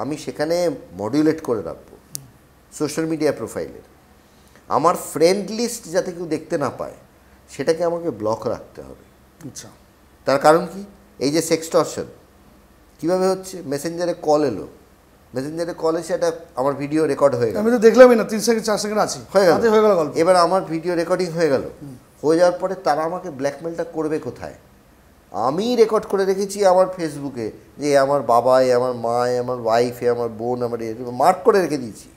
আমি সেখানে মডিউলেট করে রাখবো সোশ্যাল মিডিয়া প্রোফাইলের। আমার ফ্রেন্ড লিস্ট যাতে কেউ দেখতে না পায় সেটাকে আমাকে ব্লক রাখতে হবে। আচ্ছা, তার কারণ কি, এই যে সেক্সটর্শন কীভাবে হচ্ছে, মেসেঞ্জারে কল এলো, মেসেঞ্জারে কল এসে এটা আমার ভিডিও রেকর্ড হয়ে গেল, আমি তো দেখলামই না, 3 সেকেন্ড 4 সেকেন্ড আছি, হয়ে গেল গল্প। এবার আমার ভিডিও রেকর্ডিং হয়ে গেল, হয়ে যাওয়ার পরে তারা আমাকে ব্ল্যাকমেলটা করবে কোথায়? আমি রেকর্ড করে রেখেছি আমার ফেসবুকে, যে আমার বাবা, আমার মা, আমার ওয়াইফ, আমার বোন, আমার মার্ক করে রেখে দিয়েছি,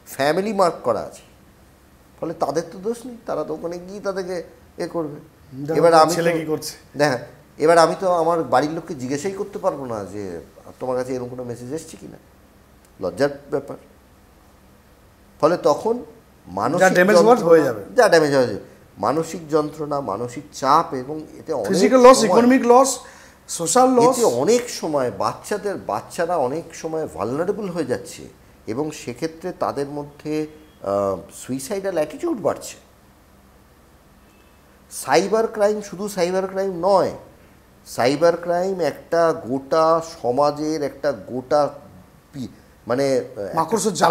ফ্যামিলি মার্ক করা আছে, ফলে তাদের তো দোষ নেই, তারা তো ওখানে গিয়ে তাদেরকে করবে। এবার আমি ছেলে কি করছে, হ্যাঁ, এবার আমি তো আমার বাড়ির লোককে জিজ্ঞাসাই করতে পারবো না যে তোমার কাছে এরকম কোনো মেসেজ এসছে কিনা, লজ্জার ব্যাপার। ফলে তখন মানসিক হয়ে যাবে, যা ড্যামেজ হয়ে যাবে, মানসিক যন্ত্রণা, মানসিক চাপ, এবং এতে physical loss, economic loss, social loss. অনেক সময় বাচ্চারা অনেক সময় ভালনারেবল হয়ে যাচ্ছে, এবং সেক্ষেত্রে তাদের মধ্যে সুইসাইডাল অ্যাটিটিউড বাড়ছে। সাইবার ক্রাইম শুধু সাইবার ক্রাইম নয়, সাইবার ক্রাইম একটা গোটা সমাজের একটা গোটা মানে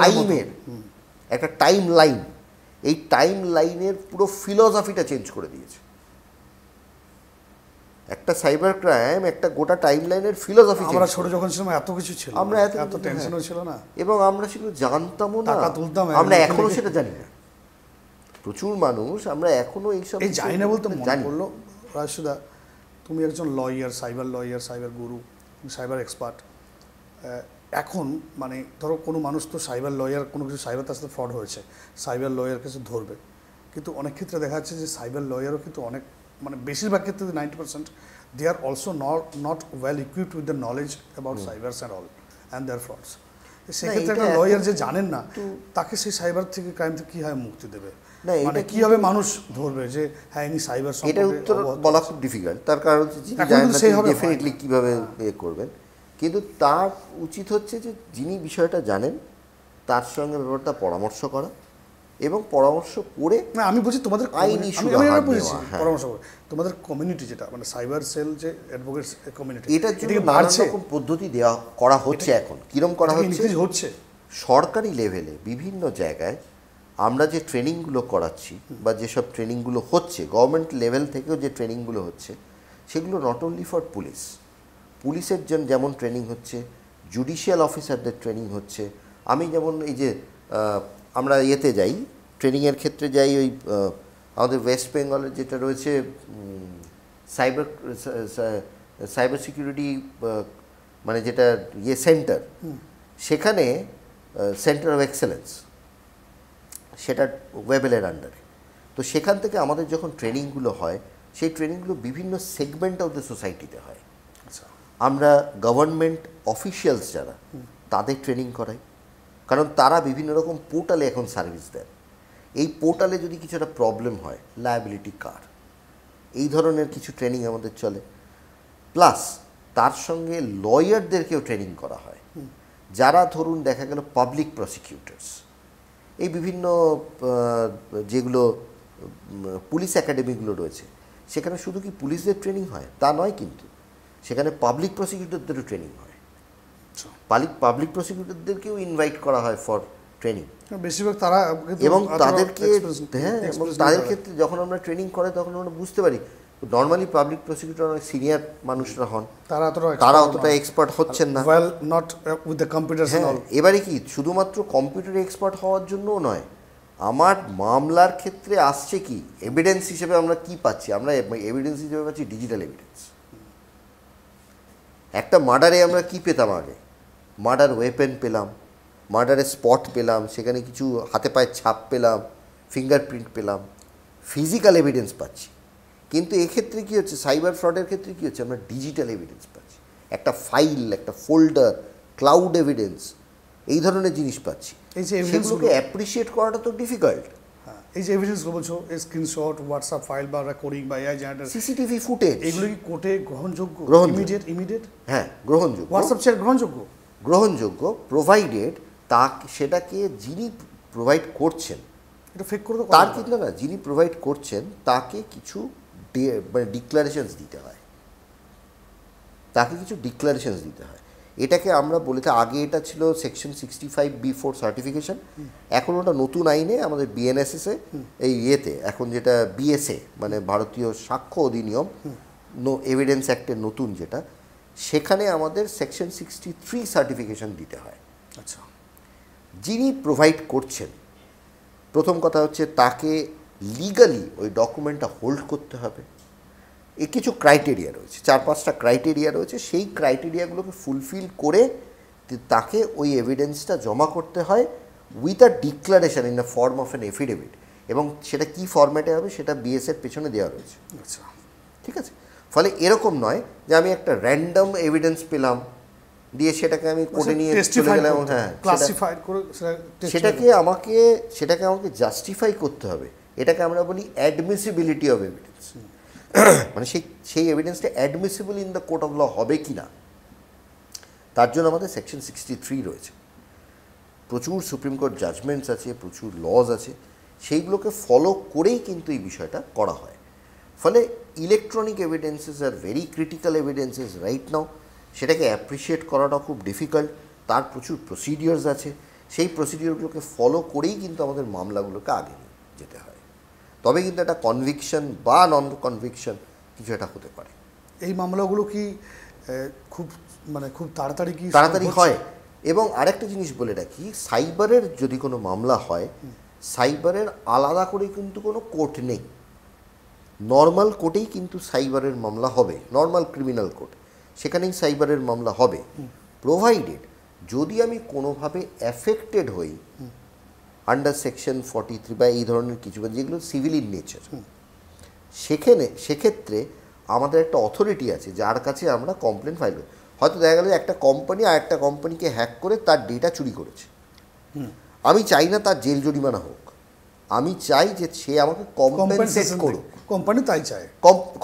টাইমের একটা টাইম লাইন, এই টাইম লাইনের পুরো ফিলসফিটা চেঞ্জ করে দিয়েছে। একটা সাইবার ক্রাইম একটা গোটা টাইম লাইনের ফিলসফি। আমরা ছোট যখন ছিলাম এত কিছু ছিল, আমরা এত টেনশনও ছিল না, এবং আমরা সেগুলো জানতামও না, টাকা তুলতাম, আমরা এখনো সেটা জানি না। প্রচুর মানুষ আমরা এখনো এইসব জানি না বলতে মনে পড়লো, রাজসুদা তুমি একজন লয়ার, সাইবার গুরু, সাইবার এক্সপার্ট। এখন মানে ধরো কোনো মানুষ তো সাইবার লয়ার, কোনো কিছু সাইবার তার সাথে ফ্রড হয়েছে, সাইবার লয়ার কাছে ধরবে, কিন্তু অনেক ক্ষেত্রে দেখা যাচ্ছে যে সাইবার লয়ারও কিন্তু অনেক, মানে বেশিরভাগ ক্ষেত্রে 90% they are also not well equipped with the knowledge about cybers and all and their frauds. সেক্ষেত্রে একটা লয়ার যে জানেন না, তাকে সেই সাইবার থেকে ক্রাইম থেকে কীভাবে মুক্তি দেবে, মানে কীভাবে মানুষ ধরবে যে হ্যাঁ ইনি সাইবার সম্পর্কে? এটার উত্তর বলা খুব ডিফিকাল্ট, তার কারণ হচ্ছে যিনি জানেন না তিনি ডেফিনেটলি কীভাবে করবেন, কিন্তু তার উচিত হচ্ছে যে যিনি বিষয়টা জানেন তার সঙ্গে ব্যাপারটা পরামর্শ করা, এবং পরামর্শ করে না আমি বলছি তোমাদের আইনি পরামর্শ করে তোমাদের কমিউনিটি যেটা মানে সাইবার সেল যে অ্যাডভোকেটস কমিউনিটি, এটার জন্য নানা রকম পদ্ধতি করা হচ্ছে। এখন কিরম করা হচ্ছে, সরকারি লেভেলে বিভিন্ন জায়গায় আমরা যে ট্রেনিংগুলো করাচ্ছি বা যেসব ট্রেনিংগুলো হচ্ছে, গভর্নমেন্ট লেভেল থেকেও যে ট্রেনিংগুলো হচ্ছে, সেগুলো নট অনলি ফর পুলিশের জন্য যেমন ট্রেনিং হচ্ছে, জুডিশিয়াল অফিসারদের ট্রেনিং হচ্ছে। আমি যেমন এই যে আমরা ইয়েতে যাই, ট্রেনিংয়ের ক্ষেত্রে যাই, ওই আমাদের ওয়েস্ট বেঙ্গলের যেটা রয়েছে সাইবার সিকিউরিটি মানে যেটা সেন্টার, সেখানে সেন্টার অফ এক্সেলেন্স, সেটা ওয়েবেলের আন্ডারে। তো সেখান থেকে আমাদের যখন ট্রেনিংগুলো হয়, সেই ট্রেনিংগুলো বিভিন্ন সেগমেন্ট অফ দ্য সোসাইটিতে হয়। আমরা গভর্নমেন্ট অফিসিয়ালস যারা, তাদের ট্রেনিং করাই, কারণ তারা বিভিন্ন রকম পোর্টালে এখন সার্ভিস দেন। এই পোর্টালে যদি কিছু একটা প্রবলেম হয়, লায়াবিলিটি কার, এই ধরনের কিছু ট্রেনিং আমাদের চলে। প্লাস তার সঙ্গে লয়ারদেরকেও ট্রেনিং করা হয়, যারা ধরুন দেখা গেল পাবলিক প্রসিকিউটার্স, এই বিভিন্ন যেগুলো পুলিশ একাডেমিগুলো রয়েছে, সেখানে শুধু কি পুলিশদের ট্রেনিং হয় তা নয়, কিন্তু সেখানে পাবলিক প্রসিকিউটরদেরও ট্রেনিং হয়। পাবলিক প্রসিকিউটরদেরকেও ইনভাইট করা হয় ফর ট্রেনিং, বেশিরভাগ তারা, এবং তাদেরকে এবং তাদের ক্ষেত্রে যখন আমরা ট্রেনিং করে তখন আমরা বুঝতে পারি নর্মালি পাবলিক প্রসিকিউটর অনেক সিনিয়র মানুষরা হন, তারা অতটা এক্সপার্ট হচ্ছেন না। এবারে কি শুধুমাত্র কম্পিউটারে এক্সপার্ট হওয়ার জন্যও নয়, আমার মামলার ক্ষেত্রে আসছে কি এভিডেন্স হিসেবে আমরা কি পাচ্ছি, আমরা এভিডেন্স হিসেবে পাচ্ছি ডিজিটাল এভিডেন্স। একটা মার্ডারে আমরা কি পেতাম আগে, মার্ডার ওয়েপেন পেলাম, মার্ডারের স্পট পেলাম, সেখানে কিছু হাতে পায়ের ছাপ পেলাম, ফিঙ্গারপ্রিন্ট পেলাম, ফিজিক্যাল এভিডেন্স পাচ্ছি। কিন্তু এক্ষেত্রে কী হচ্ছে, সাইবার ফ্রডের ক্ষেত্রে কী হচ্ছে, আমরা ডিজিটাল এভিডেন্স পাচ্ছি, একটা ফাইল, একটা ফোল্ডার, ক্লাউড এভিডেন্স, এই ধরনের জিনিস পাচ্ছি। এই যে সেগুলোকে অ্যাপ্রিসিয়েট করাটা তো ডিফিকাল্ট। এই যে এভিডেন্সগুলো বলছো, স্ক্রিনশট, হোয়াটসঅ্যাপ ফাইল বা রেকর্ডিং বা এআই জেনারেটেড সিসিটিভি ফুটেজ, এগুলো কি কোর্টে গ্রহণযোগ্য? ইমিডিয়েট হ্যাঁ, গ্রহণযোগ্য। হোয়াটসঅ্যাপ চ্যাট গ্রহণযোগ্য প্রোভাইডেড সেটাকে যিনি প্রোভাইড করছেন, এটা ফেক করে তার কিন্তু না, যিনি প্রোভাইড করছেন তাকে কিছু মানে ডিক্লারেশনস দিতে হয়, এটাকে আমরা বলেছি আগে এটা ছিল সেকশন 65B4 সার্টিফিকেশন, এখন ওটা নতুন আইনে আমাদের বিএনএসএসে এই এখন যেটা বিএসএ মানে ভারতীয় সাক্ষ্য অধিনিয়ম এভিডেন্স অ্যাক্টের নতুন যেটা, সেখানে আমাদের সেকশন 63 সার্টিফিকেশন দিতে হয়। আচ্ছা, যিনি প্রোভাইড করছেন, প্রথম কথা হচ্ছে তাকে লিগালি ওই ডকুমেন্টটা হোল্ড করতে হবে। কিছু ক্রাইটেরিয়া রয়েছে, 4-5টা ক্রাইটেরিয়া রয়েছে, সেই ক্রাইটেরিয়াগুলোকে ফুলফিল করে তাকে ওই এভিডেন্সটা জমা করতে হয় with a declaration in the form of an affidavit, এবং সেটা কী ফরম্যাটে হবে সেটা বিএসের পেছনে দেওয়া রয়েছে। আচ্ছা, ঠিক আছে, ফলে এরকম নয় যে আমি একটা র্যান্ডম এভিডেন্স পেলাম দিয়ে সেটাকে আমি কোর্টে নিয়ে চলে গেলাম। হ্যাঁ, ক্লাসিফাইড করে সেটাকে আমাকে জাস্টিফাই করতে হবে। এটাকে আমরা বলি অ্যাডমিসিবিলিটি অফ এভিডেন্স। মানে সেই এভিডেন্সটা admissible in the court of law হবে কি না, তার জন্য আমাদের সেকশন 63 রয়েছে। প্রচুর সুপ্রিম কোর্ট জাজমেন্টস আছে, প্রচুর লজ আছে, সেইগুলোকে ফলো করেই কিন্তু এই বিষয়টা করা হয়। ফলে electronic evidences are very critical evidences right now, সেটাকে অ্যাপ্রিসিয়েট করাটা খুব ডিফিকাল্ট। তার প্রচুর প্রসিডিওর্স আছে, সেই প্রসিডিওরগুলোকে ফলো করেই কিন্তু আমাদের মামলাগুলোকে আগে নিয়ে যেতে হয়। তবে কিন্তু একটা কনভিকশন বা নন কনভিকশন কিছু একটা হতে পারে। এই মামলাগুলো কি খুব তাড়াতাড়ি হয়? এবং আরেকটা জিনিস বলে রাখি, সাইবারের যদি কোনো মামলা হয়, সাইবারের আলাদা করে কিন্তু কোনো কোর্ট নেই। নর্মাল কোর্টেই কিন্তু সাইবারের মামলা হবে, নর্মাল ক্রিমিনাল কোর্ট, সেখানেই সাইবারের মামলা হবে, প্রোভাইডেড যদি আমি কোনোভাবে অ্যাফেক্টেড হই আন্ডার সেকশন 43 বা এই ধরনের কিছু, যেগুলো সিভিল ইন নেচার। সেক্ষেত্রে আমাদের একটা অথরিটি আছে যার কাছে আমরা কমপ্লেন ফাইল করি। হয়তো দেখা গেল একটা কোম্পানি আর একটা কোম্পানিকে হ্যাক করে তার ডেটা চুরি করেছে, আমি চাই না তার জেল জরিমানা হোক, আমি চাই যে সে আমাকে কম্পেনসেট করুক। কোম্পানি তাই চায়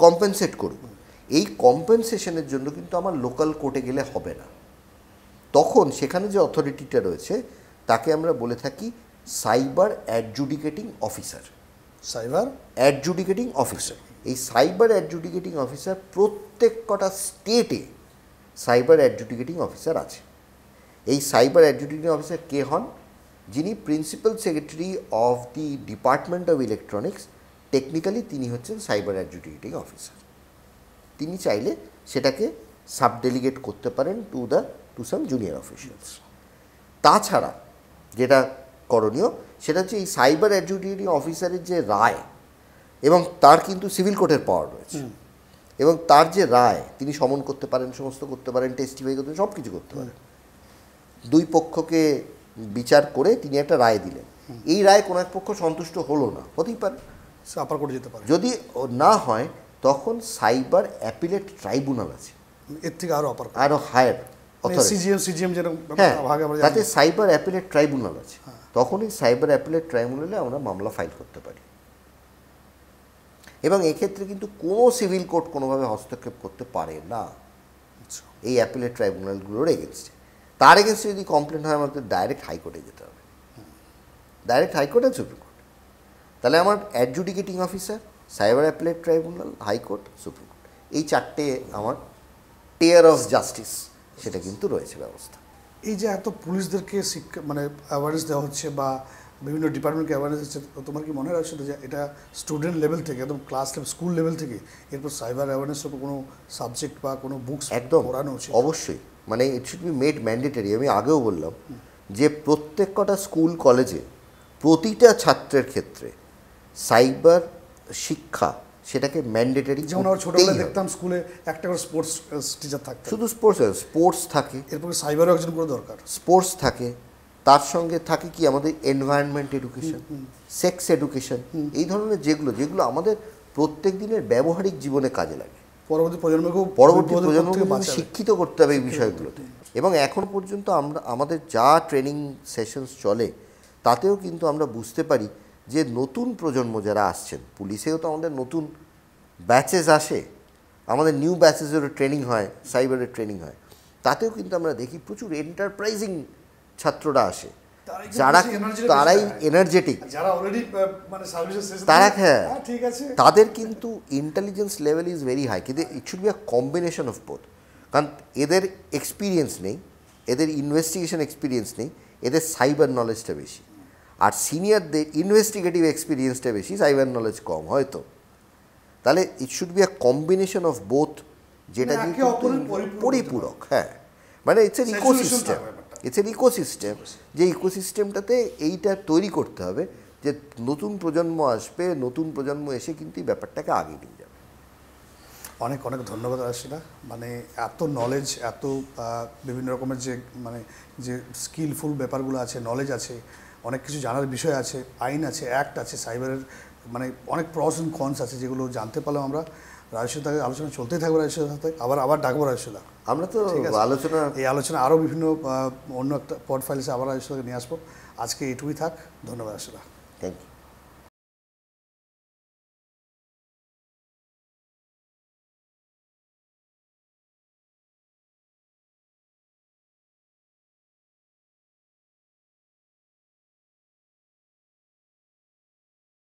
কম্পেনসেট করুক। এই কম্পেনসেশনের জন্য কিন্তু আমার লোকাল কোর্টে গেলে হবে না। তখন সেখানে যে অথরিটিটা রয়েছে তাকে আমরা বলে থাকি সাইবার অ্যাডজুডিকেটিং অফিসার। সাইবার অ্যাডজুডিকেটিং অফিসার, এই সাইবার অ্যাডজুডিকেটিং অফিসার প্রত্যেক কটা স্টেটে সাইবার অ্যাডজুডিকেটিং অফিসার আছে। এই সাইবার অ্যাডজুডিকেটিং অফিসার কে হন? যিনি principal secretary of the department of electronics, technically তিনি হচ্ছেন সাইবার অ্যাডজুডিকেটিং অফিসার। তিনি চাইলে সেটাকে সাব ডেলিগেট করতে পারেন টু সাম জুনিয়র অফিসিয়ালস। তাছাড়া যেটা করণীয় সেটা হচ্ছে এই সাইবার অ্যাডজুডিকেটিং অফিসারের যে রায়, এবং তার কিন্তু সিভিল কোর্টের পাওয়ার রয়েছে, এবং তার যে রায় তিনি সমন করতে পারেন, সমস্ত করতে পারেন, টেস্টিফাই করতে পারেন, সব কিছু করতে পারেন। দুই পক্ষকে বিচার করে তিনি একটা রায় দিলেন, এই রায় কোনো এক পক্ষ সন্তুষ্ট হলো না, হতেই পারে, আপার কোর্টে যেতে পারে। যদি না হয় তখন সাইবার অ্যাপিলেট ট্রাইব্যুনাল আছে, এর থেকে আরো হায়ার সিজিএম যেরকম, হ্যাঁ, তাতে সাইবার অ্যাপিলেট ট্রাইব্যুনাল আছে। তখনই সাইবার অ্যাপিলেট ট্রাইব্যুনালে আমরা মামলা ফাইল করতে পারি, এবং এক্ষেত্রে কিন্তু কোনো সিভিল কোর্ট কোনোভাবে হস্তক্ষেপ করতে পারে না এই অ্যাপিলেট ট্রাইব্যুনালগুলোর এগেনস্টে। তার এগেনস্টে যদি কমপ্লেন হয় আমাদের ডাইরেক্ট হাইকোর্টে যেতে হবে, ডাইরেক্ট হাইকোর্ট আর সুপ্রিম কোর্ট। তাহলে আমার adjudicating officer, cyber appellate tribunal, high court, supreme court, এই চারটে আমার টিয়ার অফ জাস্টিস সেটা কিন্তু রয়েছে ব্যবস্থা। এই যে এত পুলিশদেরকে শিক্ষা অ্যাওয়ারনেস দেওয়া হচ্ছে বা বিভিন্ন ডিপার্টমেন্টকে অ্যাওয়ারনেস দিচ্ছে, তোমার কি মনে রাখছিল যে এটা স্টুডেন্ট লেভেল থেকে একদম ক্লাস লেভেল, স্কুল লেভেল থেকে এরপর সাইবার অ্যাওয়ারনেসের উপর কোনো সাবজেক্ট বা কোনো বুকস একদম পড়ানো উচিত? অবশ্যই, মানে ইট শুড বি মেড ম্যান্ডেটরি। আমি আগেও বললাম যে প্রত্যেক কটা স্কুল কলেজে প্রতিটা ছাত্রের ক্ষেত্রে সাইবার শিক্ষা সেটাকে ম্যান্ডেটরি। যেমন আমরা ছোটবেলায় দেখতাম স্কুলে একটা করে স্পোর্টস টিচার থাকতো, শুধু স্পোর্টস থাকে, এরপর সাইবারও একজন করে দরকার, স্পোর্টস থাকে, তার সঙ্গে থাকে কি আমাদের এনভায়রনমেন্ট এডুকেশন, সেক্স এডুকেশন, এই ধরনের যেগুলো আমাদের প্রত্যেক দিনের ব্যবহারিক জীবনে কাজে লাগে, পরবর্তী প্রজন্মকে শিক্ষিত করতে হবে এই বিষয়গুলোতে। এবং এখন পর্যন্ত আমাদের যা ট্রেনিং সেশনস চলে তাতেও কিন্তু আমরা বুঝতে পারি যে নতুন প্রজন্ম যারা আসছেন, পুলিশেও তো আমাদের নতুন ব্যাচেস আসে, আমাদের নিউ ব্যাচেসেরও ট্রেনিং হয়, সাইবারের ট্রেনিং হয়, তাতেও কিন্তু আমরা দেখি প্রচুর এন্টারপ্রাইজিং ছাত্ররা আসে, তারাই এনার্জেটিক, তারা, হ্যাঁ, তাদের কিন্তু intelligence level is very high. কিন্তু it should be a combination of both, কারণ এদের এক্সপিরিয়েন্স নেই, এদের ইনভেস্টিগেশন এক্সপিরিয়েন্স নেই, এদের সাইবার নলেজটা বেশি, আর সিনিয়রদের ইনভেস্টিগেটিভ এক্সপিরিয়েন্সটা বেশি, সাইবার নলেজ কম হয়তো। তাহলে ইট should be a combination of both, যেটা পরিপূরক। হ্যাঁ, মানে ইটস এন ইকোসিস্টেম, যে ইকোসিস্টেমটাতে এইটা তৈরি করতে হবে যে নতুন প্রজন্ম আসবে, নতুন প্রজন্ম এসে কিন্তু এই ব্যাপারটাকে আগে নিয়ে যাবে। অনেক অনেক ধন্যবাদ রাশিদা, মানে এত নলেজ, এত বিভিন্ন রকমের যে স্কিলফুল ব্যাপারগুলো আছে, নলেজ আছে, অনেক কিছু জানার বিষয় আছে, আইন আছে, অ্যাক্ট আছে, সাইবারের মানে অনেক প্রস অ্যান্ড কনস আছে যেগুলো জানতে পারলাম আমরা। রাজেশের সাথে আলোচনা চলতেই থাকবে, রাজেশের সাথে আবার ডাকবো রাজেশদা। আমরা তো আলোচনা এই আলোচনা আরও বিভিন্ন অন্য একটা পড ফাইলসে আবার রাজেশের নিয়ে আসবো। আজকে এইটুকুই থাক, ধন্যবাদ রাজেশদা। Thank you.